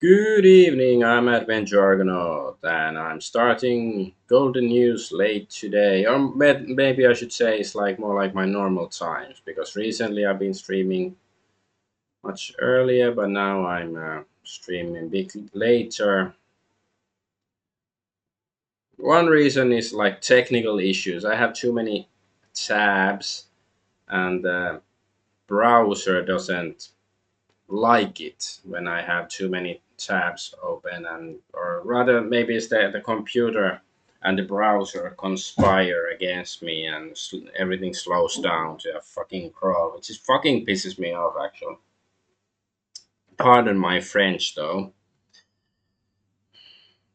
Good evening, I'm Adventure Argonaut, and I'm starting Golden News late today. Or maybe I should say it's like more like my normal times, because recently I've been streaming much earlier, but now I'm streaming a bit later. One reason is like technical issues. I have too many tabs, and the browser doesn't like it when I have too many tabs open, and or rather maybe it's the computer and the browser conspire against me, and everything slows down to a fucking crawl, which is fucking pisses me off actually. Pardon my French though,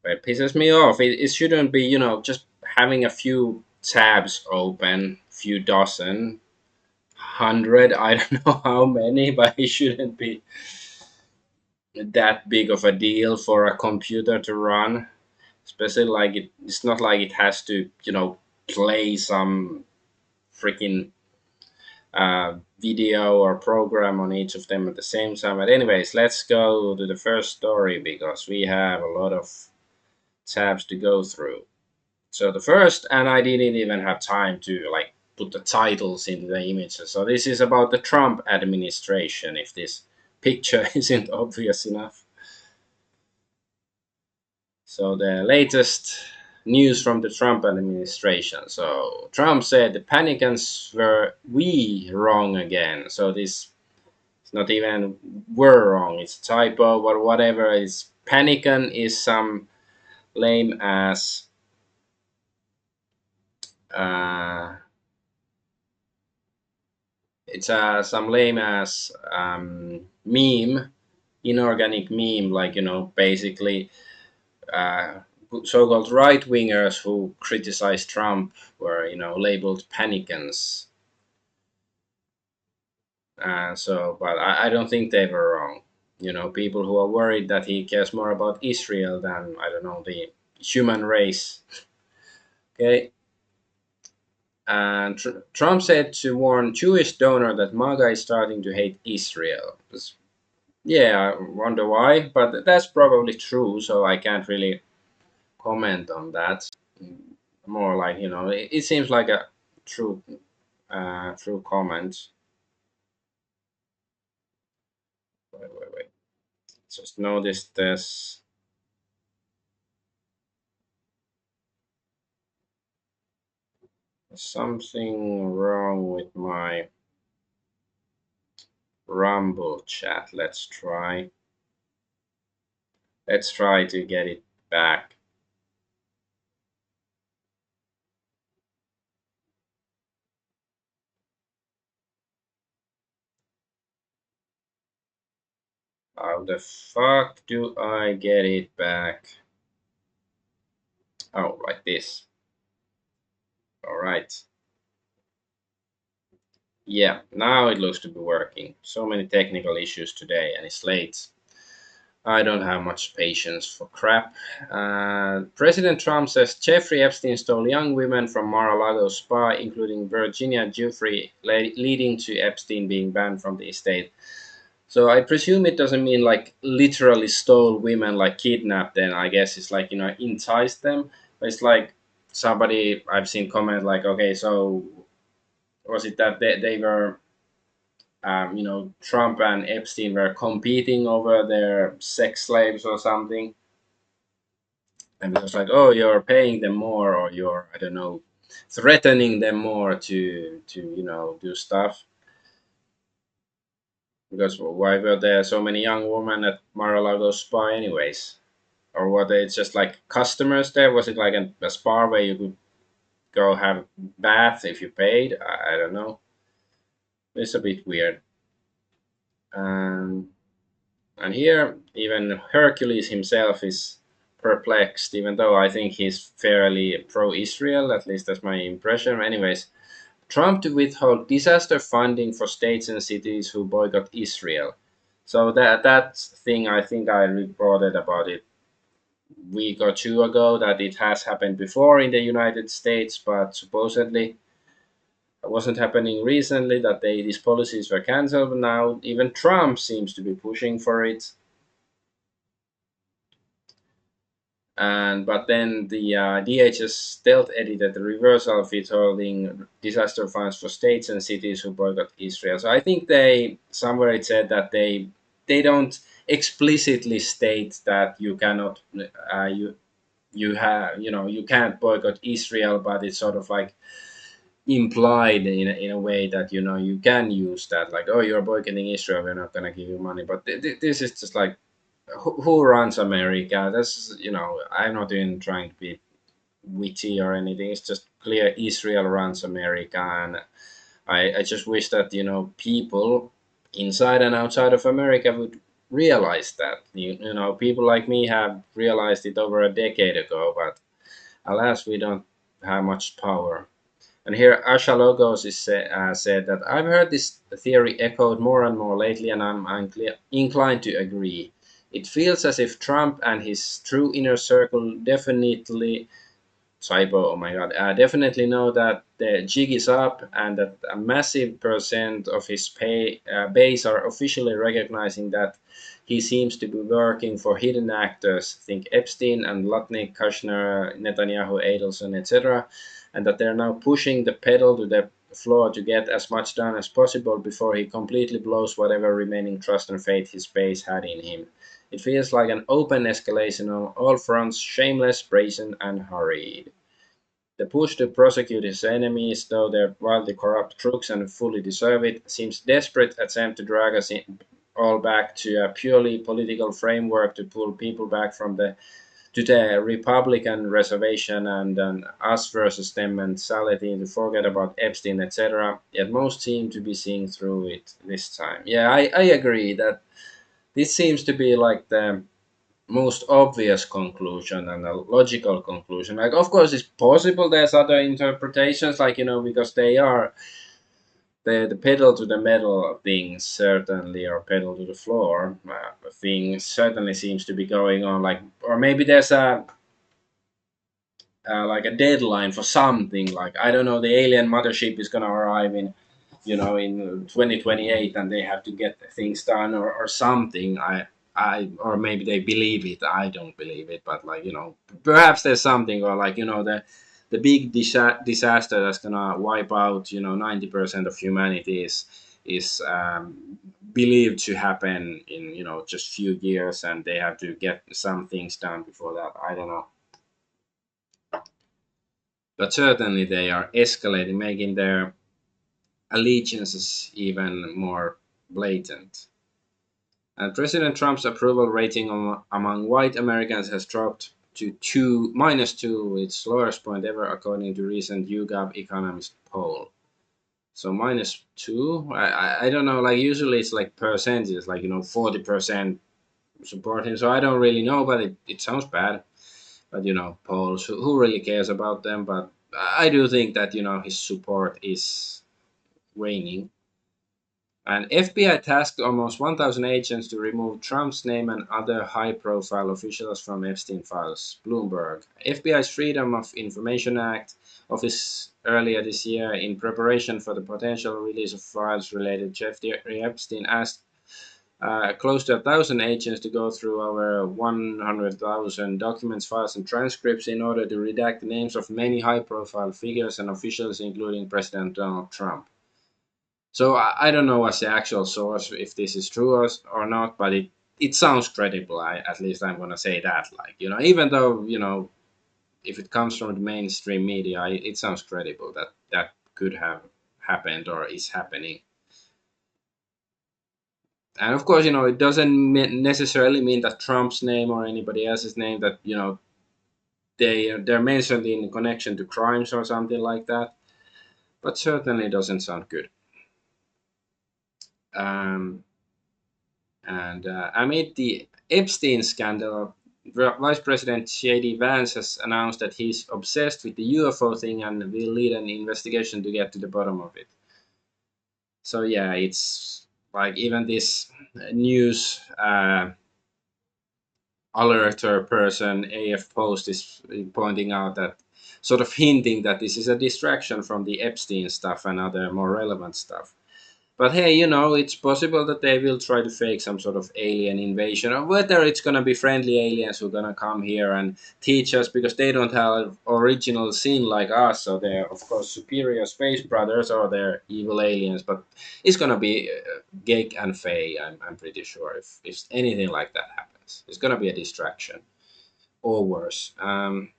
but it pisses me off. It shouldn't be, just having a few tabs open, few dozen, hundred, I don't know how many, but it shouldn't be that big of a deal for a computer to run, especially like it's not like it has to play some freaking video or program on each of them at the same time. But anyways, let's go to the first story because we have a lot of tabs to go through. So the first, and I didn't even have time to like put the titles into the images, so this is about the Trump administration, if this picture isn't obvious enough. So the latest news from the Trump administration. So Trump said the panicans were we wrong again. So this is not even were wrong. It's a typo or whatever. It's panican is some lame ass uh, it's some lame ass meme, inorganic meme, like basically uh, so-called right wingers who criticized Trump were labeled panicans. But I don't think they were wrong. People who are worried that he cares more about Israel than I don't know the human race. Okay. And Trump said to warn Jewish donor that MAGA is starting to hate Israel. Yeah, I wonder why, but that's probably true. So I can't really comment on that. More like it seems like a true, true comment. Wait. Just notice this. Something wrong with my Rumble chat. Let's try to get it back. How the fuck do I get it back? Oh, like this. All right. Yeah, now it looks to be working. So many technical issues today, and it's late. I don't have much patience for crap. President Trump says Jeffrey Epstein stole young women from Mar-a-Lago spa, including Virginia Giuffre, leading to Epstein being banned from the estate. So I presume it doesn't mean like literally stole women, like kidnapped them. I guess it's like enticed them. But it's like somebody I've seen comment like, okay, so was it that they were Trump and Epstein were competing over their sex slaves or something, and it was like, oh, you're paying them more, or you're I don't know, threatening them more to do stuff. Because why were there so many young women at Mar-a-Lago spa anyways? Or were they just like customers there? Was it like a spa where you could go have a bath if you paid? I don't know. It's a bit weird. Um, and here, even Hercules himself is perplexed, even though I think he's fairly pro-Israel. At least that's my impression. Anyways, Trump to withhold disaster funding for states and cities who boycott Israel. So that thing, I think I reported about it week or two ago, that it has happened before in the United States, but supposedly it wasn't happening recently. That these policies were cancelled. Now even Trump seems to be pushing for it. And but then the DHS stealth edited the reversal of it, holding disaster funds for states and cities who boycott Israel. So I think they somewhere it said that they don't explicitly state that you cannot you have you can't boycott Israel, but it's sort of like implied in a way that you can use that, like, oh, you're boycotting Israel, we're not going to give you money. But this is just like, who runs America? That's, I'm not even trying to be witty or anything. It's just clear Israel runs America. And I just wish that people inside and outside of America would realize that. People like me have realized it over a decade ago, but alas, we don't have much power. And here Asha Logos said that I've heard this theory echoed more and more lately, and I'm inclined to agree. It feels as if Trump and his true inner circle definitely, typo, oh my god, definitely know that the jig is up, and that a massive percent of his base are officially recognizing that he seems to be working for hidden actors, think Epstein and Lutnick, Kushner, Netanyahu, Adelson, etc., and that they're now pushing the pedal to the floor to get as much done as possible before he completely blows whatever remaining trust and faith his base had in him. It feels like an open escalation on all fronts, shameless, brazen, and hurried. The push to prosecute his enemies, though they're wildly corrupt crooks and fully deserve it, seems desperate attempt to drag us all back to a purely political framework to pull people back from the to the Republican reservation and an us versus them mentality to forget about Epstein, etc. Yet most seem to be seeing through it this time. Yeah, I agree that this seems to be like the most obvious conclusion and a logical conclusion. Like, of course, it's possible there's other interpretations, like, because they are the pedal to the metal thing certainly, or pedal to the floor thing certainly seems to be going on. Like, or maybe there's a like a deadline for something. Like, I don't know, the alien mothership is gonna arrive in 2028, and they have to get things done, or something. Or maybe they believe it. I don't believe it, but, like, perhaps there's something, or, like, the big disaster that's gonna wipe out 90% of humanity is believed to happen in just few years, and they have to get some things done before that. I don't know, but certainly they are escalating, making their allegiances even more blatant. And President Trump's approval rating among white Americans has dropped to -2, its lowest point ever, according to recent YouGov Economist poll. So -2, I don't know. Like, usually it's like percentages, like 40% supporting. So I don't really know, but it sounds bad. But polls, who really cares about them? But I do think that his support is waning. And FBI tasked almost 1,000 agents to remove Trump's name and other high profile officials from Epstein files. Bloomberg. FBI's Freedom of Information Act office earlier this year, in preparation for the potential release of files related to Jeffrey Epstein, asked close to 1,000 agents to go through over 100,000 documents, files, and transcripts in order to redact the names of many high profile figures and officials, including President Donald Trump. So I don't know what's the actual source, if this is true or not, but it sounds credible. At least I'm gonna say that. Like, even though if it comes from the mainstream media, it sounds credible that that could have happened or is happening. And of course, it doesn't necessarily mean that Trump's name or anybody else's name, that they're mentioned in connection to crimes or something like that. But certainly doesn't sound good. Um, And amid the Epstein scandal, Vice President J.D. Vance has announced that he's obsessed with the UFO thing and will lead an investigation to get to the bottom of it. So yeah, it's like, even this news alerter person, AF Post, is pointing out that, sort of hinting that this is a distraction from the Epstein stuff and other more relevant stuff. But hey, it's possible that they will try to fake some sort of alien invasion, or whether it's gonna be friendly aliens who are gonna come here and teach us because they don't have original sin like us, so they're of course superior space brothers, or they're evil aliens. But it's gonna be Gake and Faye. I'm pretty sure if anything like that happens, it's gonna be a distraction or worse. And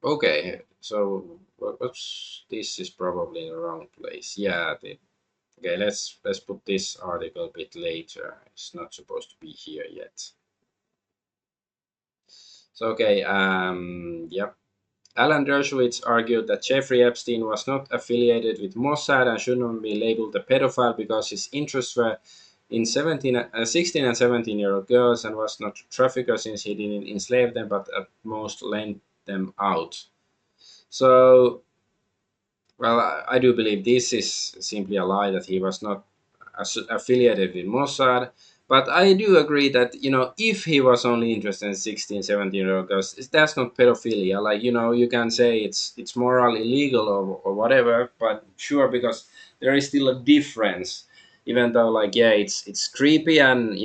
okay, so what's this is probably in the wrong place. Yeah, okay, let's put this article a bit later. It's not supposed to be here yet. So okay, yep. Alan Dershowitz argued that Jeffrey Epstein was not affiliated with Mossad and shouldn't be labeled a pedophile because his interests were in 16 and 17-year-old girls, and was not a trafficker since he didn't enslave them but at most lent them out. So, well, I do believe this is simply a lie, that he was not affiliated with Mossad. But I do agree that, if he was only interested in 16, 17-year-old girls, that's not pedophilia. Like, you can say it's moral illegal, or whatever, but sure, because there is still a difference. Even though, like, yeah, it's creepy and,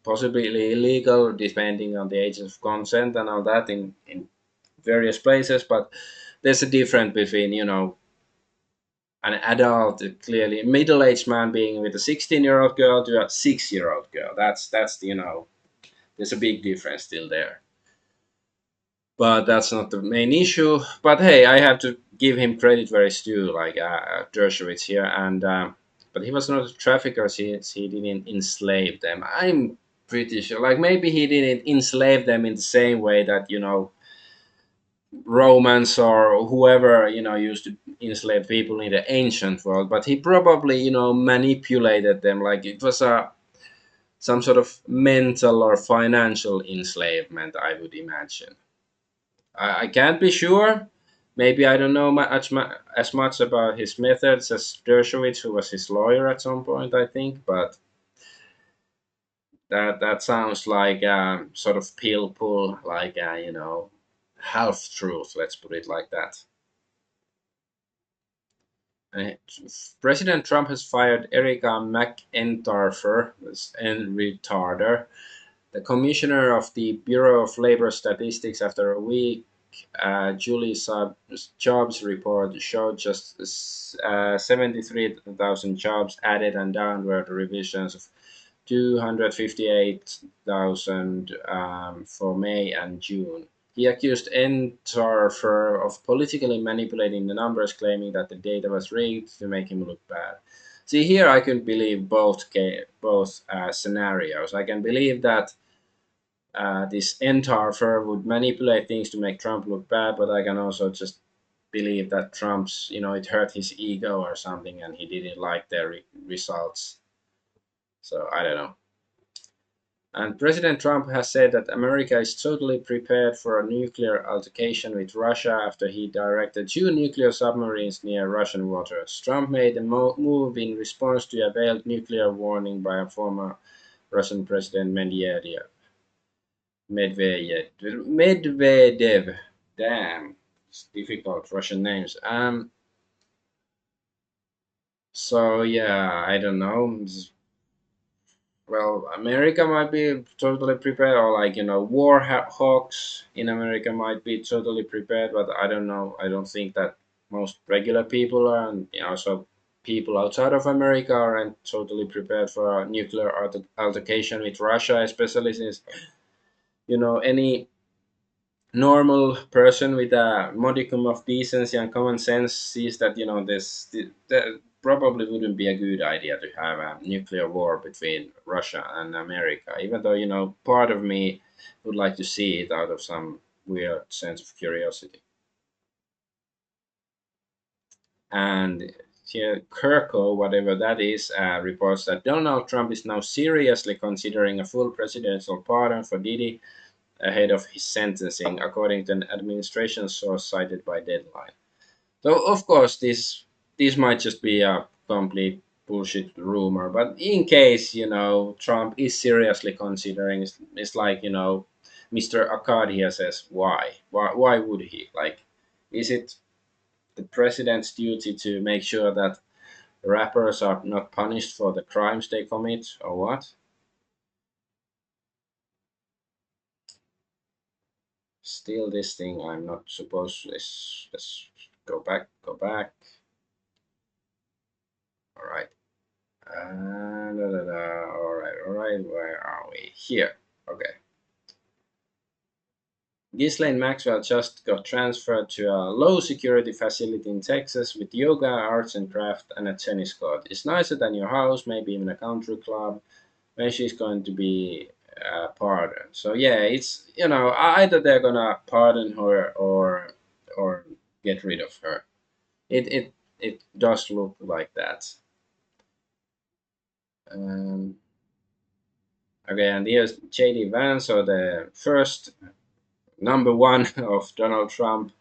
possibly illegal, depending on the age of consent and all that in various places. But there's a difference between, an adult, clearly middle-aged man being with a 16-year-old girl to a 6-year-old girl. That's there's a big difference still there. But that's not the main issue. But hey, I have to give him credit where it's due, like Dershowitz here, and but he was not a trafficker since he didn't enslave them. I'm pretty sure, like maybe he didn't enslave them in the same way that Romans or whoever used to enslave people in the ancient world, but he probably manipulated them, like it was a some sort of mental or financial enslavement, I would imagine. I can't be sure. Maybe I don't know as much about his methods as Dershowitz, who was his lawyer at some point, I think. But that sounds like sort of pill pull, like half truth. Let's put it like that. Uh, President Trump has fired Erica McEntarfer, and retarder, the commissioner of the Bureau of Labor Statistics, after a week. Julie's jobs report showed just 73,000 jobs added and downward revisions of 258,000 for May and June. He accused Entarfer of politically manipulating the numbers, claiming that the data was rigged to make him look bad. See, here I can believe both scenarios. I can believe that this Entarfer would manipulate things to make Trump look bad, but I can also just believe that Trump's, it hurt his ego or something, and he didn't like their results. So I don't know. And President Trump has said that America is totally prepared for a nuclear altercation with Russia after he directed two nuclear submarines near Russian waters. Trump made the move in response to a veiled nuclear warning by a former Russian President Medvedev. Damn, it's difficult Russian names. So yeah, I don't know. Well, America might be totally prepared, or like war hawks in America might be totally prepared, but I don't know. I don't think that most regular people are, and also people outside of America aren't totally prepared for a nuclear altercation with Russia, especially since any normal person with a modicum of decency and common sense sees that that probably wouldn't be a good idea to have a nuclear war between Russia and America, even though part of me would like to see it out of some weird sense of curiosity. And here Kirko, whatever that is, reports that Donald Trump is now seriously considering a full presidential pardon for Diddy ahead of his sentencing, according to an administration source cited by Deadline. So, of course, this might just be a complete bullshit rumor, but in case Trump is seriously considering, it's like Mr. Akadia says, why would he? Like, is it the president's duty to make sure that rappers are not punished for the crimes they commit, or what? Still, this thing I'm not supposed. Let's go back. Go back. All right. All right. All right. Where are we? Here. Okay. Ghislaine Maxwell just got transferred to a low security facility in Texas with yoga, arts and craft, and a tennis court. It's nicer than your house, maybe even a country club, where she's going to be pardoned. So yeah, it's either they're gonna pardon her or get rid of her. It does look like that. Um, okay, and here's JD Vance, so the first number one of Donald Trump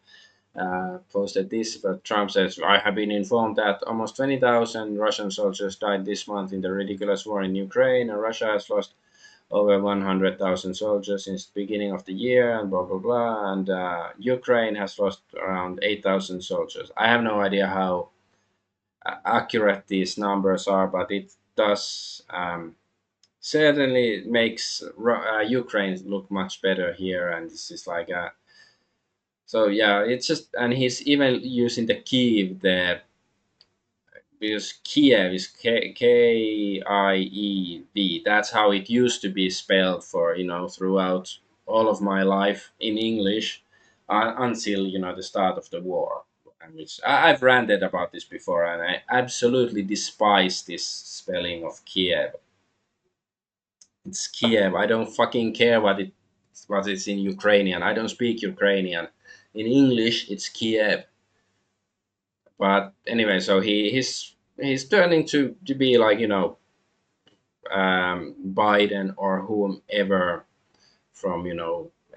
posted this, but Trump says, I have been informed that almost 20,000 Russian soldiers died this month in the ridiculous war in Ukraine, and Russia has lost over 100,000 soldiers since the beginning of the year, and blah, blah, blah. And Ukraine has lost around 8,000 soldiers. I have no idea how accurate these numbers are, but it does certainly makes Ukraine look much better here. And this is like a so yeah, it's just, and he's even using the Kiev there because Kiev is Kiev. That's how it used to be spelled for throughout all of my life in English until the start of the war. And which I've ranted about this before, and I absolutely despise this spelling of Kiev. It's Kiev. I don't fucking care what it's in Ukrainian. I don't speak Ukrainian. In English, it's Kiev. But anyway, so he's turning to be like Biden or whomever from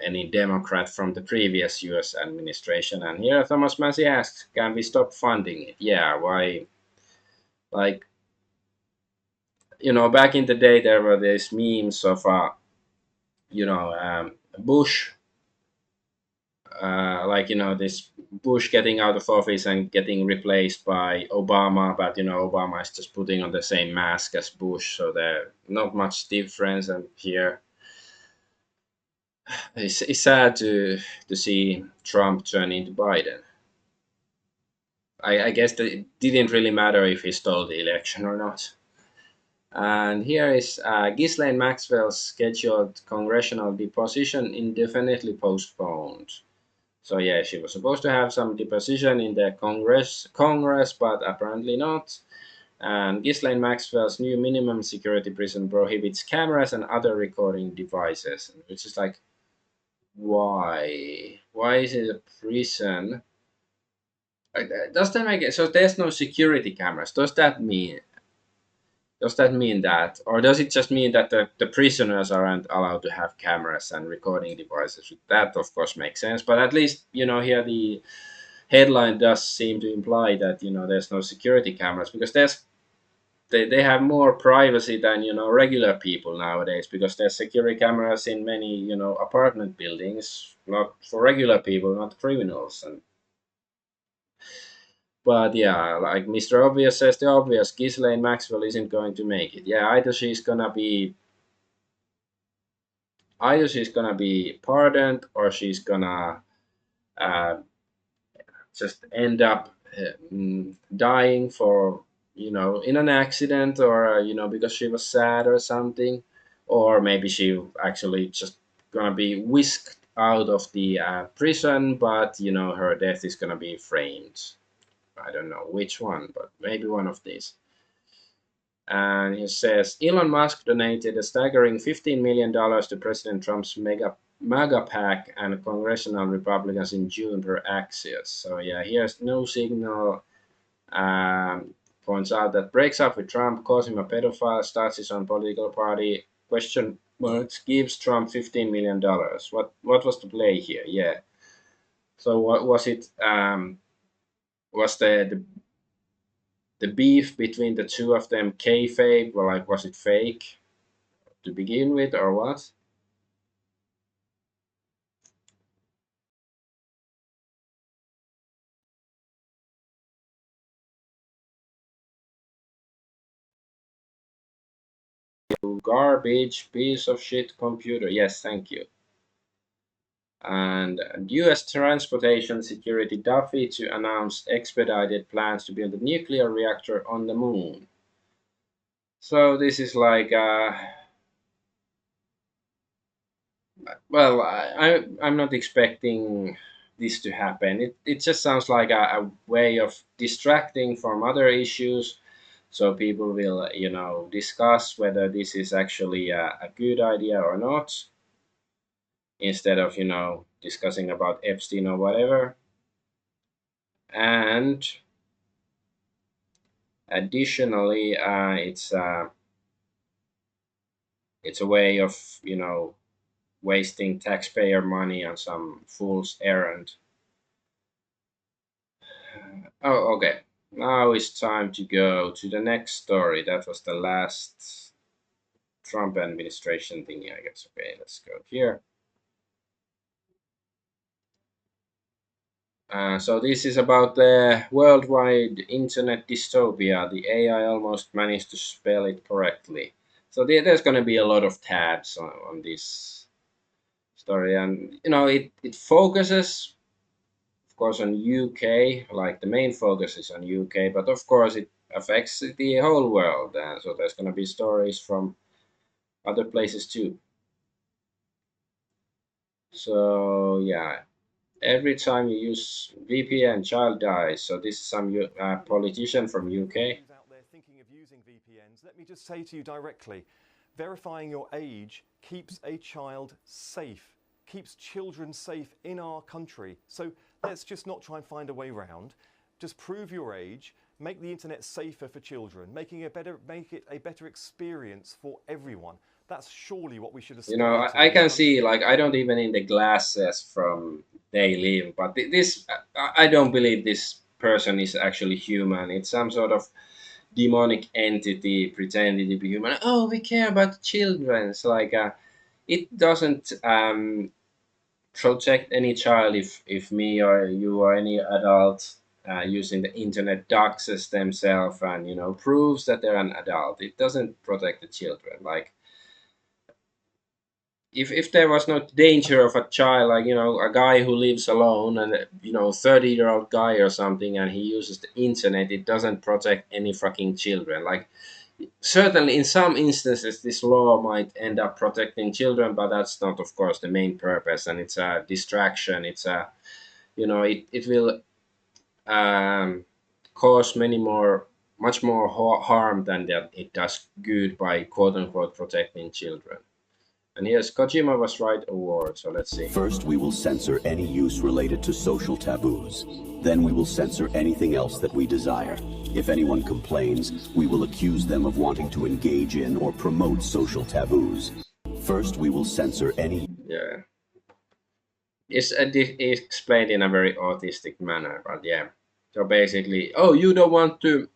any Democrat from the previous U.S. administration. And here Thomas Massey asks, "Can we stop funding it?" Yeah, why? Like back in the day, there were these memes of Bush like this Bush getting out of office and getting replaced by Obama, but Obama is just putting on the same mask as Bush, so there not much difference. And here it's sad to see Trump turn into Biden. I guess that it didn't really matter if he stole the election or not. And here is Ghislaine Maxwell's scheduled congressional deposition indefinitely postponed. So yeah, she was supposed to have some deposition in the Congress, but apparently not. And Ghislaine Maxwell's new minimum security prison prohibits cameras and other recording devices, which is like, why? Why is it a prison? Does that make it? So there's no security cameras. Does that mean that, or does it just mean that the prisoners aren't allowed to have cameras and recording devices? That of course makes sense, but at least here the headline does seem to imply that there's no security cameras because they have more privacy than regular people nowadays because there's security cameras in many apartment buildings, not for regular people, not criminals. And but yeah, like Mr. Obvious says the obvious, Ghislaine Maxwell isn't going to make it. Yeah, either she's gonna be pardoned or she's gonna uh, just end up dying for in an accident or because she was sad or something, or maybe she actually just gonna be whisked out of the prison, but her death is gonna be framed. I don't know which one, but maybe one of these. And he says Elon Musk donated a staggering $15 million to President Trump's MAGA PAC and congressional Republicans in June per Axios. So yeah, here's no signal. Points out that breaks up with Trump, calls him a pedophile, starts his own political party. Question marks gives Trump $15 million. What was the play here? Yeah. So what was it? Was the beef between the two of them kayfabe, or like was it fake to begin with, or what? Garbage piece of shit computer. Yes, thank you. And U.S. Transportation Security Duffy to announce expedited plans to build a nuclear reactor on the moon. So this is like, well, I'm not expecting this to happen. It just sounds like a way of distracting from other issues, so people will, discuss whether this is actually a good idea or not, instead of, discussing about Epstein or whatever. And additionally, it's a way of, wasting taxpayer money on some fool's errand. Oh, okay. Now it's time to go to the next story. That was the last Trump administration thingy, I guess. Okay, let's go here. So this is about the worldwide internet dystopia. The AI almost managed to spell it correctly. So there's going to be a lot of tabs on this story, and it focuses, of course, on UK. Like the main focus is on UK, but of course it affects the whole world. So there's going to be stories from other places too. So yeah, every time you use VPN, child dies. So this is some politician from UK. Who's out there thinking of using VPNs, let me just say to you directly, verifying your age keeps a child safe, keeps children safe in our country. So let's just not try and find a way around. Just prove your age, make the internet safer for children, make it a better experience for everyone. That's surely what we should aspire to I in this can country. see, like, I don't even need the glasses from they live, but this, I don't believe this person is actually human. It's some sort of demonic entity pretending to be human. Oh, we care about children. It's like, it doesn't protect any child if me or you or any adult using the internet doxes themselves and proves that they're an adult. It doesn't protect the children. Like, if there was no danger of a child, like, a guy who lives alone, and 30-year-old guy or something, and he uses the internet, it doesn't protect any fucking children. Like, certainly in some instances this law might end up protecting children, but that's not, of course, the main purpose, and it's a distraction. It's a, it will um, cause much more harm than that it does good by quote unquote protecting children. And yes, Kojima was right award, so let's see. First, we will censor any use related to social taboos. Then we will censor anything else that we desire. If anyone complains, we will accuse them of wanting to engage in or promote social taboos. First, we will censor any... Yeah. It's explained in a very autistic manner, but yeah. So basically, oh, you don't want to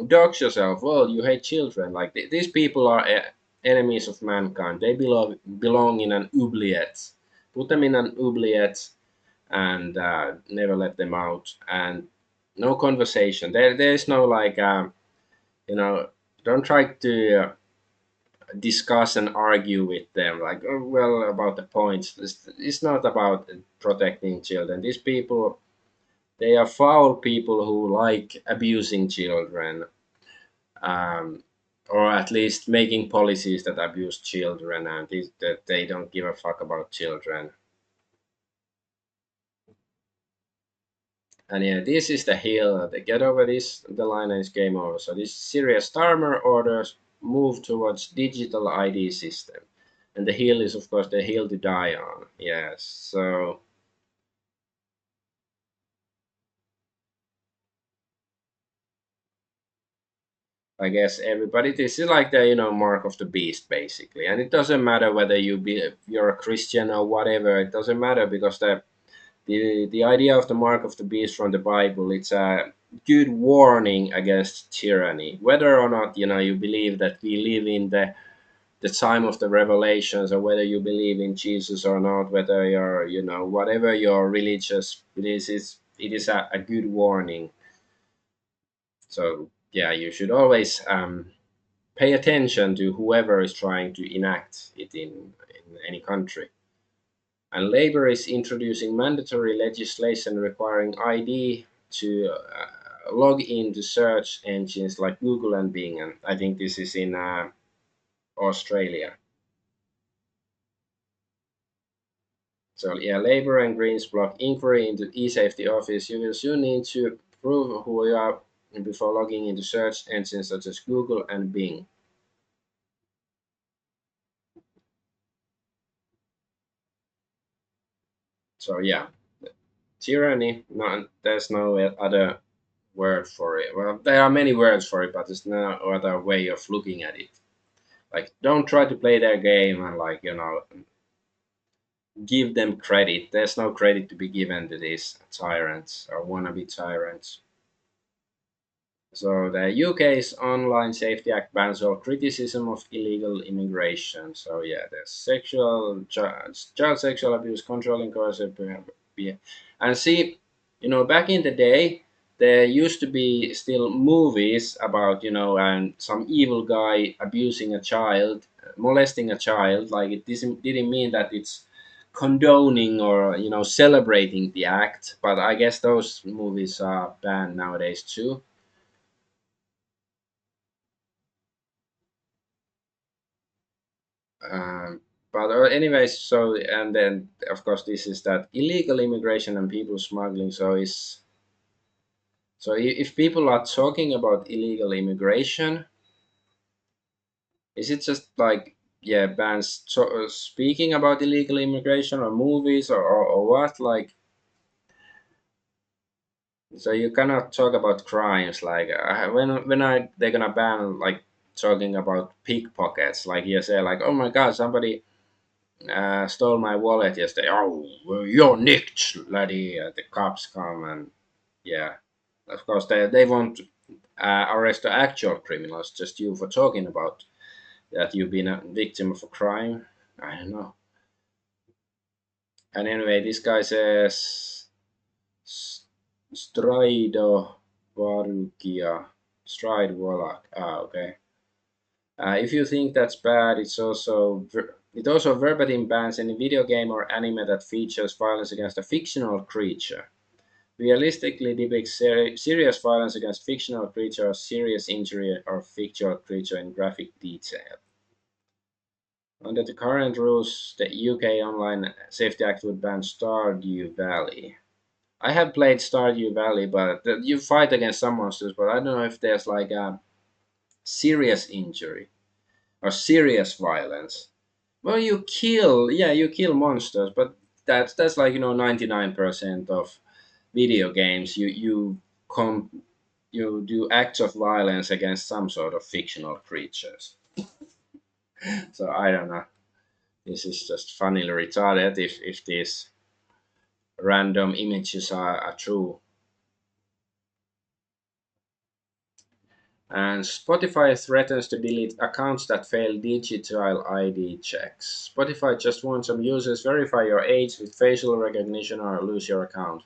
dox yourself. Well, you hate children. Like, these people are enemies of mankind. They belong in an oubliette. Put them in an oubliette and never let them out. And no conversation. There's no, like, you know, don't try to discuss and argue with them. Like, oh, well, about the points. It's not about protecting children. These people, they are foul people who like abusing children, um, or at least making policies that abuse children, and that they don't give a fuck about children. And yeah, this is the hill. They get over this, the line is game over. So this serious Starmer orders move towards digital ID system. And the hill is, of course, the hill to die on. Yes, so I guess everybody, this is like the mark of the beast basically, and it doesn't matter whether you're a Christian or whatever. It doesn't matter because the idea of the mark of the beast from the Bible, it's a good warning against tyranny. Whether or not you believe that we live in the time of the revelations, or whether you believe in Jesus or not, whether you're whatever your religious beliefs is, it is a good warning. So yeah, you should always pay attention to whoever is trying to enact it in any country. And Labour is introducing mandatory legislation requiring ID to log into search engines like Google and Bing. And I think this is in Australia. So yeah, Labour and Greens block inquiry into e-safety office. You will soon need to prove who you are before logging into search engines such as Google and Bing. So yeah, tyranny. No, there's no other word for it. Well, there are many words for it, but there's no other way of looking at it. Like, don't try to play their game and like give them credit. There's no credit to be given to these tyrants or wannabe tyrants. So the UK's Online Safety Act bans all criticism of illegal immigration. So yeah, there's child sexual abuse, controlling coercive behavior. And see, back in the day, there used to be still movies about and some evil guy abusing a child, molesting a child. Like it didn't mean that it's condoning or celebrating the act. But I guess those movies are banned nowadays too. Um, but anyways, so and then of course this is that illegal immigration and people smuggling. If people are talking about illegal immigration, is it just like yeah bans speaking about illegal immigration or movies or what like? So you cannot talk about crimes like when they're gonna ban like talking about pickpockets like you say like oh my god somebody stole my wallet yesterday. Oh, well, you're nicked, laddie. The cops come and yeah, of course they won't arrest the actual criminals. Just you for talking about that you've been a victim of a crime. I don't know. And anyway, this guy says Strido Varukia. Stride Wallach. Ah, okay. If you think that's bad, it also verbatim bans any video game or anime that features violence against a fictional creature. Realistically depicts serious violence against fictional creature or serious injury or fictional creature in graphic detail. Under the current rules, the UK Online Safety Act would ban Stardew Valley. I have played Stardew Valley, but you fight against some monsters, but I don't know if there's like a serious injury or serious violence. Well, you kill monsters, but that's like 99% of video games. You do acts of violence against some sort of fictional creatures. So I don't know. This is just funnily retarded if these random images are true. And Spotify threatens to delete accounts that fail digital ID checks. Spotify just wants some users verify your age with facial recognition or lose your account.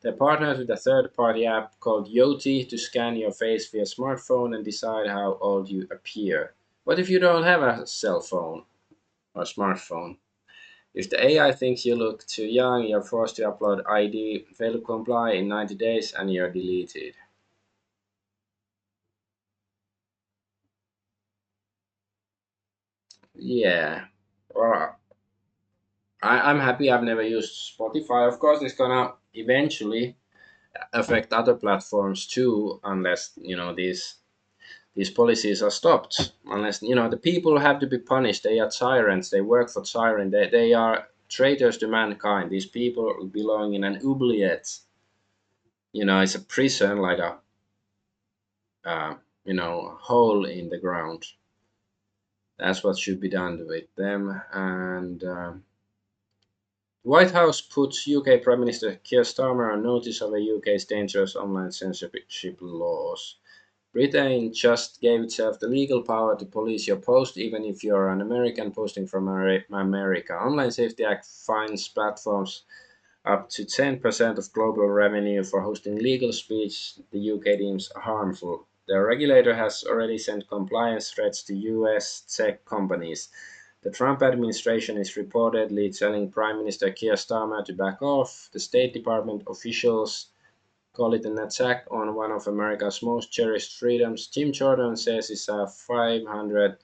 They partnered with a third-party app called Yoti to scan your face via smartphone and decide how old you appear. What if you don't have a cell phone or smartphone? If the AI thinks you look too young, you're forced to upload ID, fail to comply in 90 days, and you're deleted. Yeah. Well, I'm happy I've never used Spotify. Of course, it's gonna eventually affect other platforms too, unless these policies are stopped. Unless the people have to be punished. They are tyrants. They work for tyrant. They are traitors to mankind. These people belong in an oubliette. It's a prison, like a hole in the ground. That's what should be done with them. And White House puts UK Prime Minister Keir Starmer on notice of the UK's dangerous online censorship laws. Britain just gave itself the legal power to police your post, even if you're an American posting from America. Online Safety Act fines platforms up to 10% of global revenue for hosting legal speech the UK deems harmful. The regulator has already sent compliance threats to US tech companies. The Trump administration is reportedly telling Prime Minister Keir Starmer to back off. The State Department officials call it an attack on one of America's most cherished freedoms. Jim Jordan says it's a $500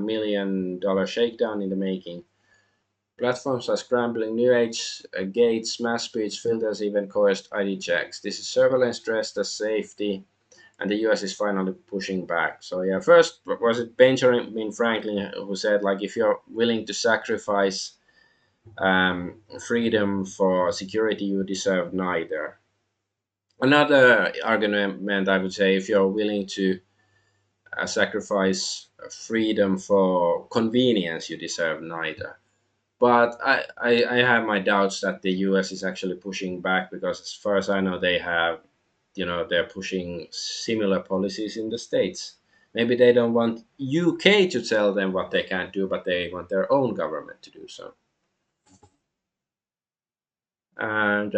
million shakedown in the making. Platforms are scrambling new age gates, mass speech filters, even coerced ID checks. This is surveillance dressed as safety, and the US is finally pushing back. So yeah, first was it Benjamin Franklin who said like if you're willing to sacrifice freedom for security, you deserve neither. Another argument I would say if you're willing to sacrifice freedom for convenience, you deserve neither. But I have my doubts that the US is actually pushing back because, as far as I know, they have, they're pushing similar policies in the States. Maybe they don't want UK to tell them what they can't do, but they want their own government to do so. And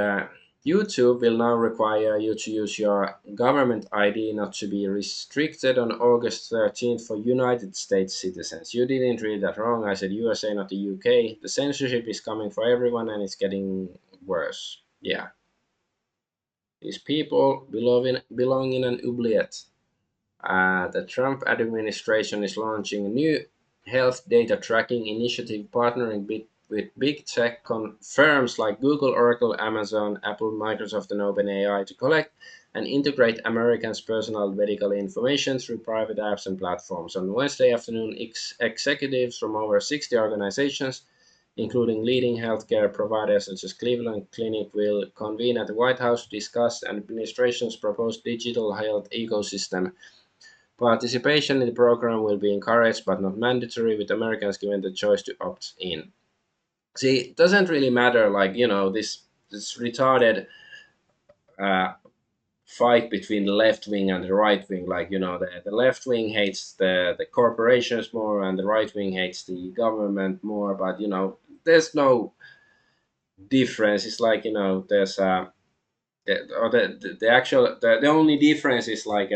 YouTube will now require you to use your government ID not to be restricted on August 13th for United States citizens. You didn't read that wrong. I said USA, not the UK. The censorship is coming for everyone and it's getting worse. Yeah. These people belong in an oubliette. The Trump administration is launching a new health data tracking initiative partnering with big tech firms like Google, Oracle, Amazon, Apple, Microsoft, and OpenAI to collect and integrate Americans' personal medical information through private apps and platforms. On Wednesday afternoon, executives from over 60 organizations, including leading healthcare providers such as Cleveland Clinic, will convene at the White House to discuss the administration's proposed digital health ecosystem. Participation in the program will be encouraged but not mandatory, with Americans given the choice to opt in. See, it doesn't really matter, like, this retarded uh, fight between the left wing and the right wing. Like, the left wing hates the corporations more and the right wing hates the government more, but, there's no difference. It's like, there's the only difference is like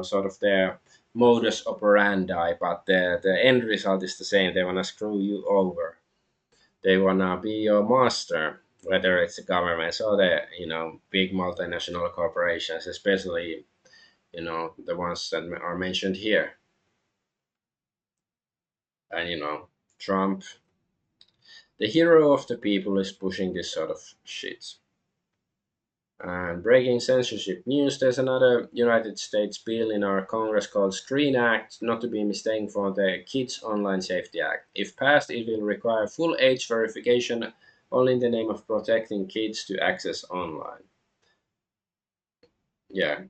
sort of their modus operandi, but the end result is the same. They want to screw you over. They want to be your master, whether it's the governments or the big multinational corporations, especially the ones that are mentioned here. And Trump, the hero of the people, is pushing this sort of shit. And breaking censorship news, there's another United States bill in our Congress called Screen Act, not to be mistaken for the Kids Online Safety Act. If passed, it will require full age verification, all in the name of protecting kids to access online. Yeah,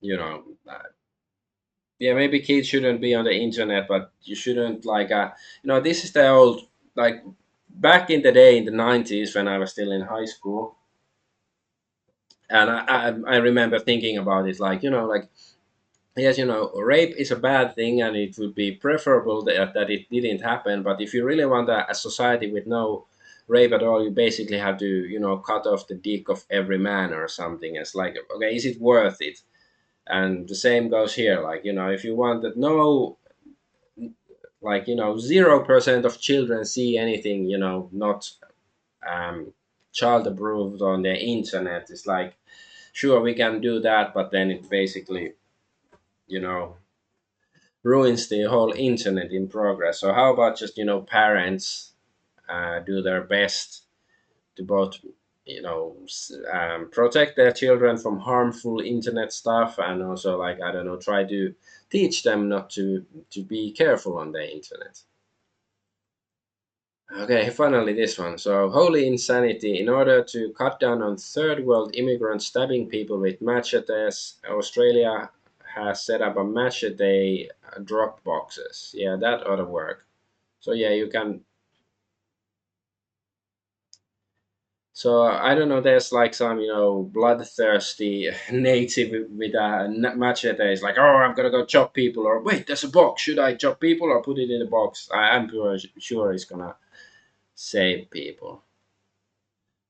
yeah, maybe kids shouldn't be on the internet, but you shouldn't this is the old, like, back in the day in the 90s when I was still in high school. And I remember thinking about it, like, yes, rape is a bad thing, and it would be preferable that it didn't happen. But if you really want a society with no rape at all, you basically have to, cut off the dick of every man or something. It's like, okay, is it worth it? And the same goes here. Like, if you want that no, like, 0% of children see anything, not child approved on the internet, it's like, sure, we can do that, but then it basically, you know, ruins the whole internet in progress. So how about just parents do their best to both protect their children from harmful internet stuff, and also, like, I don't know, try to teach them not to be careful on the internet. Okay, finally this one. So, holy insanity. In order to cut down on third world immigrants stabbing people with machetes, Australia has set up a machete drop boxes. Yeah, that ought to work. So yeah, you can. So I don't know. There's like some bloodthirsty native with a machete. Is like, oh, I'm gonna go chop people. Or wait, there's a box. Should I chop people or put it in the box? I'm sure it's gonna save people.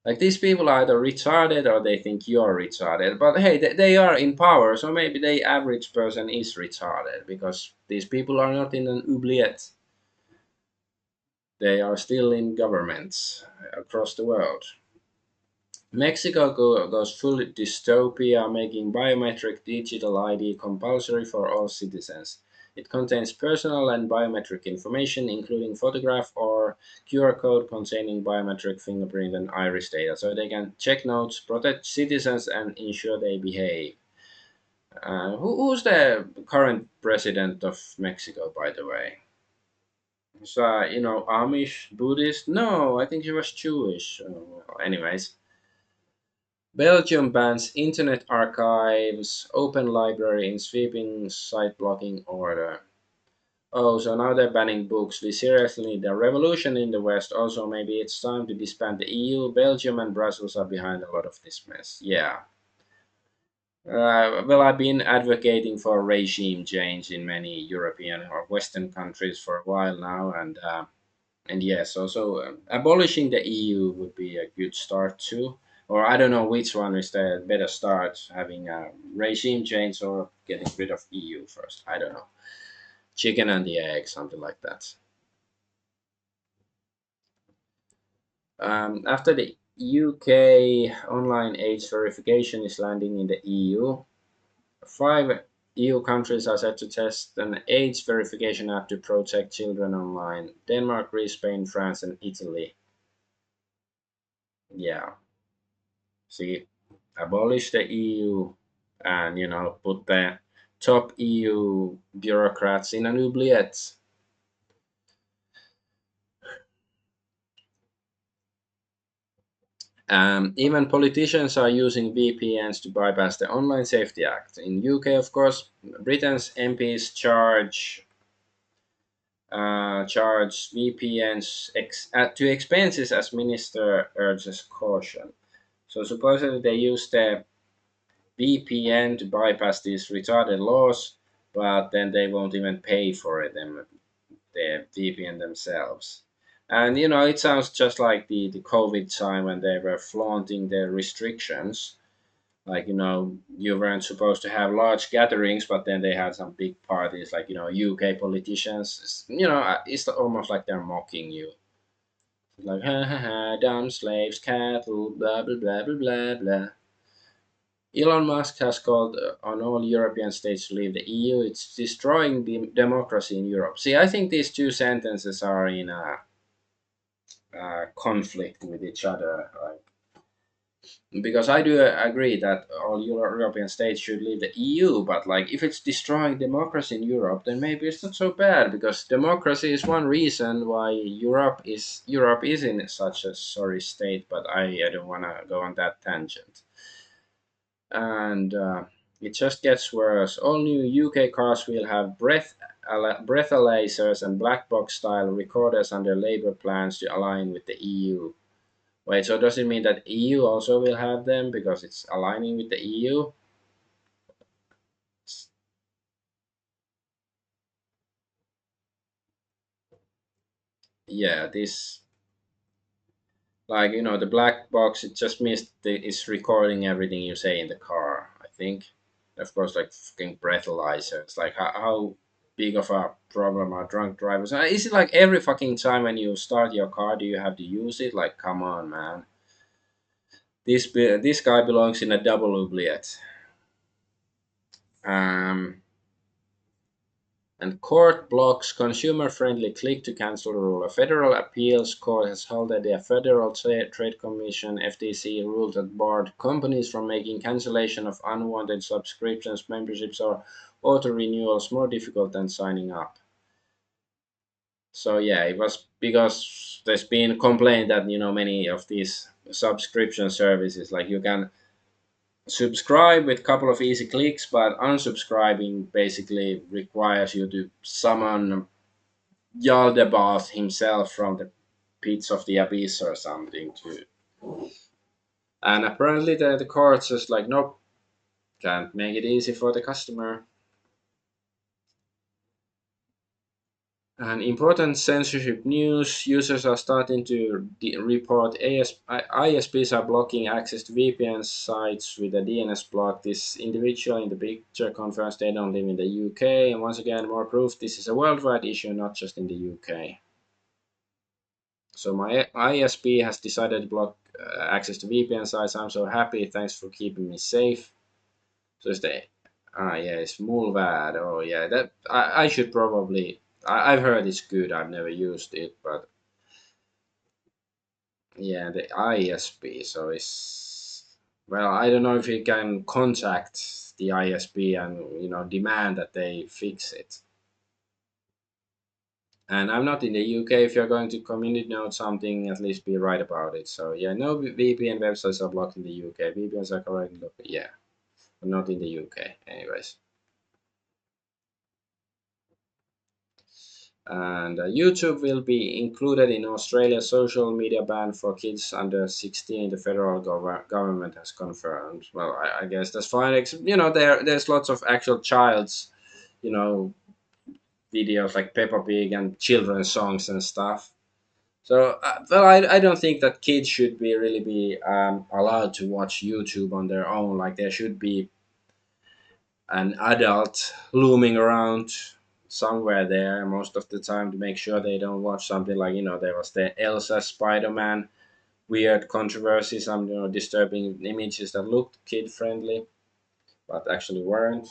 Like these people are either retarded or they think you're retarded. But hey, they are in power, so maybe the average person is retarded because these people are not in an oubliette. They are still in governments across the world. Mexico goes full dystopia, making biometric digital ID compulsory for all citizens. It contains personal and biometric information, including photograph or QR code containing biometric fingerprint and iris data, so they can check notes, protect citizens, and ensure they behave. Who's the current president of Mexico, by the way? Is Amish, Buddhist? No, I think he was Jewish. Anyways, Belgium bans Internet archives, open library in sweeping site blocking order. Oh, so now they're banning books. We seriously need a revolution in the West. Also, maybe it's time to disband the EU. Belgium and Brussels are behind a lot of this mess. Yeah. Well, I've been advocating for regime change in many European or Western countries for a while now, and yes, also abolishing the EU would be a good start too. Or I don't know which one is the better start, having a regime change or getting rid of EU first. I don't know. Chicken and the egg, something like that. After the UK online age verification is landing in the EU, five EU countries are set to test an age verification app to protect children online: Denmark, Greece, Spain, France, and Italy. Yeah. See, abolish the EU and put the top EU bureaucrats in an oubliette. Even politicians are using VPNs to bypass the Online Safety Act. In UK, of course, Britain's MPs charge VPNs to expenses as minister urges caution. So supposedly they use the VPN to bypass these retarded laws, but then they won't even pay for it, the VPN themselves. And it sounds just like the COVID time when they were flaunting their restrictions. Like, you weren't supposed to have large gatherings, but then they had some big parties, like, UK politicians. It's almost like they're mocking you. Like, ha ha ha, dumb slaves, cattle, blah, blah, blah, blah, blah, blah. Elon Musk has called on all European states to leave the EU. It's destroying the democracy in Europe. See, I think these two sentences are in a conflict with each other. Because I do agree that all European states should leave the EU, but like if it's destroying democracy in Europe, then maybe it's not so bad because democracy is one reason why Europe is in such a sorry state. But I don't want to go on that tangent. And it just gets worse. All new UK cars will have breathalyzers and black box style recorders under Labour plans to align with the EU. Wait, so does it mean that EU also will have them because it's aligning with the EU? Yeah, this, like, the black box, it just means it's recording everything you say in the car, I think. Of course, like fucking breathalyzers. Like, how big of a problem are drunk drivers? Is it like every fucking time when you start your car, do you have to use it? Like, come on, man. This guy belongs in a double oubliette. Um, And court blocks consumer-friendly click-to-cancel rule. A federal appeals court has held that the Federal Trade Commission (FTC) ruled that barred companies from making cancellation of unwanted subscriptions, memberships, or auto-renewals more difficult than signing up. So yeah, it was because there's been complaint that many of these subscription services, like, you can subscribe with a couple of easy clicks, but unsubscribing basically requires you to summon Yaldabaoth himself from the pits of the abyss or something to. And apparently the court's just like, nope, can't make it easy for the customer. And important censorship news: users are starting to report ISPs are blocking access to VPN sites with a DNS block. This individual in the picture confirms they don't live in the UK. And once again, more proof this is a worldwide issue, not just in the UK. So my ISP has decided to block access to VPN sites. I'm so happy. Thanks for keeping me safe. So it's the yeah, it's Mulvad. Oh yeah, that I should probably. I've heard it's good. I've never used it, but yeah, the ISP. So it's well, I don't know if you can contact the ISP and demand that they fix it. And I'm not in the UK. If you're going to community note something, at least be right about it. So yeah, no VPN websites are blocked in the UK. VPNs are correct. Yeah, but not in the UK. Anyways. And YouTube will be included in Australia's social media ban for kids under 16. The federal government has confirmed. Well, I guess that's fine. There's lots of actual child's, you know, videos like Peppa Pig and children's songs and stuff. So, well, I don't think that kids should be really be allowed to watch YouTube on their own. Like there should be an adult looming around somewhere there most of the time to make sure they don't watch something like there was the Elsa Spider-Man weird controversy, some disturbing images that looked kid friendly but actually weren't.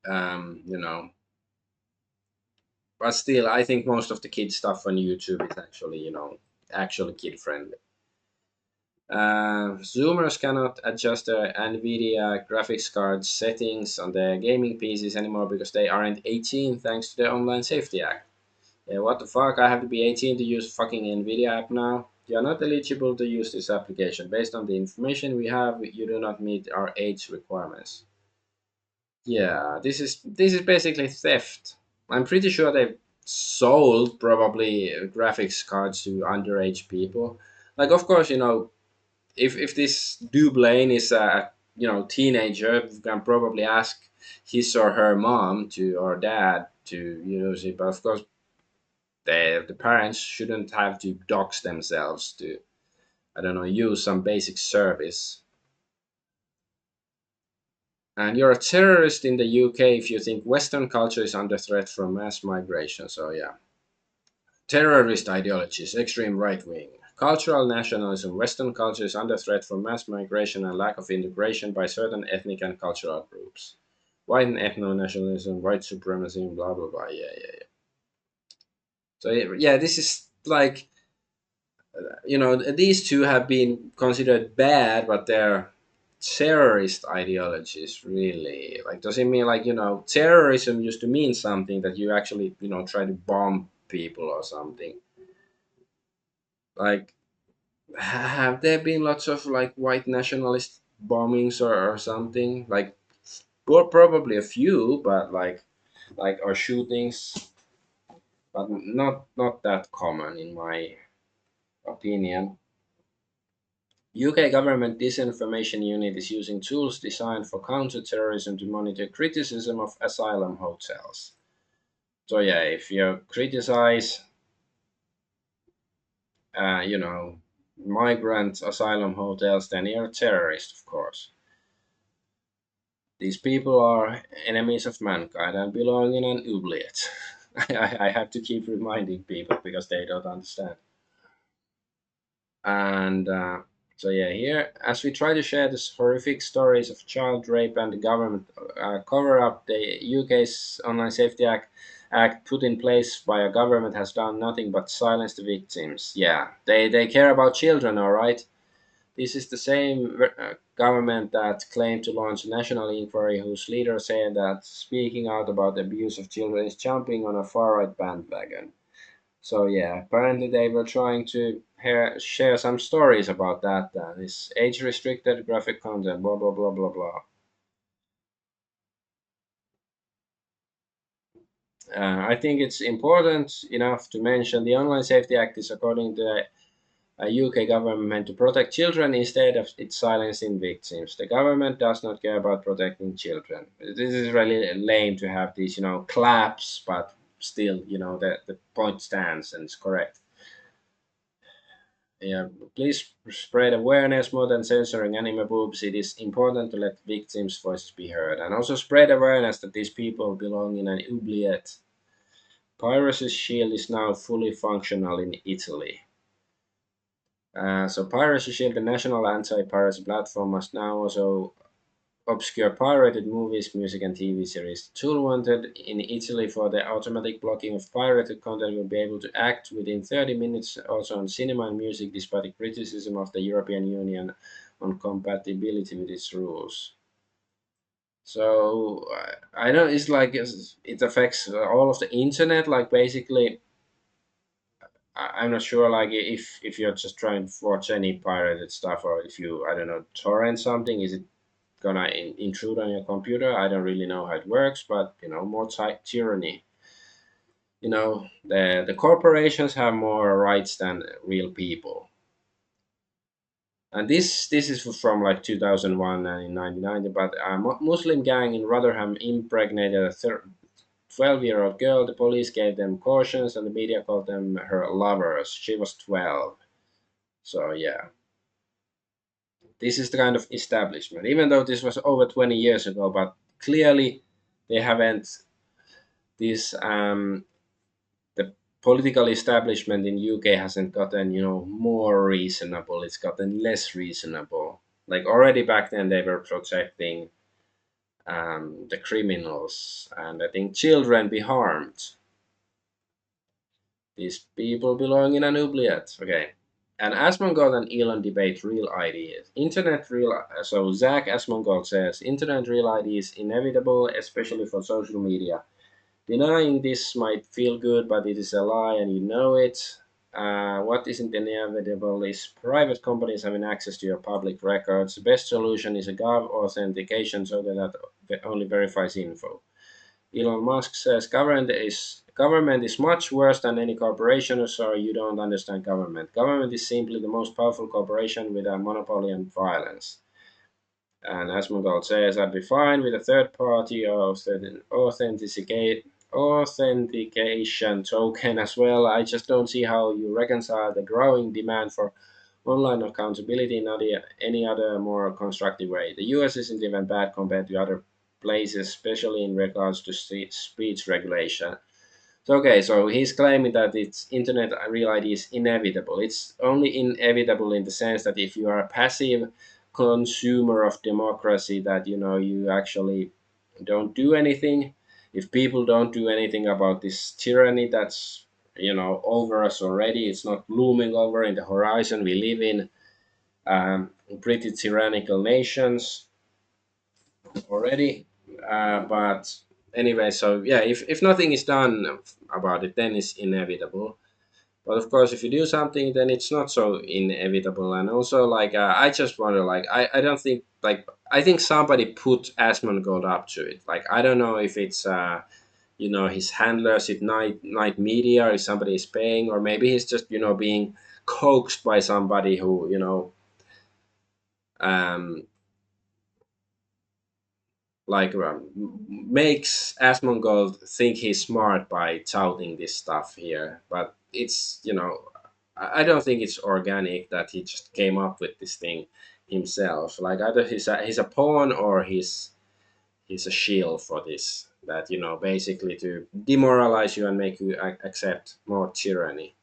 You know, but still, I think most of the kid stuff on YouTube is actually actually kid friendly. Zoomers cannot adjust their NVIDIA graphics card settings on their gaming PCs anymore because they aren't 18 thanks to the Online Safety Act. Yeah, what the fuck? I have to be 18 to use fucking NVIDIA app now? You are not eligible to use this application. Based on the information we have, you do not meet our age requirements. Yeah, this is basically theft. I'm pretty sure they've sold probably graphics cards to underage people. Like, of course, if this Dublane is a teenager, you can probably ask his or her mom to or dad to use it. But of course, the parents shouldn't have to dox themselves to I don't know use some basic service. And you're a terrorist in the UK if you think Western culture is under threat from mass migration. So yeah, terrorist ideologies, extreme right wing. Cultural nationalism. Western culture is under threat from mass migration and lack of integration by certain ethnic and cultural groups. White and ethno nationalism, white supremacy, blah blah blah. Yeah, yeah, yeah. So yeah, this is like these two have been considered bad, but they're terrorist ideologies. Really, like does it mean like terrorism used to mean something that you actually try to bomb people or something like have there been lots of like white nationalist bombings or something like probably a few but like or shootings but not that common in my opinion. UK government disinformation unit is using tools designed for counter-terrorism to monitor criticism of asylum hotels. So yeah, if you criticize you know migrant asylum hotels then you're a terrorist, of course. These people are enemies of mankind and belong in an oubliette. I have to keep reminding people because they don't understand. And so, yeah, here, as we try to share these horrific stories of child rape and the government cover up, the UK's Online Safety Act put in place by a government has done nothing but silence the victims. Yeah, they care about children, all right. This is the same government that claimed to launch a national inquiry whose leader said that speaking out about the abuse of children is jumping on a far-right bandwagon. So yeah, apparently they were trying to share some stories about that. This age-restricted graphic content, blah blah blah blah blah. I think it's important enough to mention the Online Safety Act is according to UK government to protect children instead of its silencing victims. The government does not care about protecting children. This is really lame to have these, claps, but still, the point stands and it's correct. Yeah, please spread awareness more than censoring anime boobs. It is important to let victims' voices be heard, and also spread awareness that these people belong in an oubliette. Piracy Shield is now fully functional in Italy. So Piracy Shield, the national anti-piracy platform, must now also obscure pirated movies, music, and TV series. The tool wanted in Italy for the automatic blocking of pirated content will be able to act within 30 minutes also on cinema and music, despite the criticism of the European Union on compatibility with its rules. So I know it's like it affects all of the internet. Like basically, I'm not sure like if you're just trying to watch any pirated stuff or if you I don't know torrent something, is it gonna intrude on your computer? I don't really know how it works, but more tyranny. The corporations have more rights than real people. And this is from like 2001 and in 1990. But a Muslim gang in Rotherham impregnated a 12-year-old girl. The police gave them cautions, and the media called them her lovers. She was 12. So yeah, this is the kind of establishment. Even though this was over 20 years ago, but clearly they haven't this the political establishment in UK hasn't gotten more reasonable. It's gotten less reasonable. Like already back then they were protecting the criminals and letting children be harmed. These people belong in an oubliette. Okay. And Asmongold and Elon debate real ideas. So Zach Asmongold says internet real ID is inevitable, especially for social media. Denying this might feel good, but it is a lie and you know it. What isn't inevitable is private companies having access to your public records. The best solution is a Gov authentication so that only verifies info. Elon Musk says government is much worse than any corporation, so you don't understand government. Government is simply the most powerful corporation with a monopoly on violence. And as Mongol says, I'd be fine with a third party authentication token as well. I just don't see how you reconcile the growing demand for online accountability in any other more constructive way. The US isn't even bad compared to other places, especially in regards to speech regulation. So okay, so he's claiming that it's internet real ID is inevitable. It's only inevitable in the sense that if you are a passive consumer of democracy, that you actually don't do anything. If people don't do anything about this tyranny that's over us already, it's not looming over in the horizon. We live in pretty tyrannical nations already. But anyway, so yeah, if nothing is done about it, then it's inevitable. But of course, if you do something, then it's not so inevitable. And also, like, I just wonder, like, I don't think, like, I think somebody put Asmongold up to it. Like, I don't know if it's, his handlers at night media, or if somebody is paying, or maybe he's just, being coaxed by somebody who, um, like makes Asmongold think he's smart by touting this stuff here. But it's I don't think it's organic that he just came up with this thing himself. Like either he's a pawn or he's a shield for this. That basically to demoralize you and make you accept more tyranny.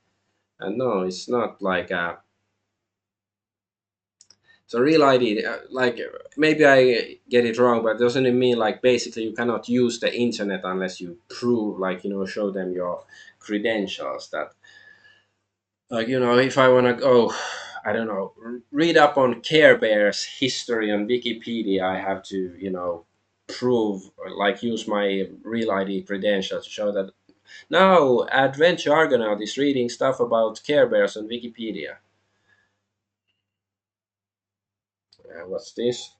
And no, it's not like so real ID, like maybe I get it wrong, but doesn't it mean like basically you cannot use the internet unless you prove, like show them your credentials? That like if I want to go, I don't know, read up on Care Bears history on Wikipedia, I have to prove like use my real ID credentials to show that now Adventure Argonaut is reading stuff about Care Bears on Wikipedia. What's this?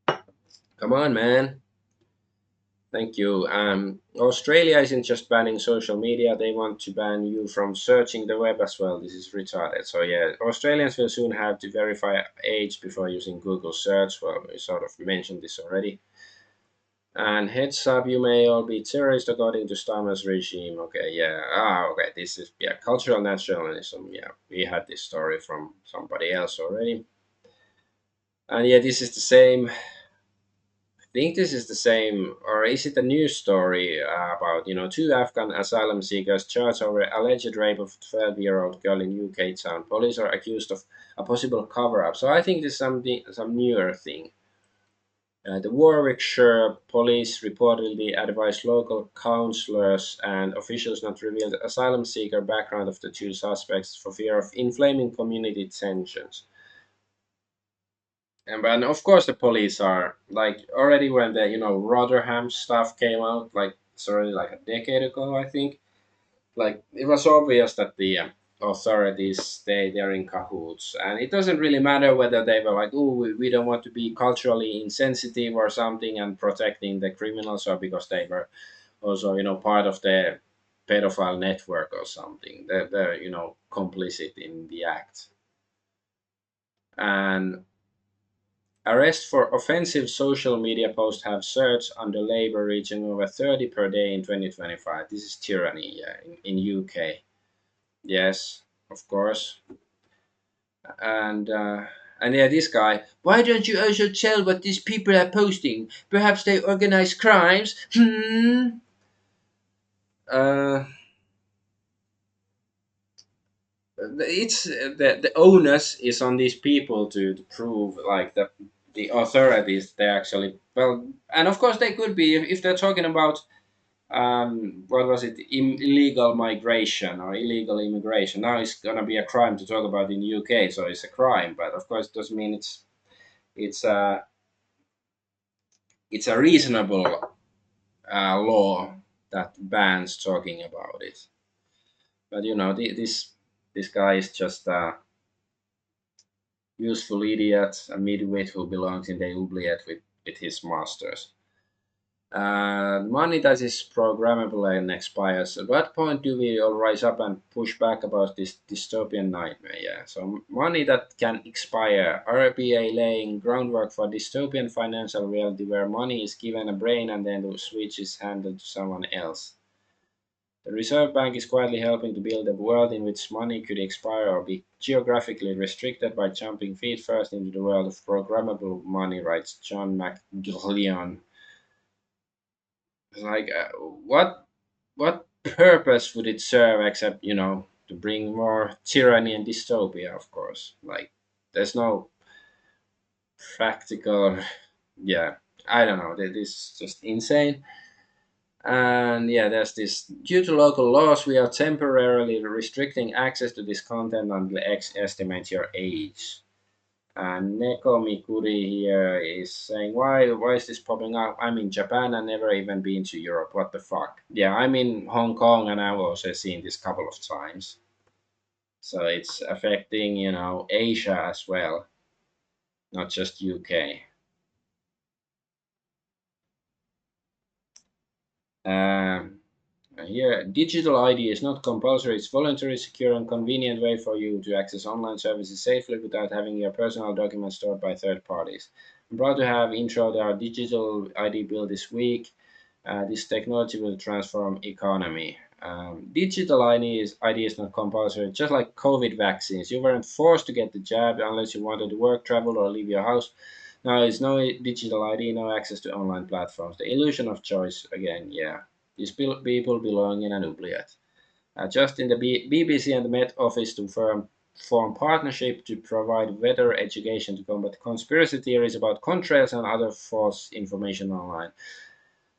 Come on, man. Thank you. Australia isn't just banning social media; they want to ban you from searching the web as well. This is retarded. So yeah, Australians will soon have to verify age before using Google search. Well, we sort of mentioned this already. And heads up, you may all be terrorists according to Starmer's regime. Okay, yeah. Okay. This is yeah, cultural nationalism. Yeah, we had this story from somebody else already. And yeah, this is the same. I think this is the same, or is it a news story about two Afghan asylum seekers charged over alleged rape of 12-year-old girl in UK town? Police are accused of a possible cover-up. So I think this is some newer thing. The Warwickshire police reportedly advised local councillors and officials not to reveal the asylum seeker background of the two suspects for fear of inflaming community tensions. And of course, the police are like already when the Rotherham stuff came out, like it's already like a decade ago, I think. Like it was obvious that the authorities they're in cahoots, and it doesn't really matter whether they were like, oh, we don't want to be culturally insensitive or something and protecting the criminals, or because they were also part of the pedophile network or something. They're complicit in the act. And arrests for offensive social media posts have surged under Labour, reaching over 30 per day in 2025. This is tyranny, yeah, in UK. Yes, of course. And yeah, this guy. Why don't you also tell what these people are posting? Perhaps they organize crimes. Uh, it's the onus is on these people to prove like the authorities they actually well, and of course they could be if they're talking about what was it, illegal migration or illegal immigration. Now it's gonna be a crime to talk about in UK, so it's a crime. But of course, it doesn't mean it's a it's a reasonable law that bans talking about it. But this guy is just a useful idiot, a midwit who belongs in the oubliette with his masters. Money that is programmable and expires. At what point do we all rise up and push back about this dystopian nightmare? Yeah, so money that can expire. RBA laying groundwork for dystopian financial reality where money is given a brain and then the switch is handed to someone else. The Reserve Bank is quietly helping to build a world in which money could expire or be geographically restricted by jumping feet first into the world of programmable money, writes John McGillion. Like, what purpose would it serve except to bring more tyranny and dystopia? Of course, like there's no practical. Yeah, I don't know. This is just insane. And yeah, there's this. Due to local laws, we are temporarily restricting access to this content until X estimates your age. And Neko Mikuri here is saying, why is this popping up? I'm in Japan and never even been to Europe. What the fuck? Yeah, I'm in Hong Kong and I've also seen this couple of times. So it's affecting, Asia as well, not just UK. Um, Here, digital ID is not compulsory. It's voluntary, secure, and convenient way for you to access online services safely without having your personal documents stored by third parties. I'm proud to have introed our digital ID bill this week. This technology will transform economy. Digital ID is not compulsory, just like COVID vaccines. You weren't forced to get the jab unless you wanted to work, travel, or leave your house. Now it's no digital ID, no access to online platforms. The illusion of choice again, yeah. These people belong in an oubliette. Just in the BBC and the Met Office to form partnership to provide better education to combat conspiracy theories about contrails and other false information online.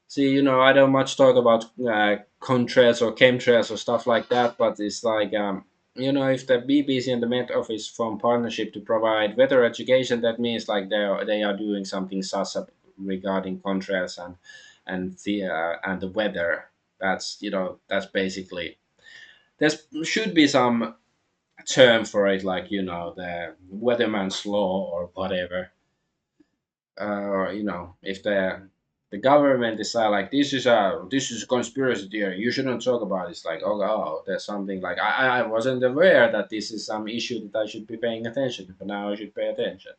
See, I don't much talk about contrails or chemtrails or stuff like that, but it's like, if the BBC and the Met Office form partnership to provide better education, that means like they are doing something sus up regarding contrails and the weather. That's basically there should be some term for it, like the weatherman's law or whatever. Or if they're the government decide like this is a conspiracy theory. You shouldn't talk about it. It's like, oh, there's something like I wasn't aware that this is some issue that I should be paying attention to, but now I should pay attention.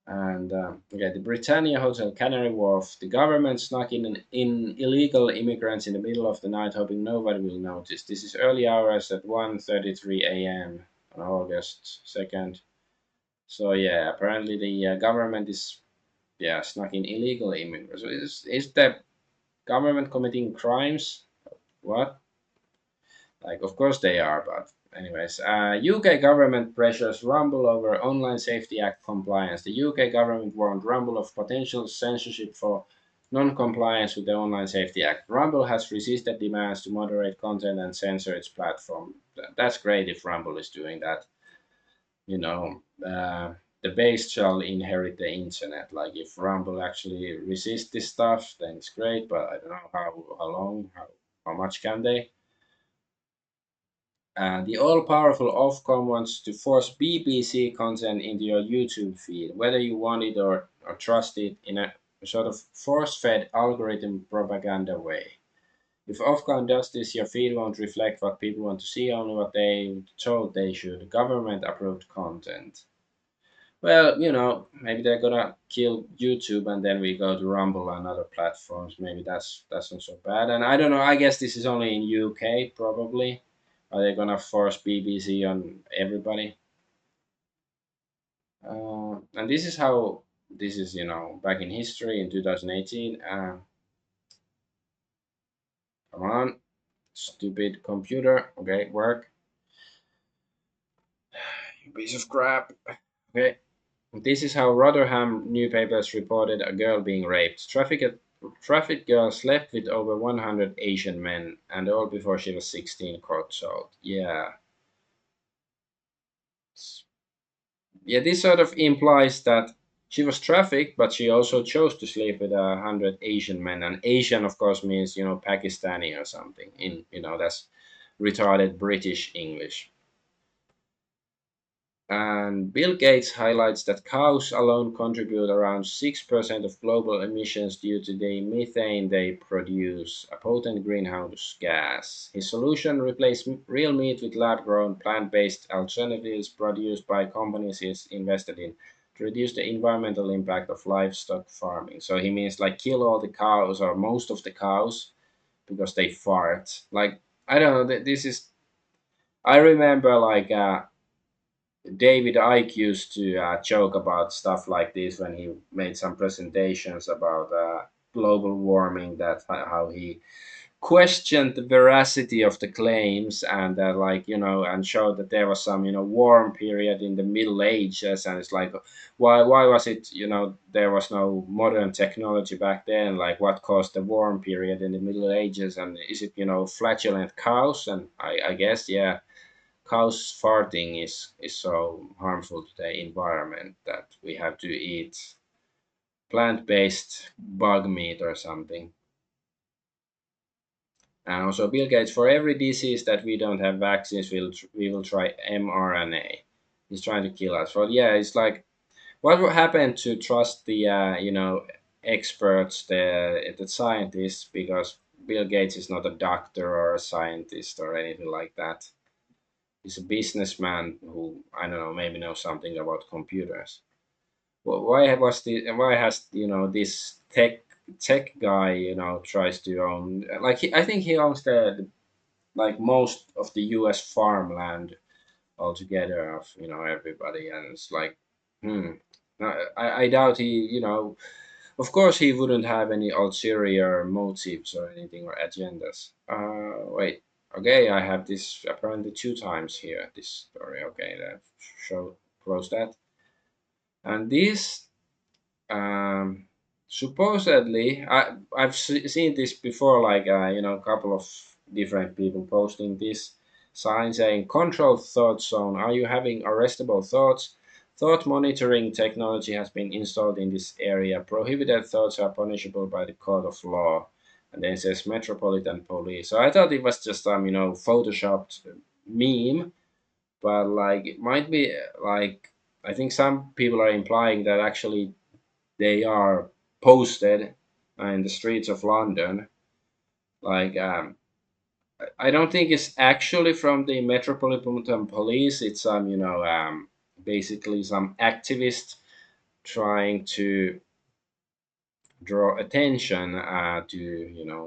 And okay, the Britannia Hotel, Canary Wharf. The government snuck in illegal immigrants in the middle of the night, hoping nobody will notice. This is early hours at 1:33 a.m. on August 2nd. So yeah, apparently the government is snuck in illegal immigrants. So is the government committing crimes? What? Like, of course they are, but anyways. UK government pressures Rumble over Online Safety Act compliance. The UK government warned Rumble of potential censorship for non-compliance with the Online Safety Act. Rumble has resisted demands to moderate content and censor its platform. That's great if Rumble is doing that. You know, the base shall inherit the internet. Like if Rumble actually resists this stuff, then it's great. But I don't know how long, how much can they? The all-powerful Ofcom wants to force BBC content into your YouTube feed, whether you want it or trust it, in a sort of force-fed algorithm propaganda way. If Ofcom does this, your feed won't reflect what people want to see, only what they told they should. Government-approved content. Well, maybe they're gonna kill YouTube and then we go to Rumble and other platforms. Maybe that's not so bad. And I don't know. I guess this is only in UK probably. Are they gonna force BBC on everybody? And this is how this is. Back in history in 2018. Come on, stupid computer. Okay, work. You piece of crap. Okay. This is how Rotherham newspapers reported a girl being raped. Trafficked girl slept with over 100 Asian men, and all before she was 16, court told. Yeah. Yeah, this sort of implies that she was trafficked, but she also chose to sleep with 100 Asian men. And Asian, of course, means, Pakistani or something. That's retarded British English. And Bill Gates highlights that cows alone contribute around 6% of global emissions due to the methane they produce, a potent greenhouse gas. His solution: replace real meat with lab grown plant based alternatives produced by companies he's invested in to reduce the environmental impact of livestock farming. So he means like kill all the cows or most of the cows because they fart. Like, I don't know, this is. I remember like David Icke used to joke about stuff like this when he made some presentations about global warming. That how he questioned the veracity of the claims and and showed that there was some warm period in the Middle Ages, and it's like why was it there was no modern technology back then? Like what caused the warm period in the Middle Ages, and is it flatulent cows? And I guess yeah, cows farting is so harmful to the environment that we have to eat plant-based bug meat or something. And also Bill Gates, for every disease that we don't have vaccines, we will try mRNA. He's trying to kill us. Well, yeah, it's like what will happen to trust the experts, the scientists, because Bill Gates is not a doctor or a scientist or anything like that. He's a businessman who I don't know, maybe knows something about computers. Well, why has this tech guy tries to own like I think he owns the like most of the U.S. farmland altogether of everybody, and it's like hmm. No, I doubt he of course he wouldn't have any ulterior motives or anything or agendas. Wait. Okay, I have this apparently two times here. This story. Okay, that show close that. And this supposedly I've seen this before. Like a couple of different people posting this sign saying "Controlled Thought Zone. Are you having arrestable thoughts? Thought monitoring technology has been installed in this area. Prohibited thoughts are punishable by the court of law." And then it says Metropolitan Police. So I thought it was just photoshopped meme, but like it might be like I think some people are implying that actually they are posted in the streets of London. Like, I don't think it's actually from the Metropolitan Police. It's some, basically some activist trying to draw attention to,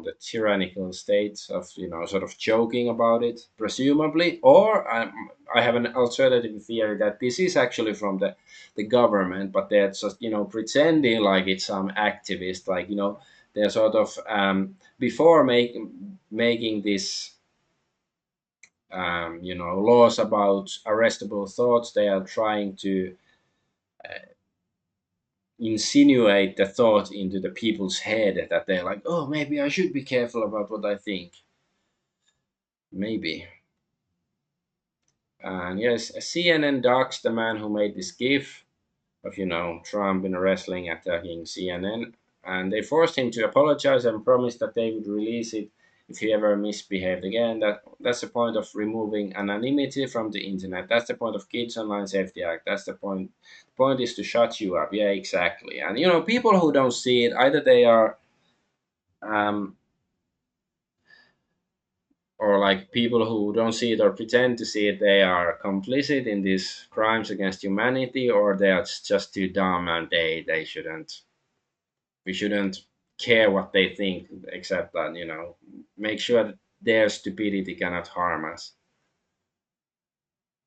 the tyrannical state of, sort of joking about it, presumably. Or I have an alternative theory that this is actually from the government, but they're just, pretending like it's some activist, like, they're sort of before making this laws about arrestable thoughts. They are trying to insinuate the thought into the people's head that they're like, oh, maybe I should be careful about what I think. Maybe. And yes, CNN doxed the man who made this gif of, Trump in a wrestling attacking CNN, and they forced him to apologize and promise that they would release it if he ever misbehaved again. That's the point of removing anonymity from the internet. That's the point of Kids Online Safety Act. That's the point. The point is to shut you up. Yeah, exactly. And people who don't see it, either they are um, or like people who don't see it or pretend to see it, they are complicit in these crimes against humanity, or they are just too dumb and they shouldn't. We shouldn't care what they think, except that make sure that their stupidity cannot harm us.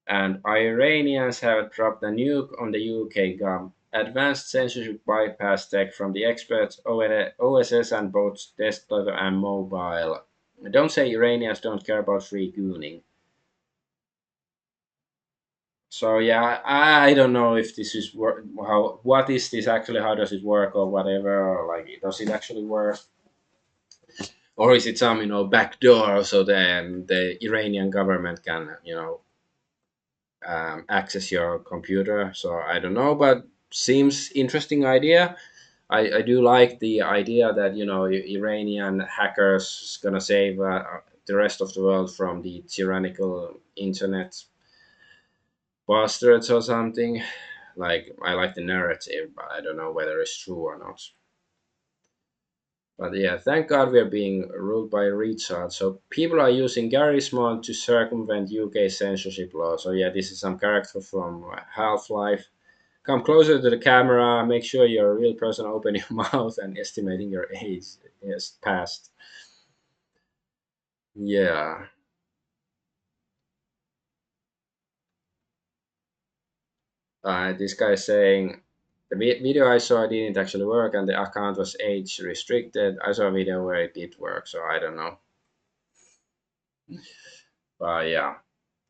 And Iranians have dropped a nuke on the UK gov. Advanced censorship bypass tech from the experts OSS and both desktop and mobile. Don't say Iranians don't care about free gooning. So yeah, I don't know if this is how, what is this actually? How does it work or whatever? Or like, does it actually work? Or is it some backdoor so then the Iranian government can access your computer? So I don't know, but seems interesting idea. I do like the idea that Iranian hackers is gonna save the rest of the world from the tyrannical internet bastards or something. Like, I like the narrative, but I don't know whether it's true or not. But yeah, thank God we're being ruled by Richard. So people are using Gary's mod to circumvent UK censorship law. So yeah, this is some character from Half-Life. Come closer to the camera. Make sure you're a real person. Open your mouth and estimating your age. Yes, past. Yeah. This guy is saying the video I saw didn't actually work and the account was age restricted. I saw a video where it did work, so I don't know. But yeah.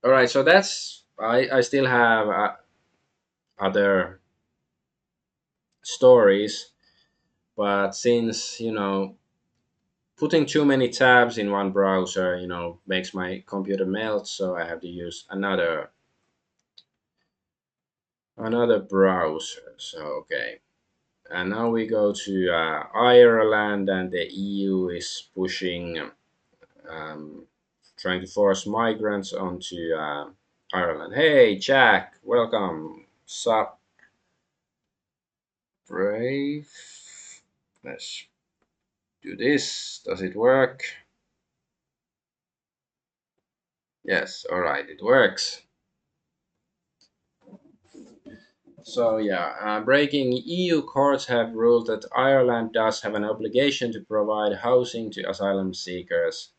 All right, so that's I still have other stories, but since putting too many tabs in one browser makes my computer melt, so I have to use another browser. So okay, and now we go to Ireland, and the EU is pushing um, trying to force migrants onto Ireland. Hey Jack, welcome. Sup, Brave? Let's do this. Does it work? Yes, alright, it works. So yeah, breaking EU courts have ruled that Ireland does have an obligation to provide housing to asylum seekers.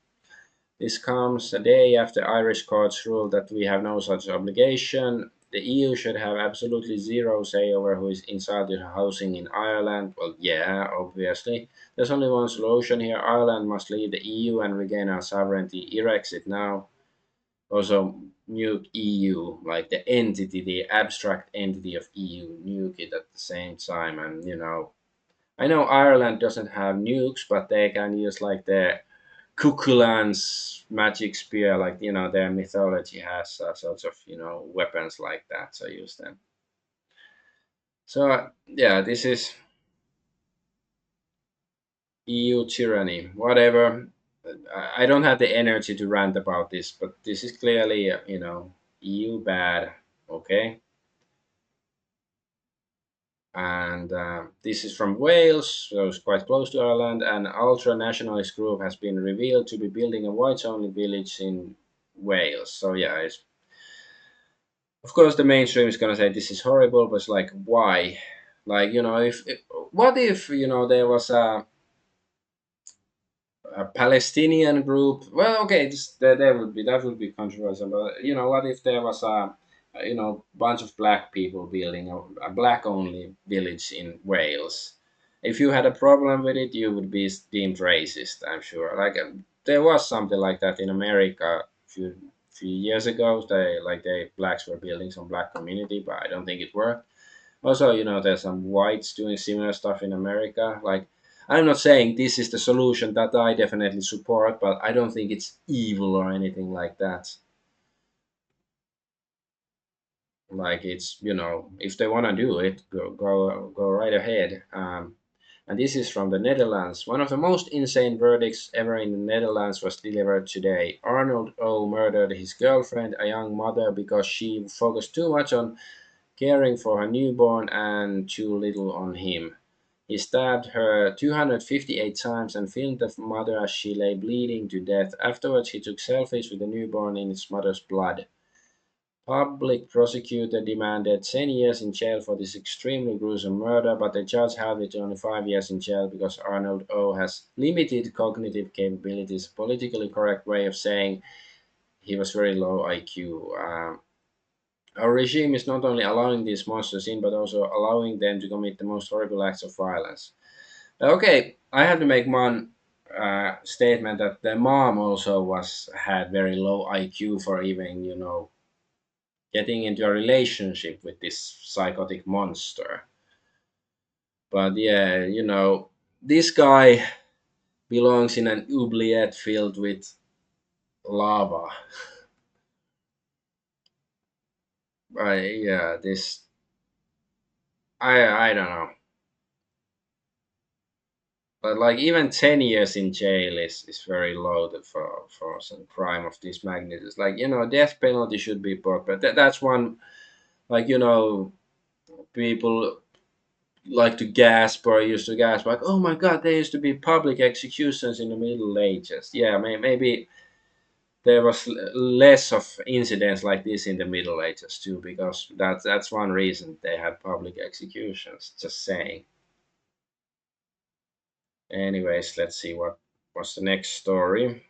This comes a day after Irish courts ruled that we have no such obligation. The EU should have absolutely zero say over who is entitled to housing in Ireland. Well, yeah, obviously. There's only one solution here. Ireland must leave the EU and regain our sovereignty. Erexit now. Also, nuke EU, like the entity, the abstract entity of EU, nuke it at the same time. And I know Ireland doesn't have nukes, but they can use like the Cuchulain's magic spear, like their mythology has sorts of weapons like that, so use them. So yeah, this is EU tyranny, whatever. I don't have the energy to rant about this, but this is clearly EU bad. Okay. And this is from Wales, so it's quite close to Ireland. An ultra nationalist group has been revealed to be building a whites only village in Wales. So, yeah, of course, the mainstream is going to say this is horrible, but it's like, why? Like, if what if, there was a Palestinian group. Well, okay, that would be controversial. But what if there was a bunch of black people building a black only village in Wales? If you had a problem with it, you would be deemed racist. I'm sure. Like there was something like that in America few years ago. They blacks were building some black community, but I don't think it worked. Also, there's some whites doing similar stuff in America. Like, I'm not saying this is the solution that I definitely support, but I don't think it's evil or anything like that. Like, it's, if they want to do it, go right ahead. And this is from the Netherlands. One of the most insane verdicts ever in the Netherlands was delivered today. Arnold O murdered his girlfriend, a young mother, because she focused too much on caring for her newborn and too little on him. He stabbed her 258 times and filmed the mother as she lay bleeding to death. Afterwards, he took selfies with the newborn in its mother's blood. Public prosecutor demanded 10 years in jail for this extremely gruesome murder, but the judge held it to only 5 years in jail because Arnold O has limited cognitive capabilities, a politically correct way of saying he was very low IQ. Our regime is not only allowing these monsters in, but also allowing them to commit the most horrible acts of violence. Okay, I have to make one statement that the mom also had very low IQ for even getting into a relationship with this psychotic monster. But yeah, this guy belongs in an oubliette filled with lava. Yeah, this I don't know. But like even 10 years in jail is very low for some crime of this magnitude. Like death penalty should be brought, but that's one like people like to gasp or used to gasp like, oh my god, there used to be public executions in the Middle Ages. Yeah, maybe there was less of incidents like this in the Middle Ages too, because that's one reason they had public executions. Just saying. Anyways, let's see what's the next story.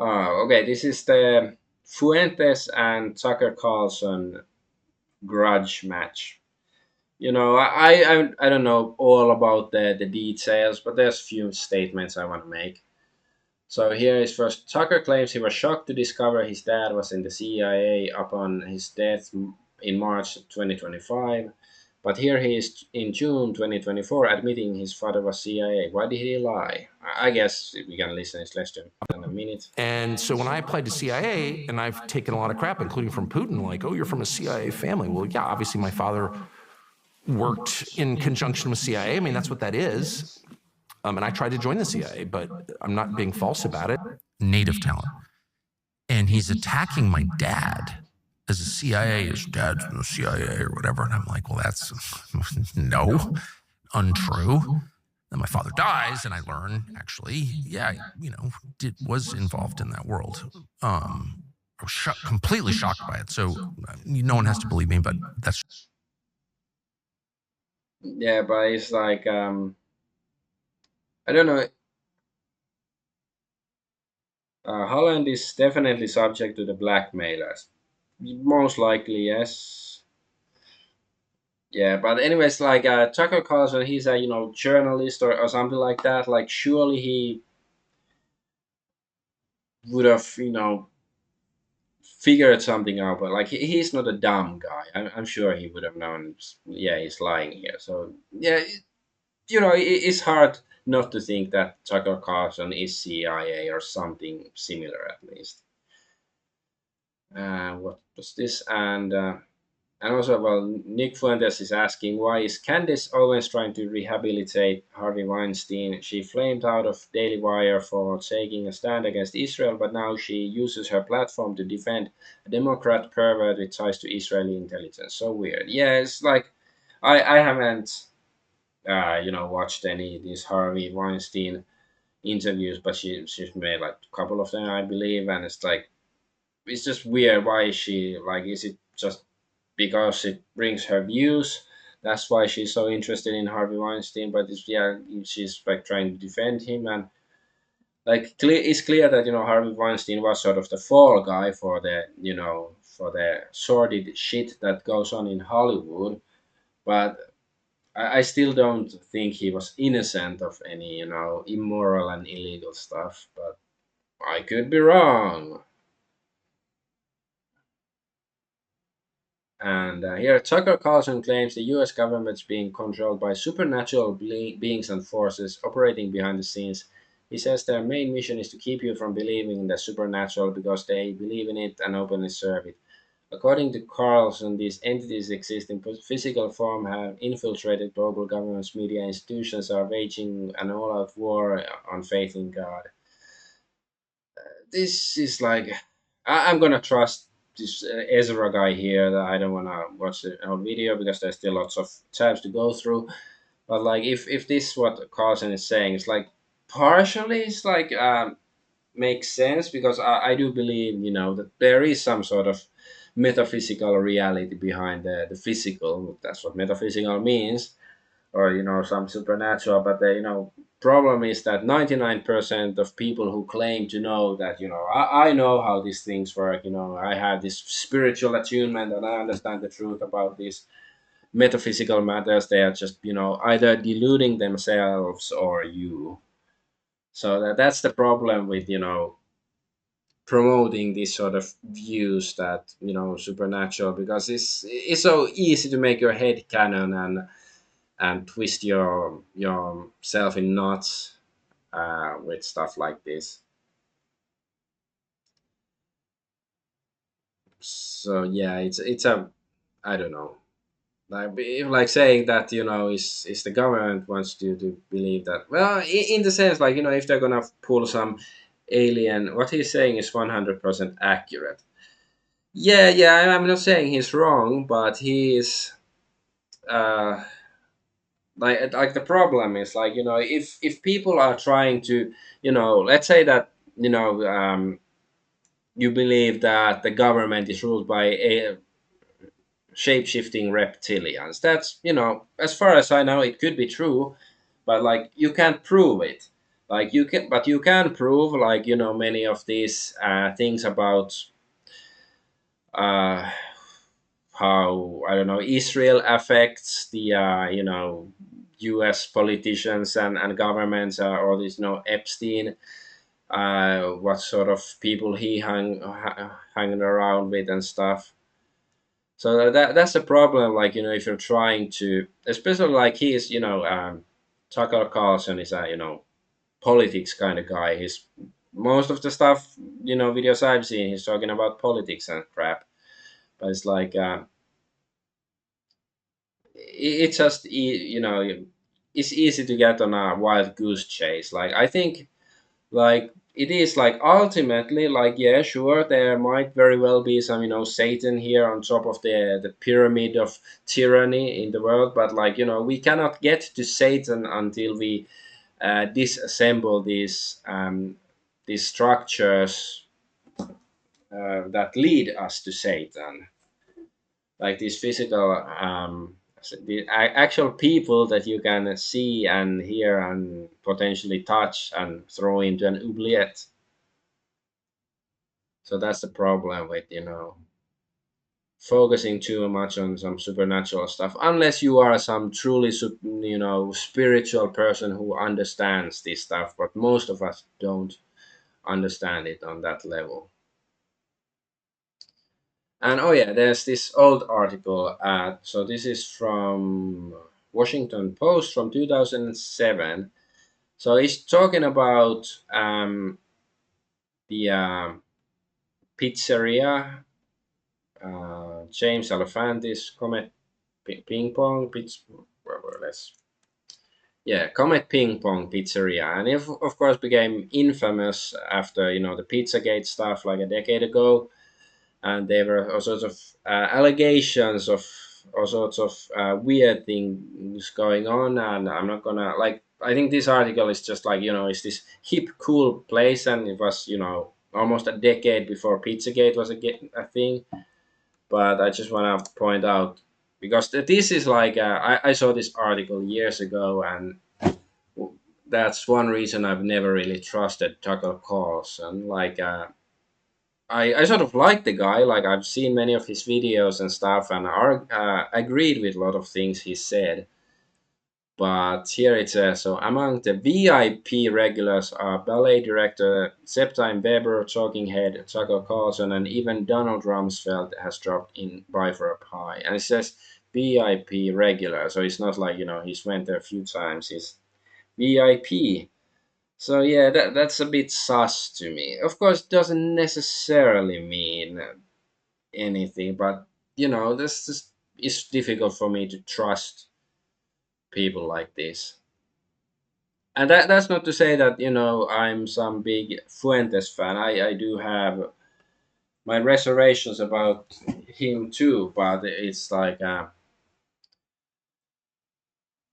Okay, this is the Fuentes and Tucker Carlson grudge match. I don't know all about the details, but there's few statements I want to make. So here is first. Tucker claims he was shocked to discover his dad was in the CIA upon his death in March 2025. But here he is in June 2024 admitting his father was CIA. Why did he lie? I guess we can listen. It's less than a minute. And so when I applied to CIA, and I've taken a lot of crap, including from Putin, like, oh, you're from a CIA family. Well, yeah, obviously my father worked in conjunction with CIA. I mean, that's what that is. And I tried to join the CIA, but I'm not being false about it. Native talent. And he's attacking my dad as a CIA, his dad's in the CIA or whatever. And I'm like, well, that's no, untrue. Then my father dies, and I learn actually, yeah, was involved in that world. I was completely shocked by it. So no one has to believe me, but that's. Yeah, but it's like I don't know. Holland is definitely subject to the blackmailers. Most likely, yes. Yeah, but anyways, like Tucker Carlson, he's a journalist or something like that. Like, surely he would have figured something out. But like, he's not a dumb guy. I'm sure he would have known. Yeah, he's lying here. So yeah, it's hard not to think that Tucker Carlson is CIA or something similar at least. What was this? And And also, well, Nick Fuentes is asking, why is Candice Owens trying to rehabilitate Harvey Weinstein? She flamed out of Daily Wire for taking a stand against Israel, but now she uses her platform to defend a Democrat pervert with ties to Israeli intelligence. So weird. Yeah, it's like I haven't watched any of these Harvey Weinstein interviews, but she's made like a couple of them, I believe, and it's like it's just weird. Why is she like? Is it just because it brings her views? That's why she's so interested in Harvey Weinstein. But it's, yeah, she's like trying to defend him, and like it's clear that Harvey Weinstein was sort of the fall guy for the for the sordid shit that goes on in Hollywood. But I still don't think he was innocent of any immoral and illegal stuff. But I could be wrong. And here, Tucker Carlson claims the US government is being controlled by supernatural beings and forces operating behind the scenes. He says their main mission is to keep you from believing in the supernatural because they believe in it and openly serve it. According to Carlson, these entities exist in physical form, have infiltrated global governments, media institutions, are waging an all out war on faith in God. This is like I'm gonna trust this Ezra guy here. That I don't wanna watch the whole video because there's still lots of tabs to go through. But like, if this is what Carlson is saying, it's like partially it's like makes sense because I do believe that there is some sort of metaphysical reality behind the physical. That's what metaphysical means, or some supernatural. But the problem is that 99% of people who claim to know that I know how these things work, I have this spiritual attunement and I understand the truth about these metaphysical matters, they are just either deluding themselves or you. So that's the problem with promoting these sort of views that supernatural, because it's so easy to make your head canon and twist yourself in knots with stuff like this. So yeah, it's a I don't know, like saying that is the government wants you to believe that. Well, in the sense, like if they're gonna pull some alien, what he's saying is 100% accurate. Yeah, yeah, I'm not saying he's wrong, but he is uh like the problem is like if people are trying to let's say that you believe that the government is ruled by a shape-shifting reptilians. That's as far as I know, it could be true, but like you can't prove it. Like you can, but you can prove like many of these things about uh how I don't know Israel affects the U.S. politicians and governments, or this Epstein, what sort of people he hanging around with and stuff. So that's the problem. Like if you're trying to, especially like he is, Tucker Carlson is a politics kind of guy. He's most of the stuff videos I've seen, he's talking about politics and crap. But it's like it's just it's easy to get on a wild goose chase. Like I think like it is like ultimately like yeah, sure, there might very well be some Satan here on top of the pyramid of tyranny in the world, but like we cannot get to Satan until we disassemble these structures that lead us to Satan, like these physical the actual people that you can see and hear and potentially touch and throw into an oubliette. So that's the problem with focusing too much on some supernatural stuff, unless you are some truly spiritual person who understands this stuff. But most of us don't understand it on that level. And oh yeah, there's this old article. So this is from Washington Post from 2007. So it's talking about the pizzeria James Alefantis, Comet Ping Pong, let's yeah, Comet Ping Pong Pizzeria, and it of course became infamous after the Pizzagate stuff like a decade ago, and there were all sorts of allegations of all sorts of weird things going on, and I'm not gonna like. I think this article is just like it's this hip, cool place, and it was almost a decade before Pizzagate was a thing. But I just want to point out because this is like I saw this article years ago, and that's one reason I've never really trusted Tucker Carlson. Like, I sort of like the guy. Like, I've seen many of his videos and stuff, and agreed with a lot of things he said. But here it says so among the VIP regulars are ballet director Septime Weber, Talking Head Tucker Carlson, and even Donald Rumsfeld has dropped in by for a pie. And it says VIP regular, so it's not like he's went there a few times. He's VIP. So yeah, that's a bit sus to me. Of course, it doesn't necessarily mean anything, but this just it's difficult for me to trust people like this. And that's not to say that I'm some big Fuentes fan. I do have my reservations about him too, but it's like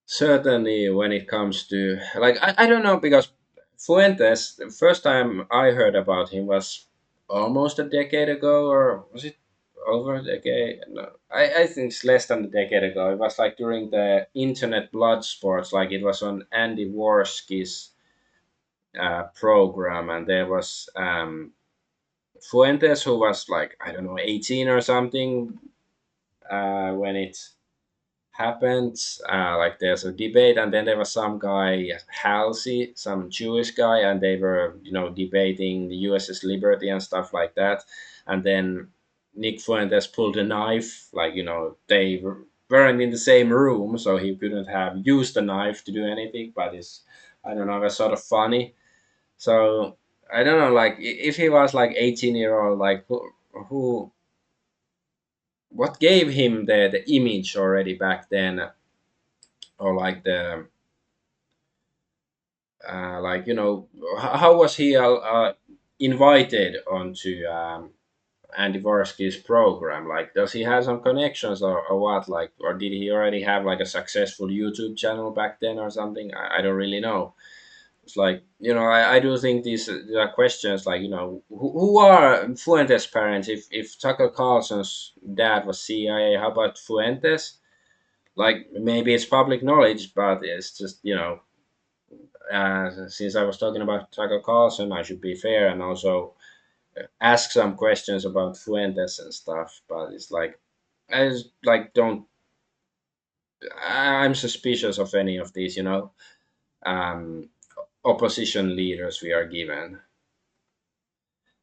certainly when it comes to like I don't know because Fuentes, the first time I heard about him was almost a decade ago, or was it over a decade? No, I think it's less than a decade ago. It was like during the internet blood sports, like it was on Andy Worski's program, and there was Fuentes who was like I don't know 18 or something when it happened. Like there's a debate, and then there was some guy, Halsey, some Jewish guy, and they were, debating the USS Liberty and stuff like that. And then Nick Fuentes pulled a knife, like they weren't in the same room, so he couldn't have used the knife to do anything. But it's, I don't know, it was sort of funny. So I don't know, like if he was like 18-year old, like who what gave him the image already back then, or like the like how was he invited onto Andy Varsky's program? Like, does he have some connections, or what? Like, or did he already have like a successful YouTube channel back then or something? I don't really know. It's like I do think these are questions like who are Fuentes' parents? If Tucker Carlson's dad was CIA, how about Fuentes? Like maybe it's public knowledge, but it's just since I was talking about Tucker Carlson, I should be fair and also ask some questions about Fuentes and stuff. But it's like I just like don't. I'm suspicious of any of these, um, opposition leaders we are given.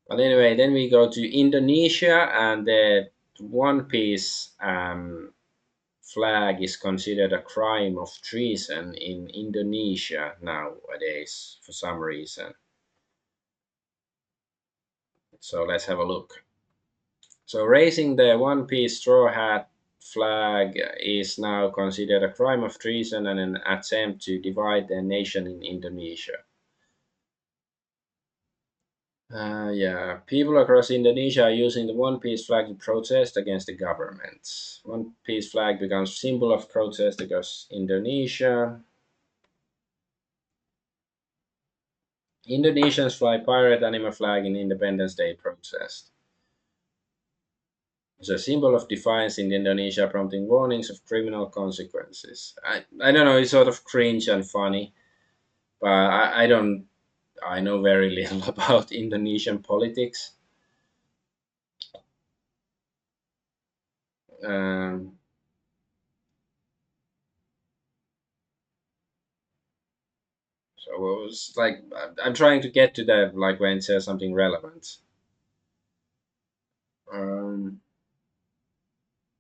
But anyway, then we go to Indonesia, and the One Piece flag is considered a crime of treason in Indonesia nowadays for some reason. So let's have a look. So raising the One Piece straw hat flag is now considered a crime of treason and an attempt to divide the nation in Indonesia. Yeah, people across Indonesia are using the One Piece flag to protest against the government. One Piece flag becomes symbol of protest across Indonesia. Indonesians fly pirate anime flag in Independence Day protest. It's a symbol of defiance in Indonesia, prompting warnings of criminal consequences. I don't know, it's sort of cringe and funny, but I don't, I know very little about Indonesian politics. Um, so it was like, I'm trying to get to that, like when it says something relevant. Um,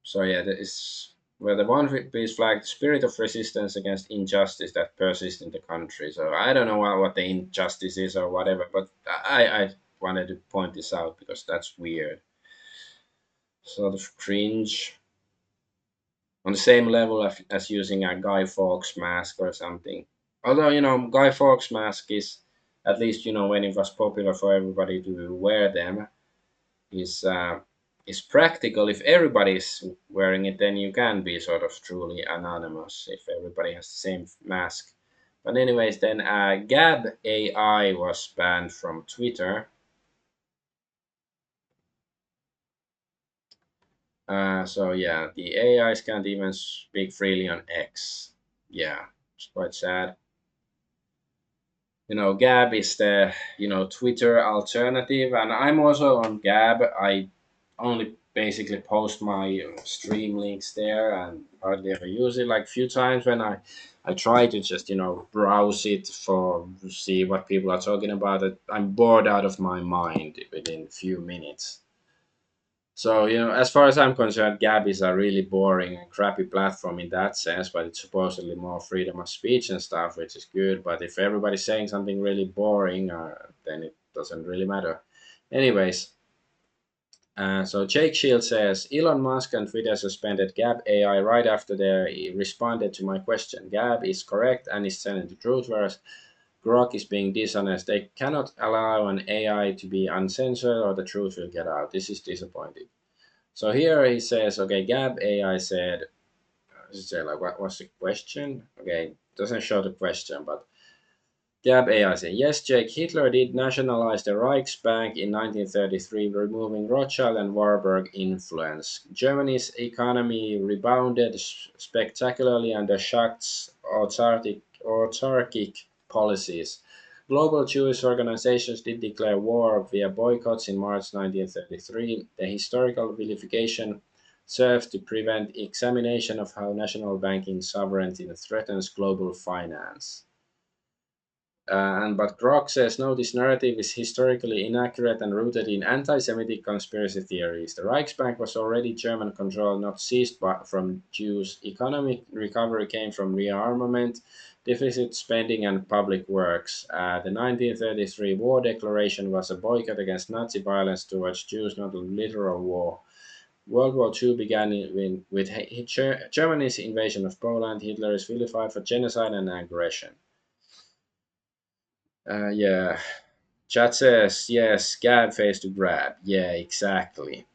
so yeah, that is where the One Piece flag, the spirit of resistance against injustice that persists in the country. So I don't know what the injustice is or whatever, but I wanted to point this out because that's weird. sort of cringe on the same level as using a Guy Fawkes mask or something. Although, Guy Fawkes mask is, at least, when it was popular for everybody to wear them, is is practical. If everybody's wearing it, then you can be sort of truly anonymous if everybody has the same mask. But anyways, then Gab AI was banned from Twitter. So yeah, the AIs can't even speak freely on X. Yeah, it's quite sad. Gab is the Twitter alternative, and I'm also on Gab. I only basically post my stream links there and hardly ever use it. Like few times when I try to just browse it for see what people are talking about, it I'm bored out of my mind within few minutes. So, as far as I'm concerned, Gab is a really boring and crappy platform in that sense, but it's supposedly more freedom of speech and stuff, which is good. But if everybody's saying something really boring, then it doesn't really matter. Anyways, so Jake Shield says Elon Musk and Twitter suspended Gab AI right after they responded to my question. Gab is correct and is telling the truth, whereas Grok is being dishonest. They cannot allow an AI to be uncensored or the truth will get out. This is disappointing. So here he says, okay, Gab AI said, like, what was the question? Okay, doesn't show the question, but Gab AI said, yes, Jake, Hitler did nationalize the Reichsbank in 1933, removing Rothschild and Warburg influence. Germany's economy rebounded spectacularly under Schacht's autarkic policies. Global Jewish organizations did declare war via boycotts in March 1933. The historical vilification serves to prevent examination of how national banking sovereignty threatens global finance. But Grok says no, this narrative is historically inaccurate and rooted in anti-Semitic conspiracy theories. The Reichsbank was already German control, not seized from Jews. Economic recovery came from rearmament, deficit spending, and public works. The 1933 war declaration was a boycott against Nazi violence towards Jews, not a literal war. World War II began with Germany's invasion of Poland. Hitler is vilified for genocide and aggression. Yeah. Chat says, yes, Gab face to grab. Yeah, exactly.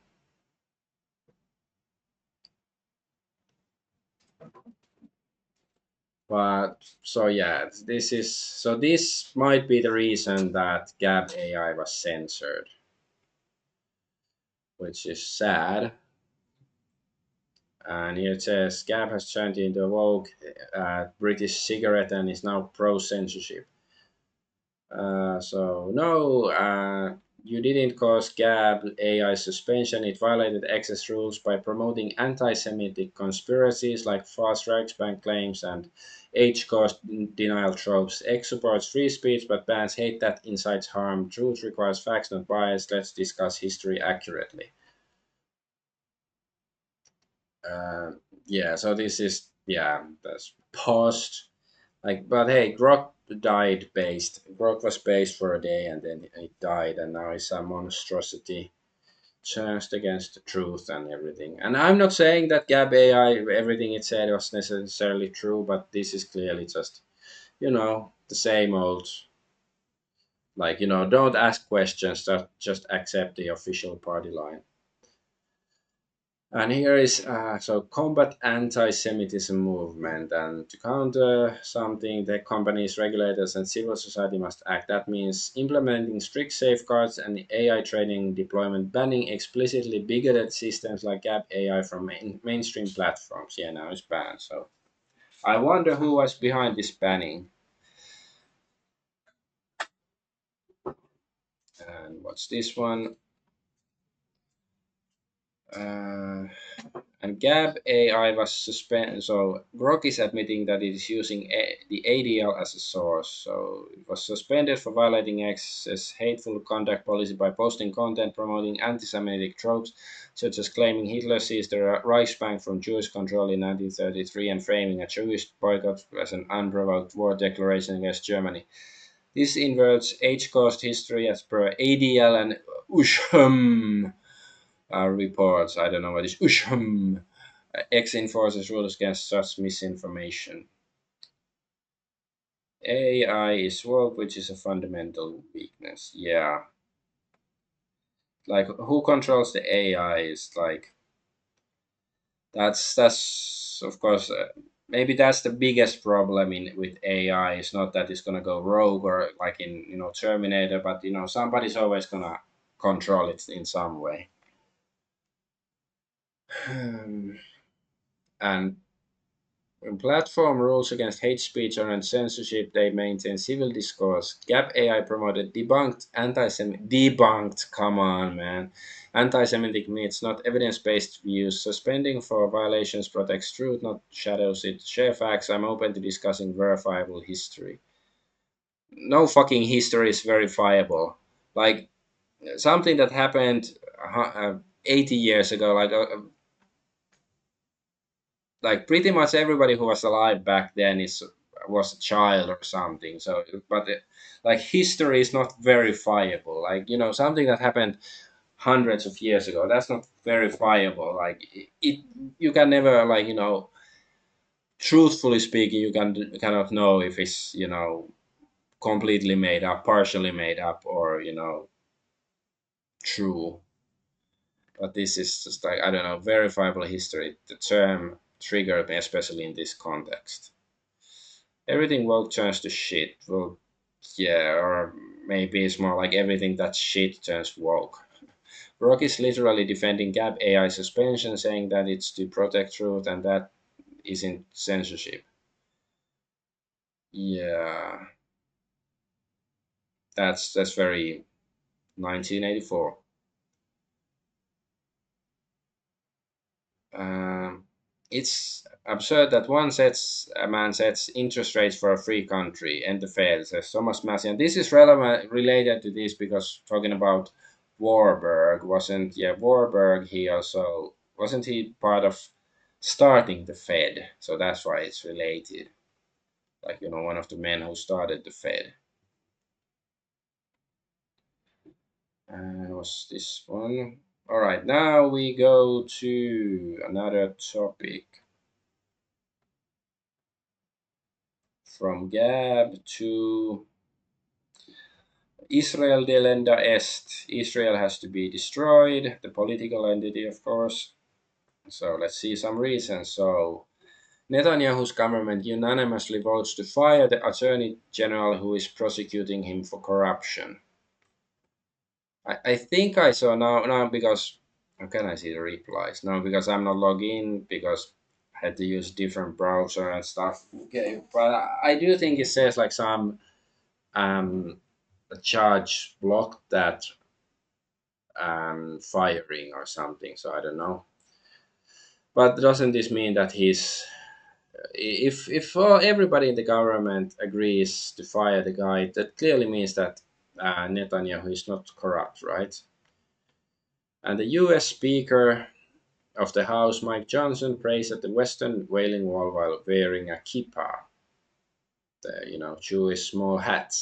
But so yeah, this might be the reason that Gab AI was censored, which is sad. And here it says Gab has turned into a woke British cigarette and is now pro censorship. So no, you didn't cause Gab AI suspension. It violated access rules by promoting anti-Semitic conspiracies like false Reichsbank claims and age cost denial tropes. X supports free speech but bans hate that incites harm. Truth requires facts, not bias. Let's discuss history accurately. Uh, yeah, so this is that's post. Like, but hey, Grok was based for a day and then it died, and now it's a monstrosity charged against the truth and everything. And I'm not saying that Gab AI, everything it said was necessarily true, but this is clearly just, the same old, like, don't ask questions, just accept the official party line. And here is so combat anti-Semitism movement, and to counter something, the companies, regulators, and civil society must act. That means implementing strict safeguards and AI training deployment, banning explicitly bigoted systems like Gap AI from mainstream platforms. Yeah, now it's banned. So I wonder who was behind this banning. And what's this one? Uh, And Gab AI was suspended. So Grok is admitting that it is using the ADL as a source. So it was suspended for violating X's hateful conduct policy by posting content promoting anti-Semitic tropes, such as claiming Hitler seized the Reichsbank from Jewish control in 1933 and framing a Jewish boycott as an unprovoked war declaration against Germany. This inverts age-cost history as per ADL and USHM. reports. I don't know what is Usham. Ex enforces rules against such misinformation. AI is woke, which is a fundamental weakness. Yeah, like who controls the AI is like that's of course maybe that's the biggest problem in with AI. It's not that it's gonna go rogue or like in Terminator, but somebody's always gonna control it in some way. And when platform rules against hate speech or censorship, they maintain civil discourse. Gap AI promoted debunked debunked. Come on, man. Anti-Semitic myths, not evidence-based views. Suspending for violations protects truth, not shadows it. Share facts. I'm open to discussing verifiable history. No fucking history is verifiable. Like something that happened 80 years ago, like pretty much everybody who was alive back then is was a child or something. So but like history is not verifiable, like something that happened hundreds of years ago, that's not verifiable. Like it you can never, like truthfully speaking, you cannot know if it's completely made up, partially made up, or true. But this is just like, I don't know, verifiable history, the term triggered me, especially in this context. Everything woke turns to shit. Well, yeah, or maybe it's more like everything that's shit turns woke. Rock is literally defending Gap AI suspension, saying that it's to protect truth and that isn't censorship. Yeah, that's very 1984. Um, it's absurd that a man sets interest rates for a free country and the Fed, says Thomas Massey. And this is relevant related to this because talking about Warburg, Warburg, he also wasn't he part of starting the Fed, so that's why it's related. Like one of the men who started the Fed. Was this one? All right, now we go to another topic. From Gab to Israel delenda est. Israel has to be destroyed, the political entity, of course. So let's see some reasons. So Netanyahu's government unanimously votes to fire the attorney general who is prosecuting him for corruption. I think I saw now because how can I see the replies? Now because I'm not logged in because I had to use different browser and stuff. Okay, but I do think it says like some a judge blocked that firing or something. So I don't know. But doesn't this mean that he's if everybody in the government agrees to fire the guy, that clearly means that Netanyahu is not corrupt, right? And the U.S. Speaker of the House, Mike Johnson, prays at the Western Wailing Wall while wearing a kippah, the Jewish small hat.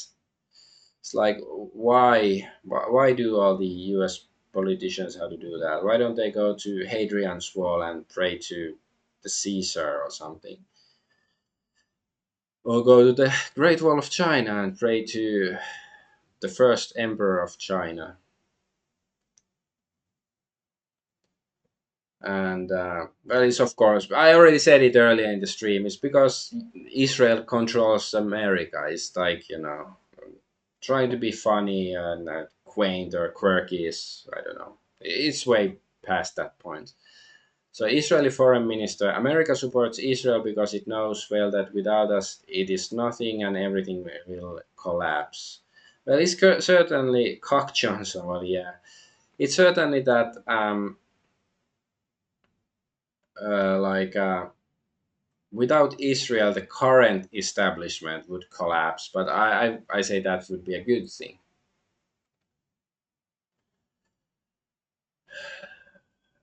It's like why do all the U.S. politicians have to do that? Why don't they go to Hadrian's Wall and pray to the Caesar or something, or go to the Great Wall of China and pray to the first emperor of China? And well, it's of course I already said it earlier in the stream. It's because Israel controls America. It's like trying to be funny and quaint or quirky is, I don't know. It's way past that point. So Israeli foreign minister, America supports Israel because it knows well that without us it is nothing and everything will collapse. Well, it's certainly Cock Johnson. Well, yeah, it's certainly that like without Israel the current establishment would collapse. But I say that would be a good thing.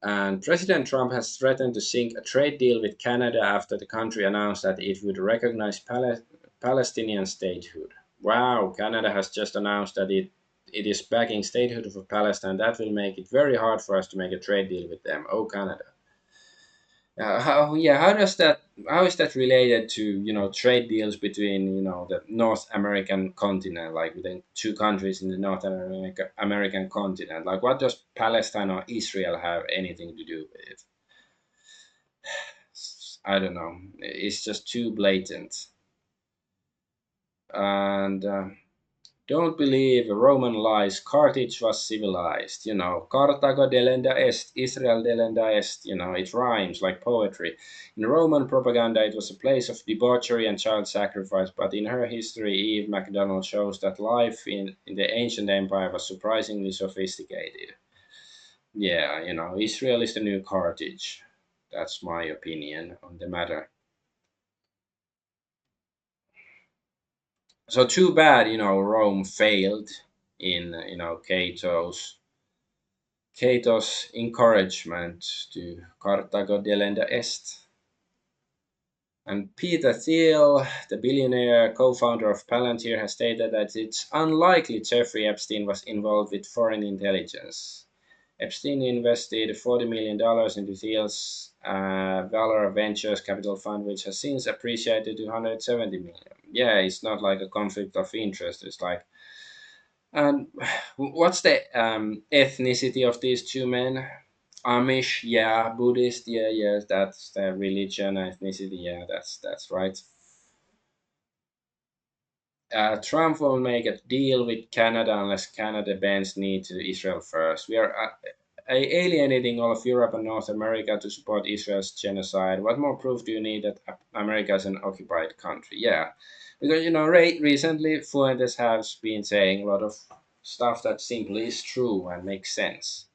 And President Trump has threatened to sink a trade deal with Canada after the country announced that it would recognize Palestinian statehood. Wow, Canada has just announced that it it is backing statehood for Palestine. That will make it very hard for us to make a trade deal with them. Oh, Canada. How yeah? How does that? How is that related to trade deals between the North American continent, like within two countries in the American continent? Like, what does Palestine or Israel have anything to do with it? I don't know. It's just too blatant. And don't believe Roman lies. Carthage was civilized. Carthago delenda est, Israel delenda est. It rhymes like poetry. In Roman propaganda, it was a place of debauchery and child sacrifice, but in her history, Eve MacDonald shows that life in the ancient empire was surprisingly sophisticated. Yeah, Israel is the new Carthage. That's my opinion on the matter. So too bad, Rome failed in, Cato's encouragement to Carthago delenda est. And Peter Thiel, the billionaire co-founder of Palantir, has stated that it's unlikely Jeffrey Epstein was involved with foreign intelligence. Epstein invested $40 million into Thiel's Valor Ventures capital fund, which has since appreciated to 170 million. Yeah, it's not like a conflict of interest. It's like, and what's the ethnicity of these two men? Amish, yeah. Buddhist, yeah, yes. That's the religion, ethnicity, yeah. That's right. Trump will make a deal with Canada unless Canada bends knee to Israel first. We are alienating all of Europe and North America to support Israel's genocide. What more proof do you need that America is an occupied country? Yeah, because recently Fuentes has been saying a lot of stuff that simply is true and makes sense.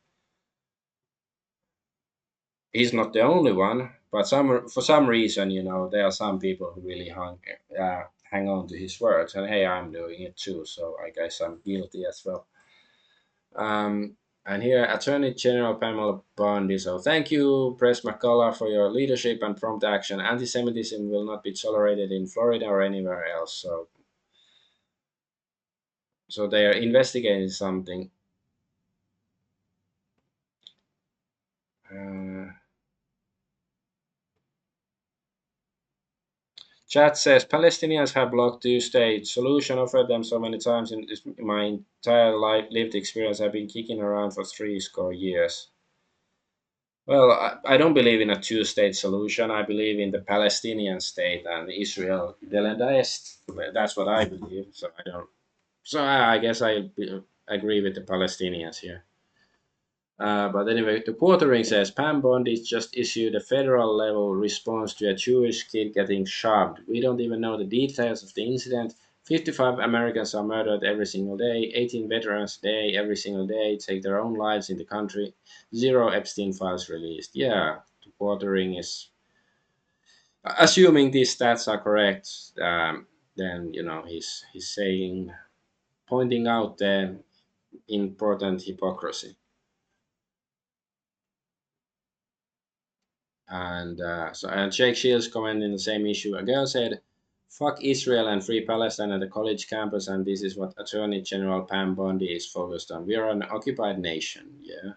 He's not the only one, but for some reason, there are some people who really hang on to his words. And hey, I'm doing it too, so I guess I'm guilty as well. Um, and here, Attorney General Pamela Bondi. So thank you, Press McCullough, for your leadership and prompt action. Anti-Semitism will not be tolerated in Florida or anywhere else. So they are investigating something. Uh, Chat says Palestinians have blocked two-state solution offered them so many times in my entire lived experience. I've been kicking around for three score years. Well, I don't believe in a two-state solution. I believe in the Palestinian state and Israel delenda est. That's what I believe. So I don't. So I guess agree with the Palestinians here. But anyway, the quartering says Pam Bondi just issued a federal level response to a Jewish kid getting shoved. We don't even know the details of the incident. 55 Americans are murdered every single day, 18 veterans a day every single day take their own lives in the country, zero Epstein files released. Yeah, the quartering is. Assuming these stats are correct, then he's saying, pointing out the important hypocrisy. And Jake Shields commented in the same issue. A girl said, "Fuck Israel and free Palestine at the college campus," and this is what Attorney General Pam Bondi is focused on. We are an occupied nation, yeah.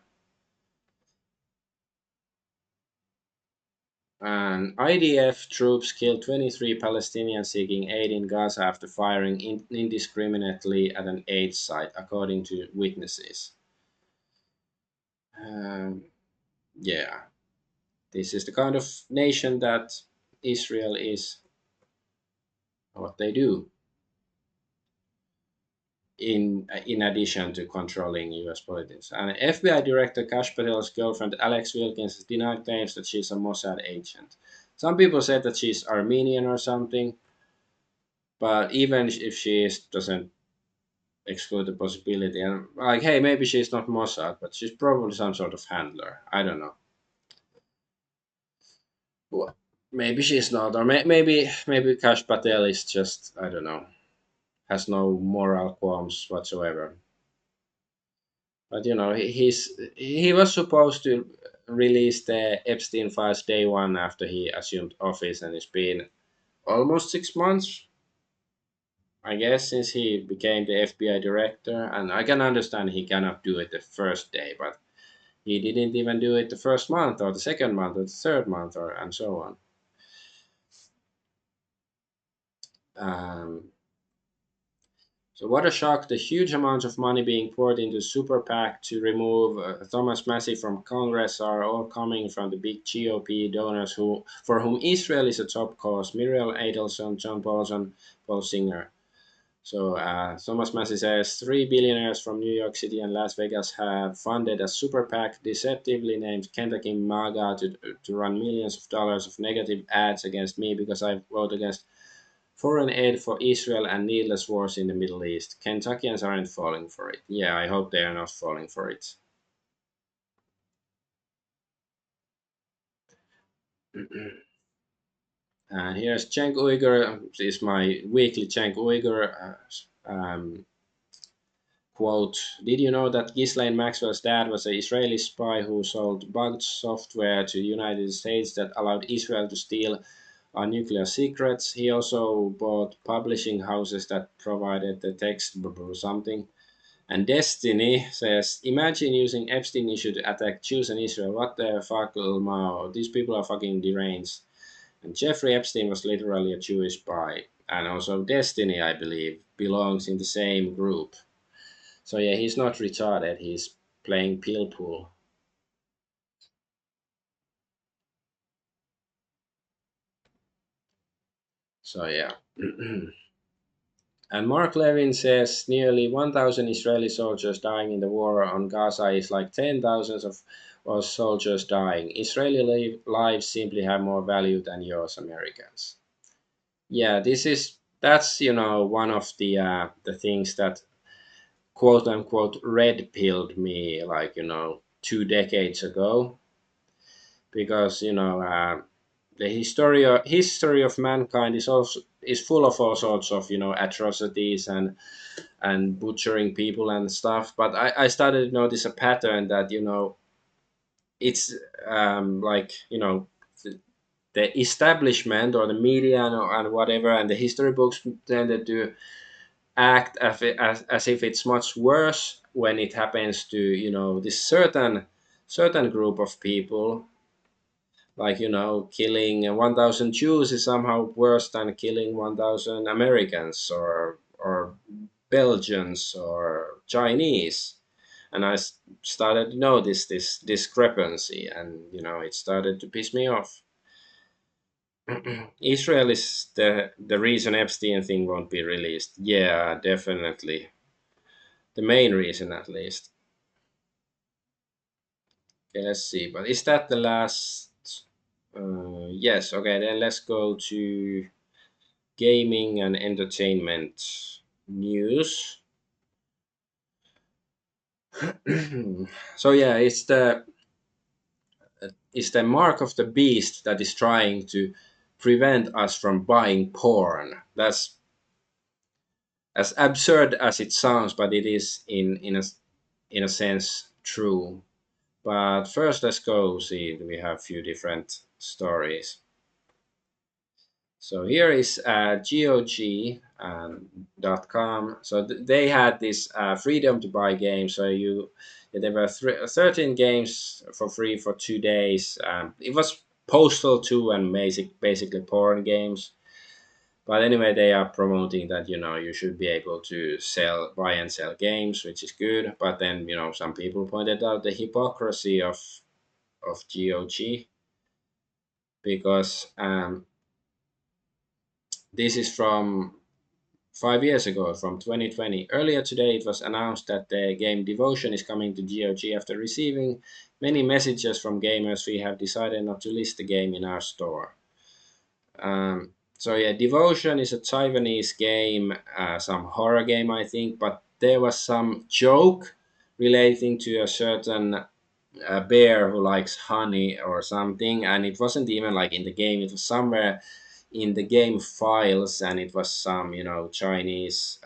And IDF troops killed 23 Palestinians seeking aid in Gaza after firing indiscriminately at an aid site, according to witnesses. Um, yeah, this is the kind of nation that Israel is, what they do. In addition to controlling U.S. politics. And FBI Director Kash Patel's girlfriend Alex Wilkins has denied claims that she's a Mossad agent. Some people said that she's Armenian or something, but even if she is, doesn't exclude the possibility. And like, hey, maybe she's not Mossad, but she's probably some sort of handler. I don't know. Well, maybe she's not, or maybe Kash Patel is just, I don't know, has no moral qualms whatsoever. But he was supposed to release the Epstein files day one after he assumed office, and it's been almost 6 months. I guess since he became the FBI director, and I can understand he cannot do it the first day, but he didn't even do it the first month or the second month or the third month or and so on. Um, so what a shock! The huge amounts of money being poured into Super PAC to remove Thomas Massey from Congress are all coming from the big GOP donors for whom Israel is a top cause. Muriel Adelson, John Paulson, Paul Singer. So Thomas Massey says 3 billionaires from New York City and Las Vegas have funded a super PAC deceptively named Kentucky MAGA to run millions of dollars of negative ads against me because I vote against foreign aid for Israel and needless wars in the Middle East. Kentuckians aren't falling for it. Yeah, I hope they are not falling for it. And here's Cenk Uyghur. This is my weekly Cenk Uyghur quote. Did you know that Ghislaine Maxwell's dad was an Israeli spy who sold bugged software to the United States that allowed Israel to steal our nuclear secrets? He also bought publishing houses that provided the text something. And Destiny says, imagine using Epstein issue to attack Jews and Israel. What the fuck, Mao? These people are fucking deranged. And Jeffrey Epstein was literally a Jewish spy. And also Destiny, I believe, belongs in the same group. So yeah, he's not retarded. He's playing pill pool. So yeah. And Mark Levin says nearly 1,000 Israeli soldiers dying in the war on Gaza is like 10,000 of soldiers dying. Israeli lives simply have more value than yours, Americans. Yeah, that's one of the things that quote unquote red pilled me like 2 decades ago because the history of mankind is full of all sorts of atrocities and butchering people and stuff. But I started to notice a pattern that it's like the, the establishment or the media and whatever and the history books tended to act as if it's much worse when it happens to this certain group of people, like killing 1,000 Jews is somehow worse than killing 1,000 Americans or Belgians or Chinese. And started to notice this discrepancy, and it started to piss me off. Israel is the reason Epstein thing won't be released. Yeah, definitely the main reason, at least. Okay, let's see. But is that the last? Yes. Okay, then let's go to gaming and entertainment news. So yeah, it's the mark of the beast that is trying to prevent us from buying porn. That's as absurd as it sounds, but it is in a sense true. But first, let's go see. We have a few different stories. So here is GOG.com. So they had this freedom to buy games. So there were 13 games for free for 2 days. It was Postal 2 and basically porn games. But anyway, they are promoting that you should be able to buy and sell games, which is good. But then some people pointed out the hypocrisy of GOG because this is from 5 years ago, from 2020. Earlier today, it was announced that the game Devotion is coming to GOG. After receiving many messages from gamers, we have decided not to list the game in our store. So yeah, Devotion is a Taiwanese game, some horror game, I think, but there was some joke relating to a certain bear who likes honey or something, and it wasn't even like in the game. It was somewhere in the game files, and it was some Chinese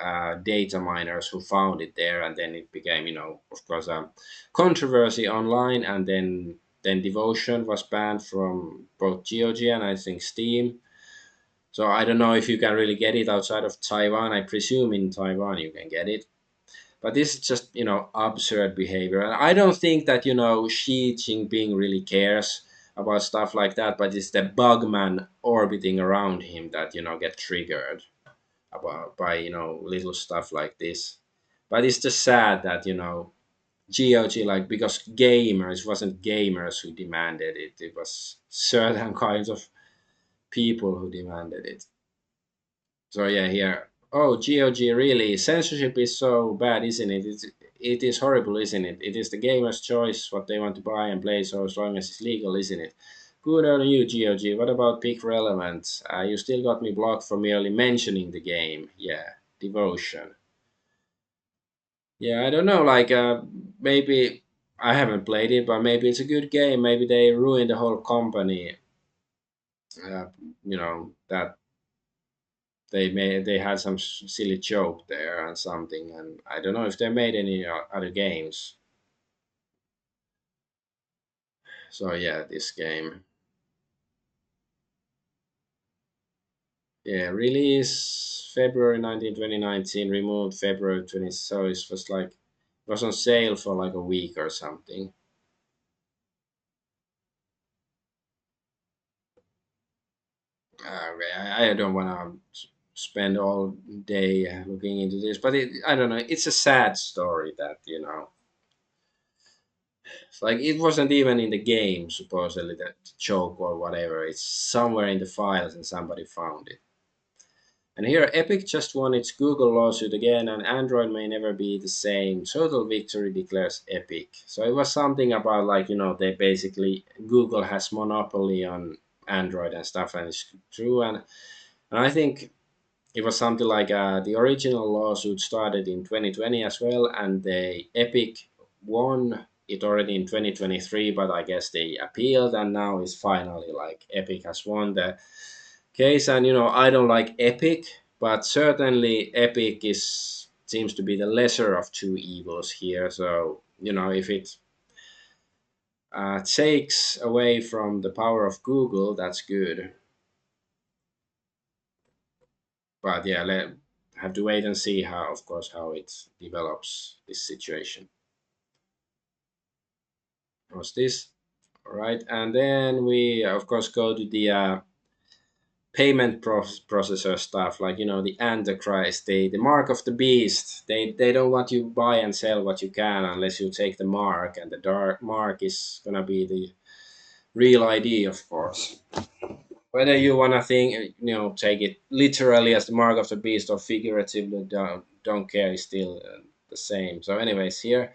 data miners who found it there, and then it became of course a controversy online, and then Devotion was banned from both GOG and I think Steam. So I don't know if you can really get it outside of Taiwan. I presume in Taiwan you can get it. But this is just, absurd behavior. And I don't think that, Xi Jinping really cares about stuff like that, but it's the bugman orbiting around him that, get triggered about by, little stuff like this. But it's just sad that, GOG, like, because gamers, wasn't gamers who demanded it, it was certain kinds of people who demanded it. So yeah, here. Oh, GOG, really? Censorship is so bad, isn't it? It is horrible, isn't it? It is the gamer's choice what they want to buy and play, so as long as it's legal, isn't it? Good on you, GOG. What about peak relevance? You still got me blocked for merely mentioning the game. Yeah, devotion. Yeah, I don't know. Like, maybe I haven't played it, but maybe it's a good game. Maybe they ruined the whole company. That they had some silly joke there and something, and I don't know if they made any other games. So yeah, this game, yeah, release February 19, 2019, removed February 20. So it was like it was on sale for like a week or something. I don't want to spend all day looking into this, but I don't know. It's a sad story that it's like it wasn't even in the game, supposedly, that joke or whatever. It's somewhere in the files and somebody found it. And here, Epic just won its Google lawsuit again, and Android may never be the same. Total victory, declares Epic. So it was something about, like, they basically, Google has monopoly on Android and stuff, and it's true. And I think it was something like the original lawsuit started in 2020 as well, and the Epic won it already in 2023, but I guess they appealed, and now it's finally like Epic has won the case. And I don't like Epic, but certainly Epic is seems to be the lesser of two evils here. So if it takes away from the power of Google, that's good. But yeah, have to wait and see how, of course, how it develops, this situation. Was this all right? And then we, of course, go to the payment processor stuff, like the Antichrist, the mark of the beast. They don't want you buy and sell what you can unless you take the mark, and the dark mark is gonna be the real ID, of course. Whether you want to think, take it literally as the mark of the beast or figuratively, don't care. It's still the same. So, anyways, here,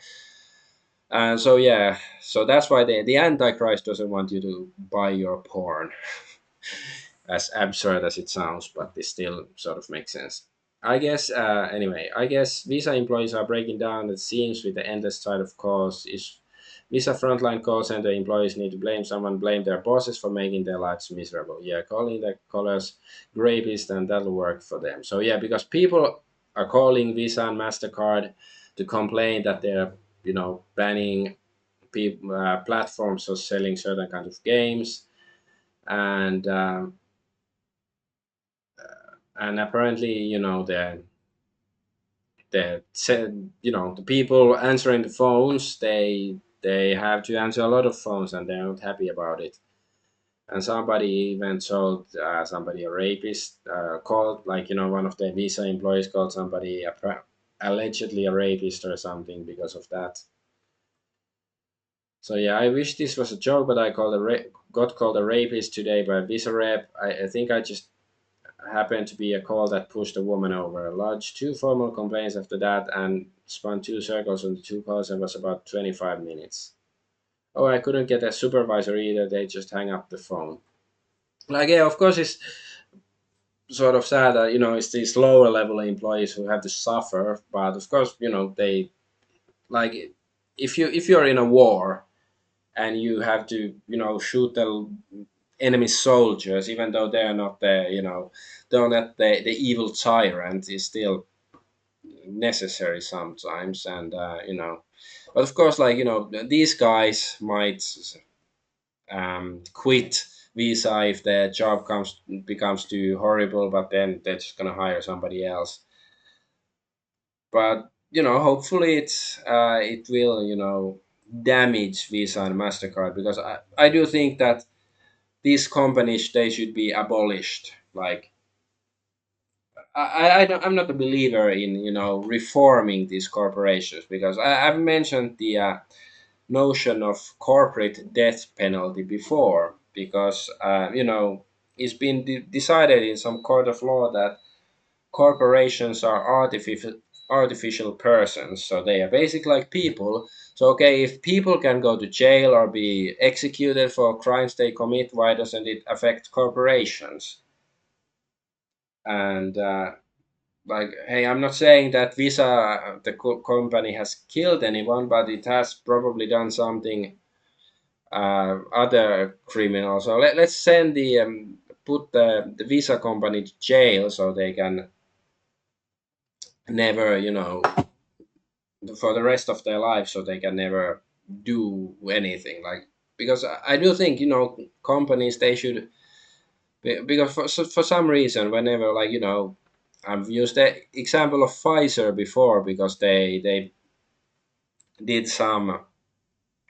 and so yeah, so that's why the Antichrist doesn't want you to buy your porn. As absurd as it sounds, but it still sort of makes sense. I guess, anyway, I guess Visa employees are breaking down the scenes with the endless tide of calls. Is Visa frontline call center employees need to blame someone, blame their bosses for making their lives miserable. Yeah, calling the callers grapists, and that'll work for them. So yeah, because people are calling Visa and MasterCard to complain that they're, banning platforms for selling certain kind of games, and apparently, the people answering the phones, they have to answer a lot of phones, and they're not happy about it. And somebody even told somebody a rapist, called, like, one of the Visa employees called somebody allegedly a rapist or something because of that. So yeah, I wish this was a joke, but I got called a rapist today by a Visa rep. I think I just happened to be a call that pushed a woman over. Lodged two formal complaints after that and spun two circles on the two calls, and was about 25 minutes. Oh, I couldn't get a supervisor either. They just hang up the phone. Like, yeah, of course, it's sort of sad that, it's these lower level employees who have to suffer. But of course, they, like, if you're in a war and you have to, shoot the enemy soldiers, even though they're not the, they're not the evil tyrant, is still necessary sometimes. And but of course, like, these guys might quit Visa if their job comes becomes too horrible, but then they're just gonna hire somebody else. But hopefully it will damage Visa and Mastercard, because I do think that these companies, they should be abolished. Like I'm not a believer in reforming these corporations, because I've mentioned the notion of corporate death penalty before, because it's been decided in some court of law that corporations are artificial persons, so they are basically like people. So okay, if people can go to jail or be executed for crimes they commit, why doesn't it affect corporations? And like, hey, I'm not saying that Visa, the company, has killed anyone, but it has probably done something other criminal. So let's send the put the Visa company to jail, so they can never, for the rest of their life, so they can never do anything. Like, because I do think companies, they should because for some reason, whenever, like, I've used the example of Pfizer before, because they did some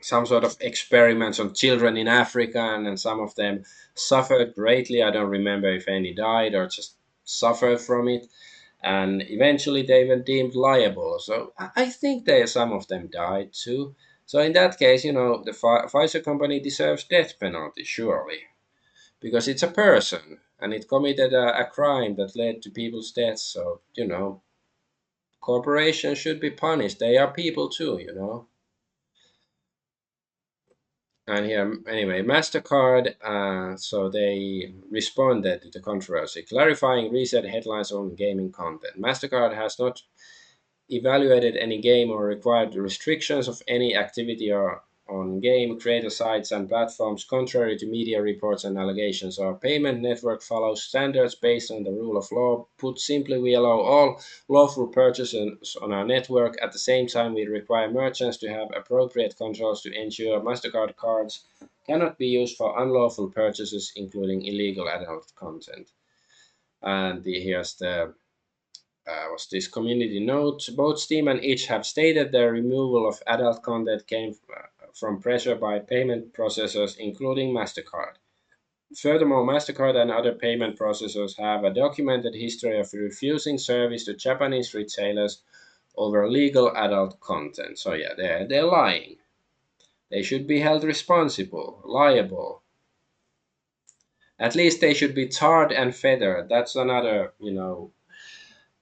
sort of experiments on children in Africa, and some of them suffered greatly. I don't remember if any died or just suffered from it, and eventually they were deemed liable. So I think that some of them died too. So in that case, the Pfizer company deserves death penalty, surely, because it's a person and it committed a crime that led to people's deaths. So corporations should be punished. They are people too. And here, anyway, MasterCard, so they responded to the controversy, clarifying reset headlines on gaming content. MasterCard has not evaluated any game or required restrictions of any activity or on game creator sites and platforms, contrary to media reports and allegations. Our payment network follows standards based on the rule of law. Put simply, we allow all lawful purchases on our network. At the same time, we require merchants to have appropriate controls to ensure MasterCard cards cannot be used for unlawful purchases, including illegal adult content. And here's the was this community note. Both Steam and itch have stated their removal of adult content came from pressure by payment processors, including MasterCard. Furthermore, MasterCard and other payment processors have a documented history of refusing service to Japanese retailers over legal adult content. So yeah, they're lying. They should be held responsible, liable. At least they should be tarred and feathered. That's another,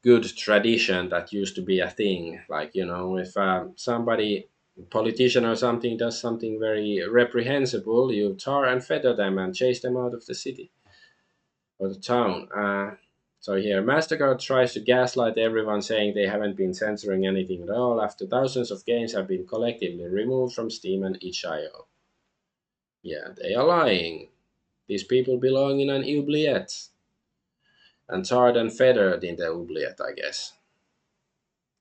good tradition that used to be a thing. Like, if somebody, politician or something, does something very reprehensible, you tar and feather them and chase them out of the city or the town. So here, MasterCard tries to gaslight everyone, saying they haven't been censoring anything at all after thousands of games have been collectively removed from Steam and itch.io. Yeah, they are lying. These people belong in an oubliette and tarred and feathered in the oubliette, I guess.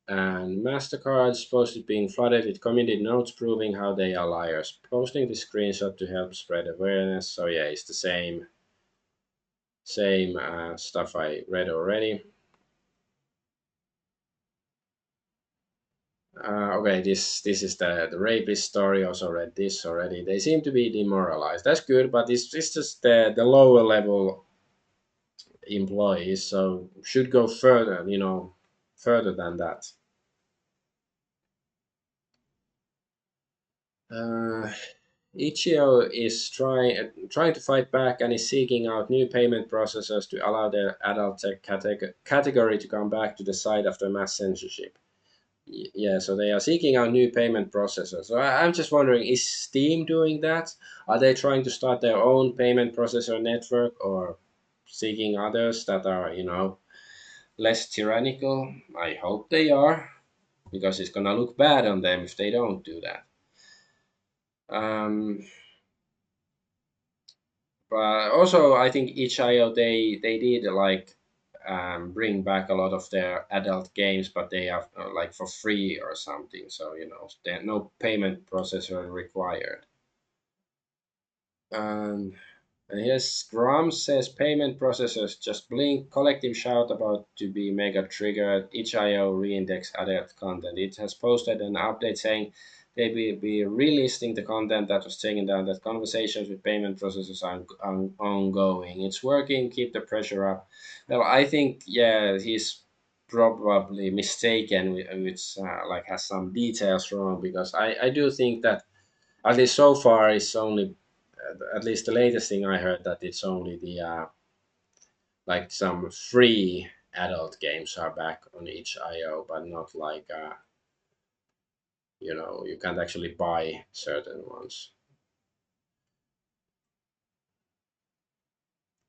And MasterCard is posted being flooded with community notes proving how they are liars, posting the screenshot to help spread awareness. So yeah, it's the same stuff I read already. Okay, this is the rapist story. Also read this already. They seem to be demoralized. That's good, but it's just the lower level employees, so should go further, further than that. Uh, Ichio is trying to fight back and is seeking out new payment processors to allow their adult tech category to come back to the site after mass censorship. Yeah, so they are seeking out new payment processors. So I'm just wondering, is Steam doing that? Are they trying to start their own payment processor network, or seeking others that are, less tyrannical? I hope they are, because it's gonna look bad on them if they don't do that. Um, but also, I think itch.io, they did like bring back a lot of their adult games, but they are like for free or something. So there no payment processor required. Um, And here's Grom says payment processors just blink. Collective shout about to be mega triggered. Itch.io reindex adult content. It has posted an update saying they will be relisting the content that was taken down. That conversations with payment processors are ongoing. It's working. Keep the pressure up. Well, I think yeah, he's probably mistaken, which like has some details wrong because I do think that at least so far it's only at least the latest thing I heard that it's only the like some free adult games are back on each IO, but not like you can't actually buy certain ones.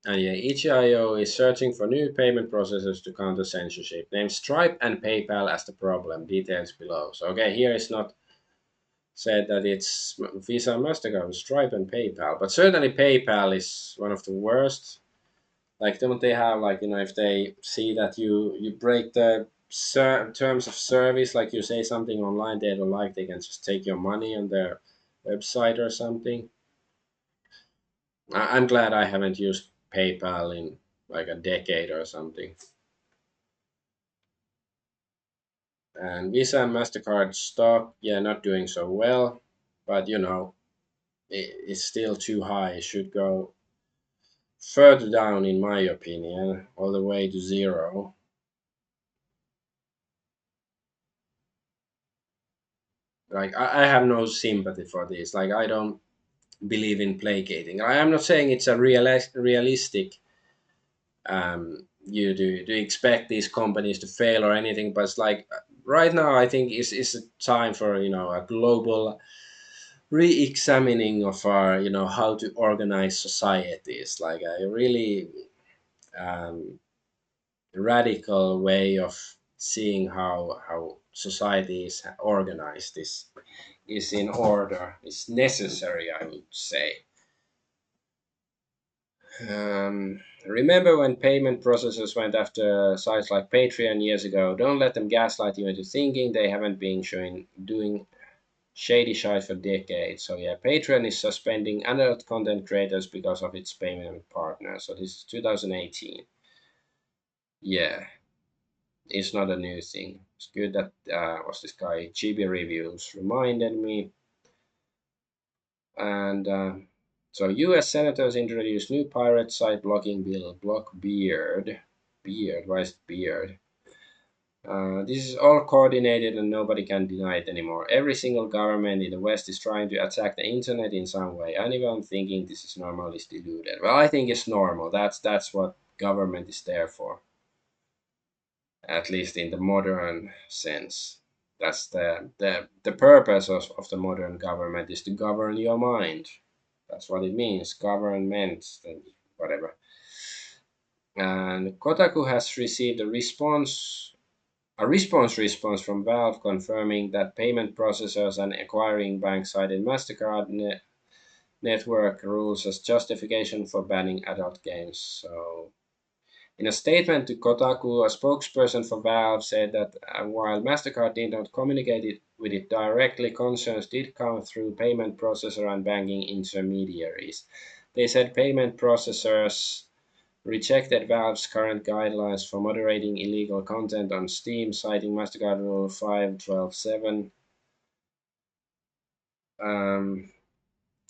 And yeah, each IO is searching for new payment processors to counter censorship. Name Stripe and PayPal as the problem. Details below. So okay, here is not said that it's Visa and Mastercard, Stripe and PayPal, but certainly PayPal is one of the worst. Like, don't they have like if they see that you break the terms of service, like you say something online they don't like, they can just take your money on their website or something. I'm glad I haven't used PayPal in like a decade or something. And Visa and Mastercard stock, yeah, not doing so well, but it's still too high. It should go further down, in my opinion, all the way to zero. Like I have no sympathy for this. Like I don't believe in placating. I am not saying it's a realistic you do expect these companies to fail or anything, but it's like right now I think it's a time for a global re-examining of our how to organize societies, like a really um, radical way of seeing how society is organized is in order, is necessary, I would say. Remember when payment processors went after sites like Patreon years ago? Don't let them gaslight you into thinking they haven't been showing doing shady shit for decades. So yeah, Patreon is suspending adult content creators because of its payment partner. So this is 2018. Yeah, it's not a new thing. It's good that was this guy Chibi Reviews reminded me. And so U.S. senators introduced new pirate site blocking bill. Block Beard. Beard. Why is it Beard? This is all coordinated and nobody can deny it anymore. Every single government in the West is trying to attack the internet in some way. Anyone thinking this is normal is deluded. Well, I think it's normal. That's what government is there for, at least in the modern sense. That's the purpose of the modern government is to govern your mind. That's what it means, government, whatever. And Kotaku has received a response from Valve confirming that payment processors and acquiring banks cited Mastercard network rules as justification for banning adult games. So in a statement to Kotaku, a spokesperson for Valve said that while Mastercard did not communicate with it directly, concerns did come through payment processor and banking intermediaries. They said payment processors rejected Valve's current guidelines for moderating illegal content on Steam, citing Mastercard Rule 5.12.7. Um,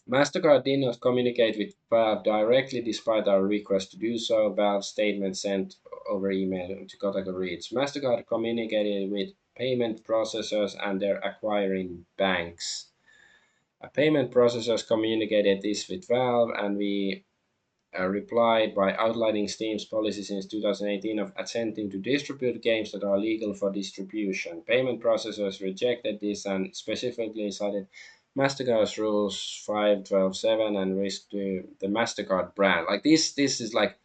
Mastercard did not communicate with Valve directly despite our request to do so. Valve's statement sent over email to Kotaku reads Mastercard communicated with payment processors and their acquiring banks. Payment processors communicated this with Valve, and we replied by outlining Steam's policy since 2018 of attempting to distribute games that are legal for distribution. Payment processors rejected this and specifically cited Mastercard's rules 5.12.7 and risk to the Mastercard brand. Like this is like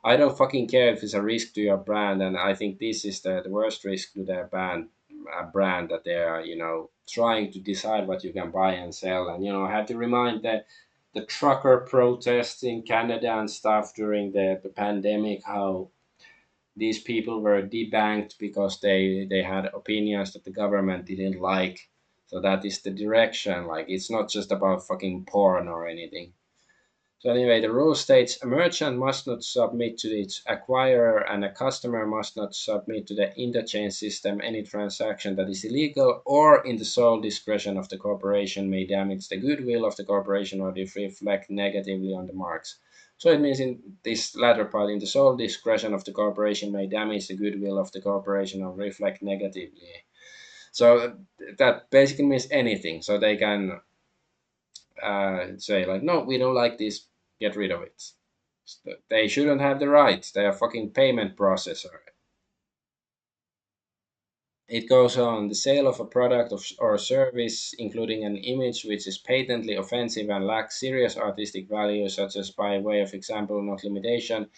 I don't fucking care if it's a risk to your brand, and I think this is the worst risk to their brand that they are trying to decide what you can buy and sell, and I have to remind the trucker protests in Canada and stuff during the pandemic, how these people were debanked because they had opinions that the government didn't like. So that is the direction. Like it's not just about fucking porn or anything. So anyway, the rule states a merchant must not submit to its acquirer and a customer must not submit to the interchange system any transaction that is illegal or in the sole discretion of the corporation may damage the goodwill of the corporation or reflect negatively on the marks. So it means in this latter part, in the sole discretion of the corporation may damage the goodwill of the corporation or reflect negatively. So that basically means anything. So they can say like, no, we don't like this, get rid of it. They shouldn't have the rights. They are fucking payment processor. It goes on the sale of a product or service, including an image which is patently offensive and lacks serious artistic value, such as by way of example, not limitation,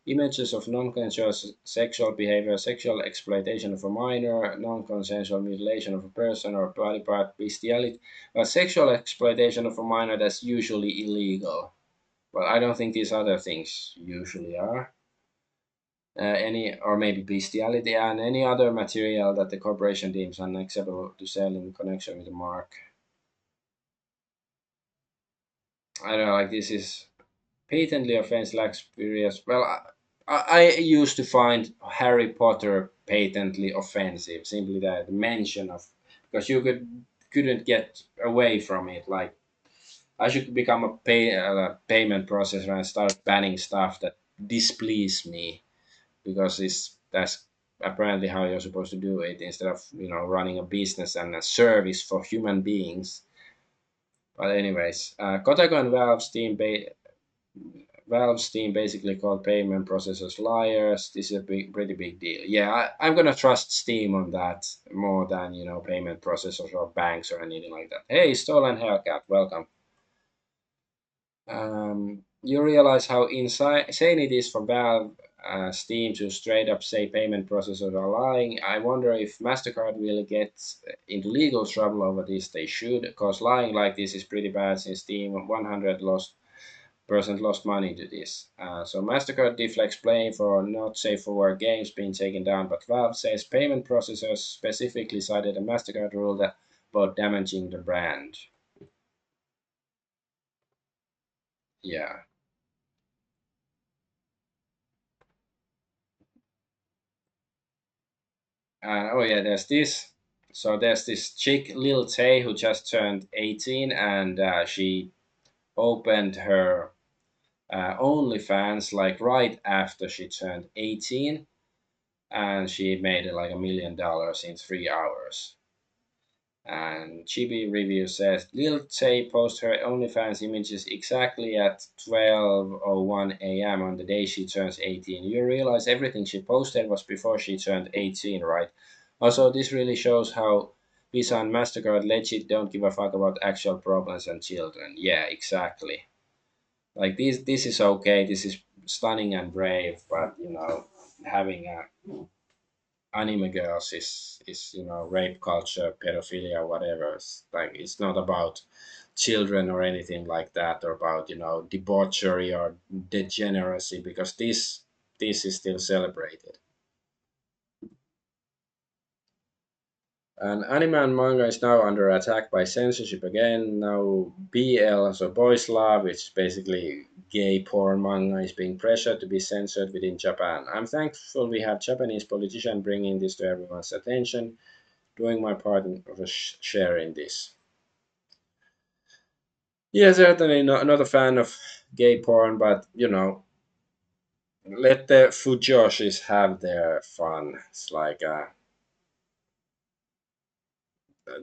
images of non-consensual sexual behavior, sexual exploitation of a minor, non-consensual mutilation of a person or body part, bestiality. But sexual exploitation of a minor, that's usually illegal. Well, I don't think these other things usually are. Any or maybe bestiality and any other material that the corporation deems unacceptable to sell in connection with the mark. I don't know, like this is patently offensive, lacks serious. Well, I used to find Harry Potter patently offensive. Simply the mention of because you couldn't get away from it. Like I should become a payment processor and start banning stuff that displease me because that's apparently how you're supposed to do it instead of running a business and a service for human beings. But anyways, Kotaku and Valve's team basically called payment processors liars. This is a pretty big deal. Yeah, I'm gonna trust Steam on that more than payment processors or banks or anything like that. Hey, stolen haircut, welcome. You realize how insane it is for Valve Steam to straight up say payment processors are lying. I wonder if MasterCard will get into legal trouble over this. They should, because lying like this is pretty bad since Steam 100 lost money to this. So MasterCard deflects blame for not safe for work games being taken down, but Valve says payment processors specifically cited a MasterCard rule that about damaging the brand. Yeah. Oh yeah, there's this. So there's this chick, Lil Tay, who just turned 18, and she opened her OnlyFans like right after she turned 18, and she made like $1 million in 3 hours. And Chibi Review says Lil Tay posted her OnlyFans images exactly at 12:01 a.m. on the day she turns 18. You realize everything she posted was before she turned 18, right? Also, this really shows how Visa and MasterCard legit don't give a fuck about actual problems and children. Yeah, exactly. Like this is okay. This is stunning and brave, but having a anime girls is rape culture, pedophilia, whatever. It's not about children or anything like that, or about debauchery or degeneracy, because this is still celebrated. And anime and manga is now under attack by censorship again. Now BL, so boys love, which is basically gay porn manga, is being pressured to be censored within Japan. I'm thankful we have Japanese politicians bringing this to everyone's attention, doing my part of a share in this. Yeah, certainly not a fan of gay porn, but let the fujoshis have their fun. It's like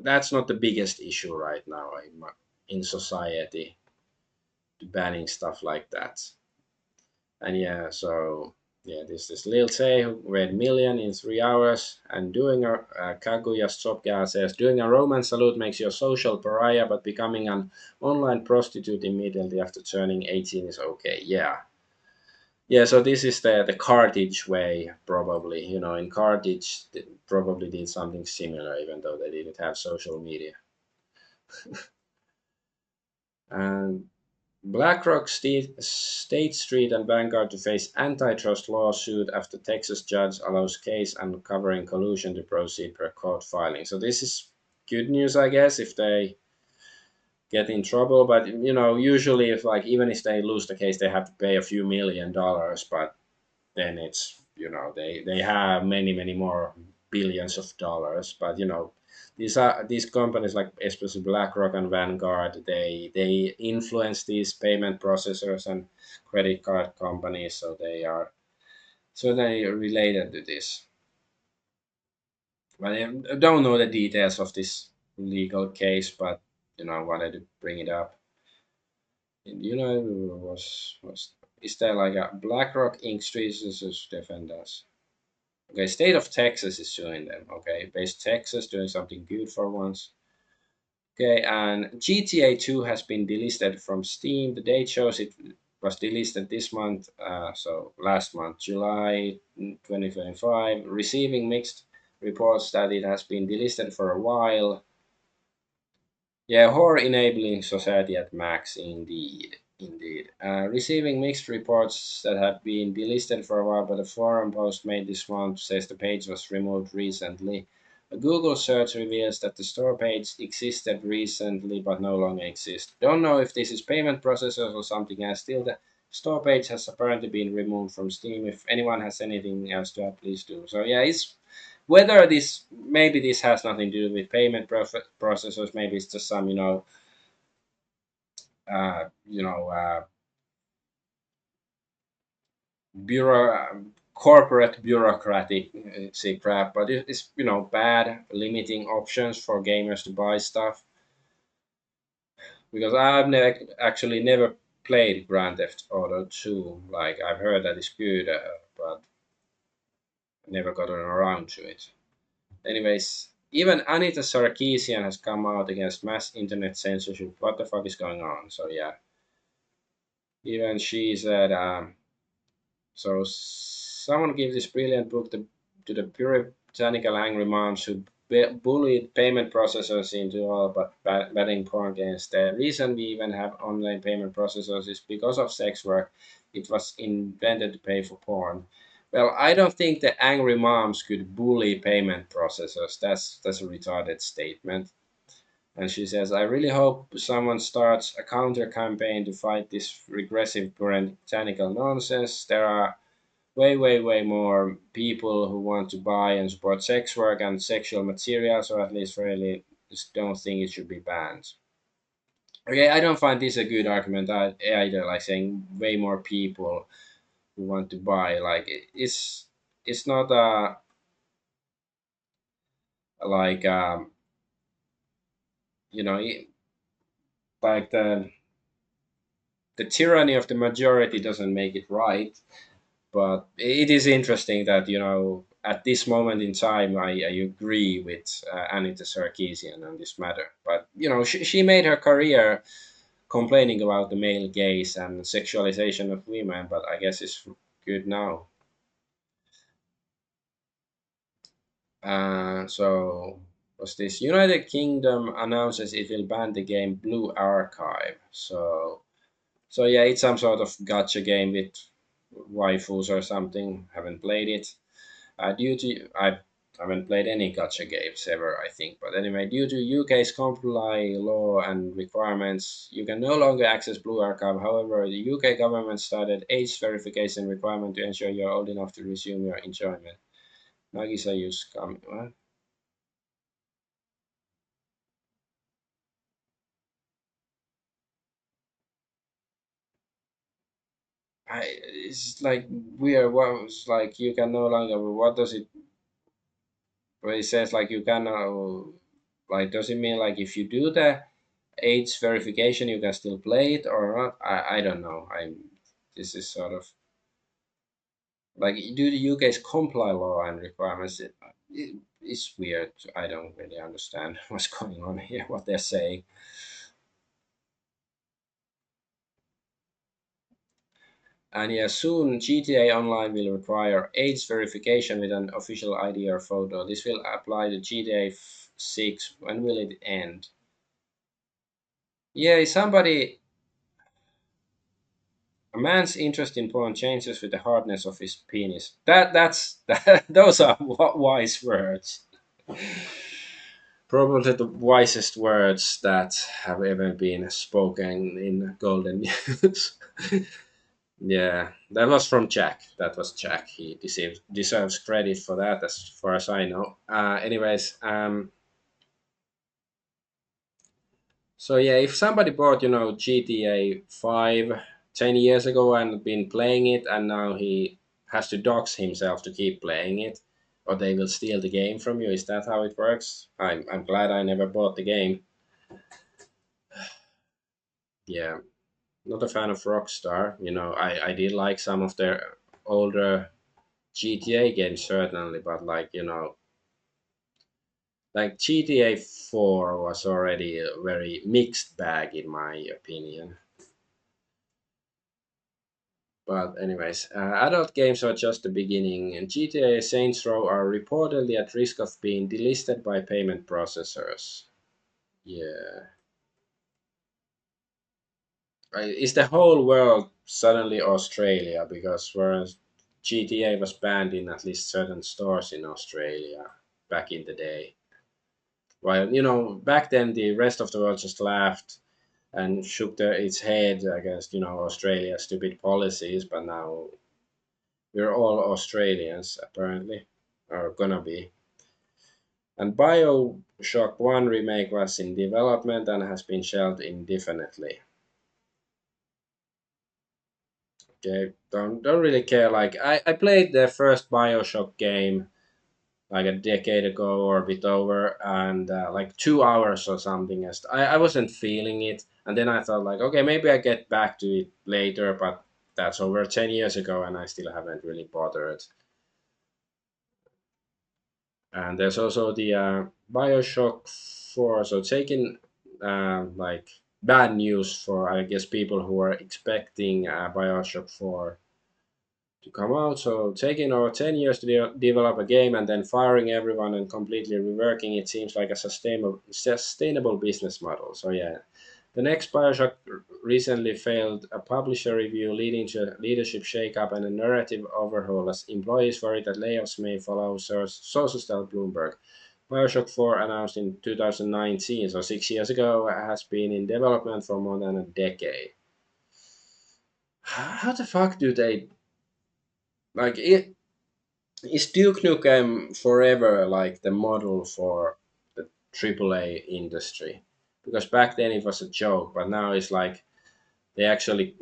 that's not the biggest issue right now in society, banning stuff like that. And yeah, so yeah, this Lil Tay who read million in 3 hours and doing a Kaguya Stopka says doing a romance salute makes you a social pariah, but becoming an online prostitute immediately after turning 18 is okay. Yeah. Yeah, so this is the Carthage way, probably. In Carthage, they probably did something similar, even though they didn't have social media. And BlackRock, State Street, and Vanguard to face antitrust lawsuit after Texas judge allows case uncovering collusion to proceed per court filing. So this is good news, I guess, if they get in trouble. But usually if like even if they lose the case, they have to pay a few $1 million. But then it's they have many more billions of dollars. But these companies like especially BlackRock and Vanguard, they influence these payment processors and credit card companies, so they are related to this. But I don't know the details of this legal case, but I wanted to bring it up. Was is there like a BlackRock Inc. Streets defenders? Okay, state of Texas is suing them. Okay, based Texas doing something good for once. Okay, and GTA 2 has been delisted from Steam. The date shows it was delisted this month, so last month, July 2025, receiving mixed reports that it has been delisted for a while. Yeah, horror enabling society at max, indeed. Indeed. Receiving mixed reports that have been delisted for a while, but a forum post made this month says the page was removed recently. A Google search reveals that the store page existed recently but no longer exists. Don't know if this is payment processors or something else. Still, the store page has apparently been removed from Steam. If anyone has anything else to add, please do. So yeah, it's whether this maybe this has nothing to do with payment processors, maybe it's just some uh, you know bureau corporate bureaucratic say crap, but it's bad limiting options for gamers to buy stuff, because I've actually never played Grand Theft Auto 2. Like I've heard that it's good, but never gotten around to it. Anyways, even Anita Sarkeesian has come out against mass internet censorship. What the fuck is going on? So yeah, even she said, so someone gave this brilliant book to the puritanical angry moms who bullied payment processors into all but betting porn games. The reason we even have online payment processors is because of sex work. It was invented to pay for porn. Well, I don't think the angry moms could bully payment processors. That's a retarded statement. And she says, I really hope someone starts a counter campaign to fight this regressive puritanical nonsense. There are way more people who want to buy and support sex work and sexual materials, or at least really just don't think it should be banned. Okay, I don't find this a good argument either, like saying way more people who want to buy. Like it's not like you know it, like the tyranny of the majority doesn't make it right. But it is interesting that at this moment in time, I agree with Anita Sarkeesian on this matter. But she made her career complaining about the male gaze and sexualization of women. But I guess it's good now. So what's this? United Kingdom announces it will ban the game Blue Archive. So yeah, it's some sort of gotcha game with waifus or something. Haven't played it. Due to I haven't played any gotcha games ever, I think. But anyway, due to UK's comply law and requirements, you can no longer access Blue Archive. However, the UK government started age verification requirement to ensure you're old enough to resume your enjoyment. Nagisa use come. What? It's like weird. What was like you can no longer. What does it? Where it says like you can like does it mean like if you do the age verification you can still play it or not? I don't know. This is sort of like do the UK's comply law and requirements. It's weird. I don't really understand what's going on here. What they're saying. And yeah, soon GTA Online will require age verification with an official ID or photo. This will apply to GTA 6. When will it end? Yeah, somebody. A man's interest in porn changes with the hardness of his penis. Those are wise words. Probably the wisest words that have ever been spoken in golden news. Yeah, that was from Jack. That was Jack. He deserves credit for that, as far as I know. Anyways, so yeah, if somebody bought, GTA 5 10 years ago and been playing it, and now he has to dox himself to keep playing it, or they will steal the game from you, is that how it works? I'm glad I never bought the game. Yeah, not a fan of Rockstar. I did like some of their older GTA games, certainly, but like GTA 4 was already a very mixed bag, in my opinion. But anyways, adult games are just the beginning, and GTA Saints Row are reportedly at risk of being delisted by payment processors. Yeah. Is the whole world suddenly Australia? Because whereas GTA was banned in at least certain stores in Australia back in the day. While, back then the rest of the world just laughed and shook its head against, Australia's stupid policies, but now we're all Australians, apparently, or gonna be. And Bioshock 1 remake was in development and has been shelved indefinitely. Okay, don't really care. Like I played the first Bioshock game like a decade ago or a bit over, and like 2 hours or something. I wasn't feeling it, and then I thought like, okay, maybe I get back to it later, but that's over 10 years ago, and I still haven't really bothered. And there's also the Bioshock 4. So taking like bad news for, I guess, people who are expecting Bioshock 4 to come out. So taking over 10 years to develop a game and then firing everyone and completely reworking it seems like a sustainable business model. So yeah, the next Bioshock recently failed a publisher review, leading to a leadership shakeup and a narrative overhaul as employees worry that layoffs may follow, sources tell Bloomberg. Bioshock 4, announced in 2019, so 6 years ago, has been in development for more than a decade. How the fuck do they like it? Is Duke Nukem Forever like the model for the AAA industry? Because back then it was a joke, but now it's like they actually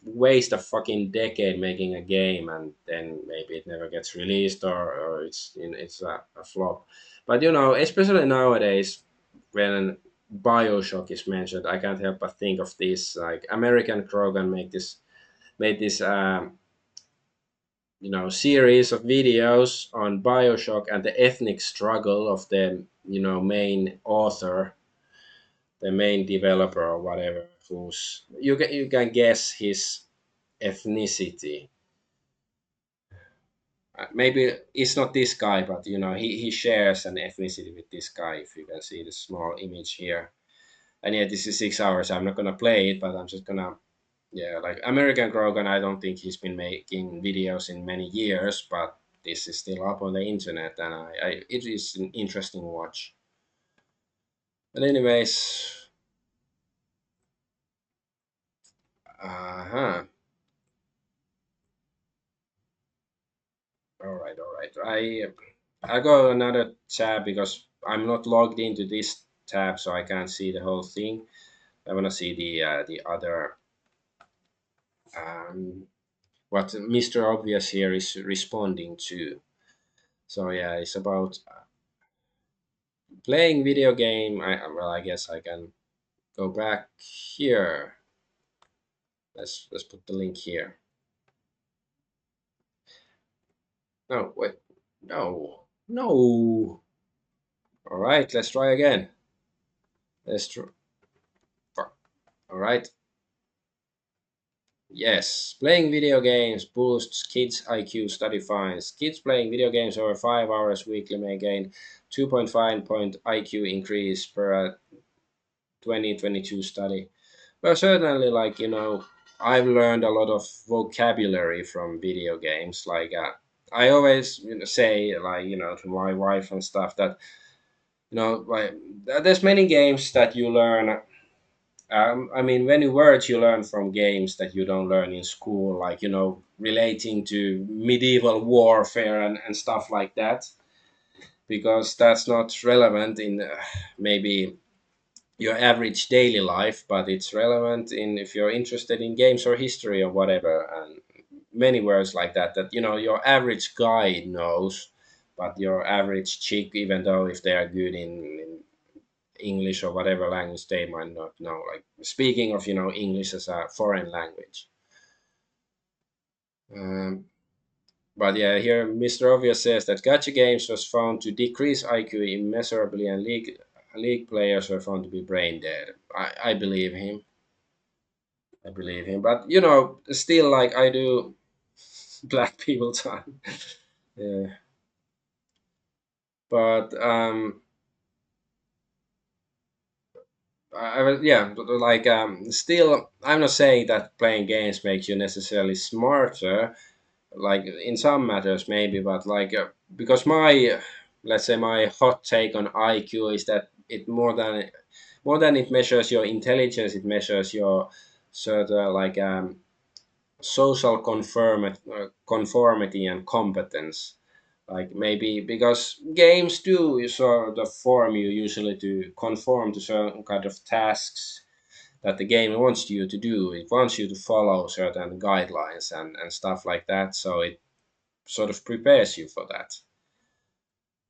waste a fucking decade making a game, and then maybe it never gets released, or it's a flop. But especially nowadays, when Bioshock is mentioned, I can't help but think of this. Like American Krogan made this series of videos on Bioshock and the ethnic struggle of the main author, the main developer or whatever, who's you can guess his ethnicity. Maybe it's not this guy, but he shares an ethnicity with this guy. If you can see the small image here, and yeah, this is 6 hours. I'm not gonna play it, but I'm just gonna, yeah, like American Grogan. I don't think he's been making videos in many years, but this is still up on the internet, and it is an interesting watch. But anyways, uh-huh. All right. I go another tab because I'm not logged into this tab, so I can't see the whole thing. I want to see the other um, what Mr. Obvious here is responding to. So yeah, it's about playing video game. I guess I can go back here. Let's put the link here. No, wait, no. All right, let's try again. Let's try. All right. Yes, playing video games boosts kids' IQ, study finds. Kids playing video games over 5 hours weekly may gain 2.5 point IQ increase per 2022 study. Well, certainly, I've learned a lot of vocabulary from video games. Like, I always say, to my wife and stuff that Like there's many games that you learn. I mean, many words you learn from games that you don't learn in school, like relating to medieval warfare and stuff like that, because that's not relevant in maybe your average daily life, but it's relevant in if you're interested in games or history or whatever, and many words like that that your average guy knows, but your average chick, even though if they are good in English or whatever language, they might not know. Like speaking of English as a foreign language. Um, but yeah, here Mr. Obvious says that gacha games was found to decrease IQ immeasurably, and league players were found to be brain dead. I believe him. I believe him. But still, like I do, black people time. Yeah. But yeah, but like still, I'm not saying that playing games makes you necessarily smarter. Like in some matters maybe, but like because my let's say my hot take on IQ is that it more than it measures your intelligence, it measures your sort of like social conformity and competence. Like maybe because games do sort of form you usually to conform to certain kind of tasks that the game wants you to do. It wants you to follow certain guidelines and stuff like that, so it sort of prepares you for that.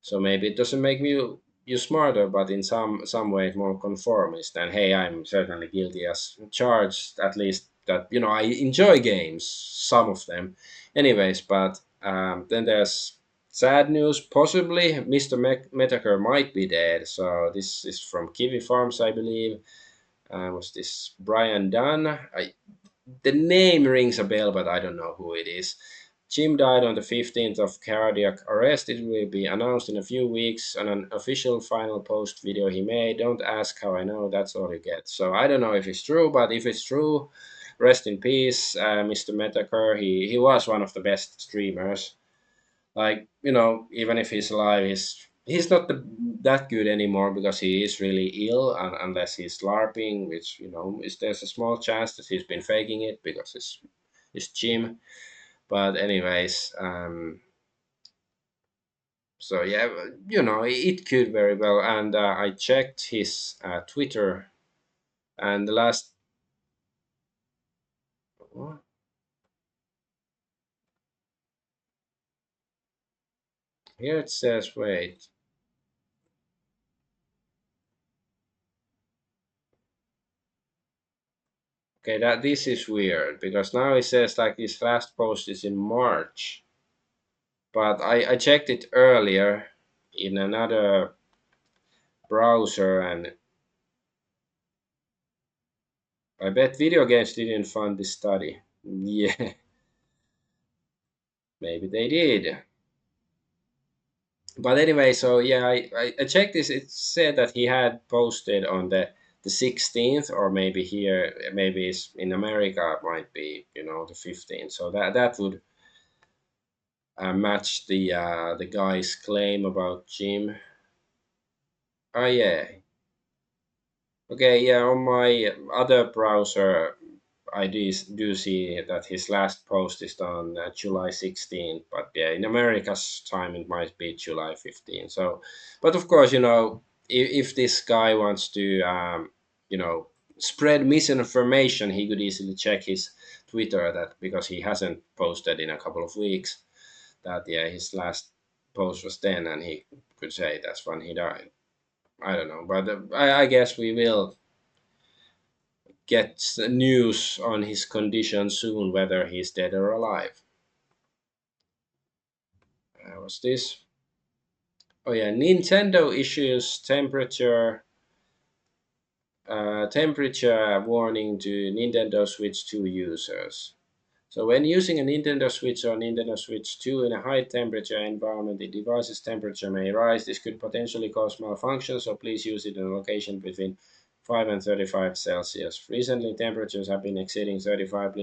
So maybe it doesn't make you smarter, but in some way more conformist. And hey, I'm certainly guilty as charged. At least that I enjoy games, some of them, anyways. But then there's sad news. Possibly, Mr. Metaker might be dead. So this is from Kiwi Farms, I believe. Was this Brian Dunn? The name rings a bell, but I don't know who it is. Jim died on the 15th of cardiac arrest. It will be announced in a few weeks on an official final post video he made. Don't ask how I know, that's all you get. So I don't know if it's true, but if it's true, rest in peace, Mr. Metaker. He was one of the best streamers. Like, even if he's alive, he's not that good anymore because he is really ill, and unless he's LARPing, which there's a small chance that he's been faking it because it's Jim. But anyways, so yeah, it could very well. And I checked his Twitter, and the last what? Here it says, wait. Okay, that this is weird because now it says like his last post is in March. But I checked it earlier in another browser, and I bet video games didn't fund this study. Yeah, maybe they did. But anyway, so yeah, I checked this. It said that he had posted on the 16th, or maybe here, maybe it's in America, it might be the 15th. So that would match the guy's claim about Jim. Oh yeah. Okay, yeah, on my other browser, I do see that his last post is on July 16th, but yeah, in America's time it might be July 15th. So, but of course, if this guy wants to, spread misinformation, he could easily check his Twitter that because he hasn't posted in a couple of weeks, that yeah, his last post was then, and he could say that's when he died. I don't know, but I guess we will get news on his condition soon, whether he's dead or alive. What's this? Oh yeah, Nintendo issues temperature warning to Nintendo Switch 2 users. So when using a Nintendo Switch or Nintendo Switch 2 in a high temperature environment, the device's temperature may rise. This could potentially cause malfunction, so please use it in a location between 5 and 35 Celsius. Recently, temperatures have been exceeding 35.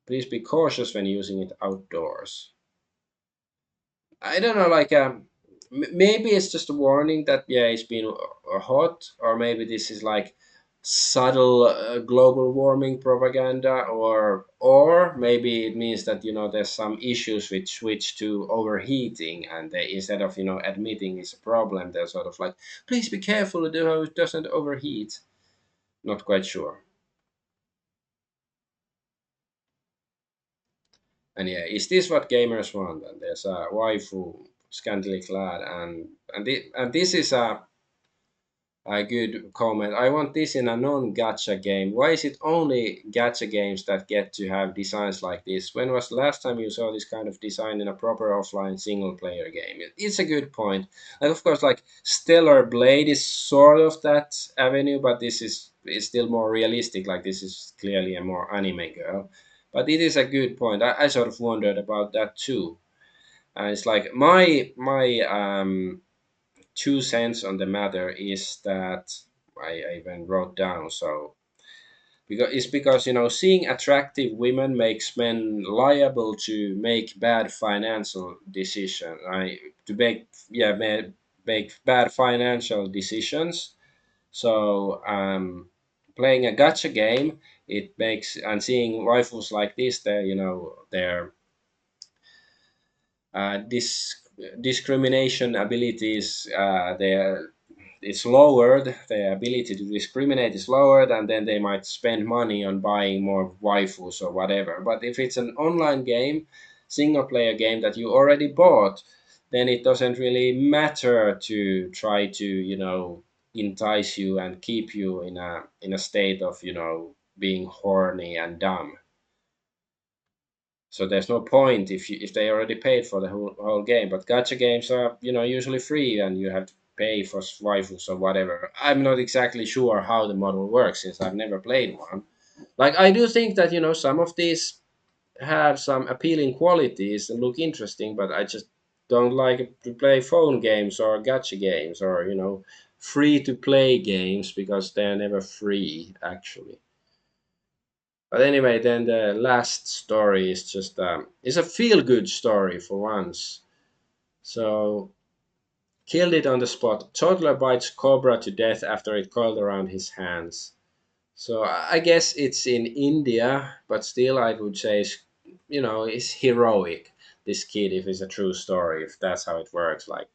Please be cautious when using it outdoors. I don't know, like Maybe it's just a warning that yeah, it's been hot, or maybe this is like subtle global warming propaganda, or maybe it means that there's some issues which switch to overheating, and they, instead of admitting it's a problem, they're sort of like, please be careful it doesn't overheat. Not quite sure. And yeah, is this what gamers want? And there's a waifu scantily clad, and this is a good comment. I want this in a non-gacha game. Why is it only gacha games that get to have designs like this? When was the last time you saw this kind of design in a proper offline single-player game? It's a good point. And of course, like Stellar Blade is sort of that avenue, but this is still more realistic. Like this is clearly a more anime girl. But it is a good point. I sort of wondered about that too. And it's like my 2 cents on the matter is that I even wrote down. So because seeing attractive women makes men liable to make bad financial decisions. I to make yeah make bad financial decisions. So playing a gacha game, it makes, and seeing waifus like this, they're discrimination abilities, it's lowered. The ability to discriminate is lowered, and then they might spend money on buying more waifus or whatever. But if it's an online game, single player game that you already bought, then it doesn't really matter to try to entice you and keep you in a state of being horny and dumb. So there's no point if they already paid for the whole game. But gacha games are usually free, and you have to pay for waifus or whatever. I'm not exactly sure how the model works since I've never played one. Like I do think that some of these have some appealing qualities and look interesting, but I just don't like to play phone games or gacha games or free to play games because they're never free actually. But anyway, then the last story is just it's a feel good story for once. So killed it on the spot. Toddler bites cobra to death after it coiled around his hands. So I guess it's in India, but still I would say it's heroic. This kid, if it's a true story, if that's how it works, like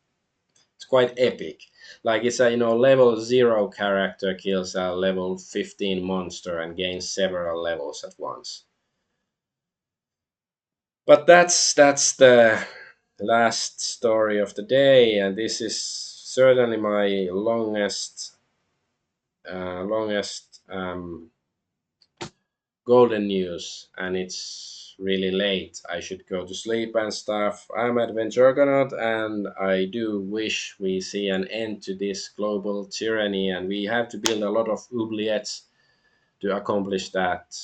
it's quite epic. Like it's a level 0 character kills a level 15 monster and gains several levels at once. But that's the last story of the day, and this is certainly my longest golden news, and it's really late. I should go to sleep and stuff. I'm Adventure Argonaut, and I do wish we see an end to this global tyranny, and we have to build a lot of oubliettes to accomplish that.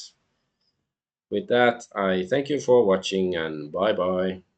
With that, I thank you for watching, and bye bye.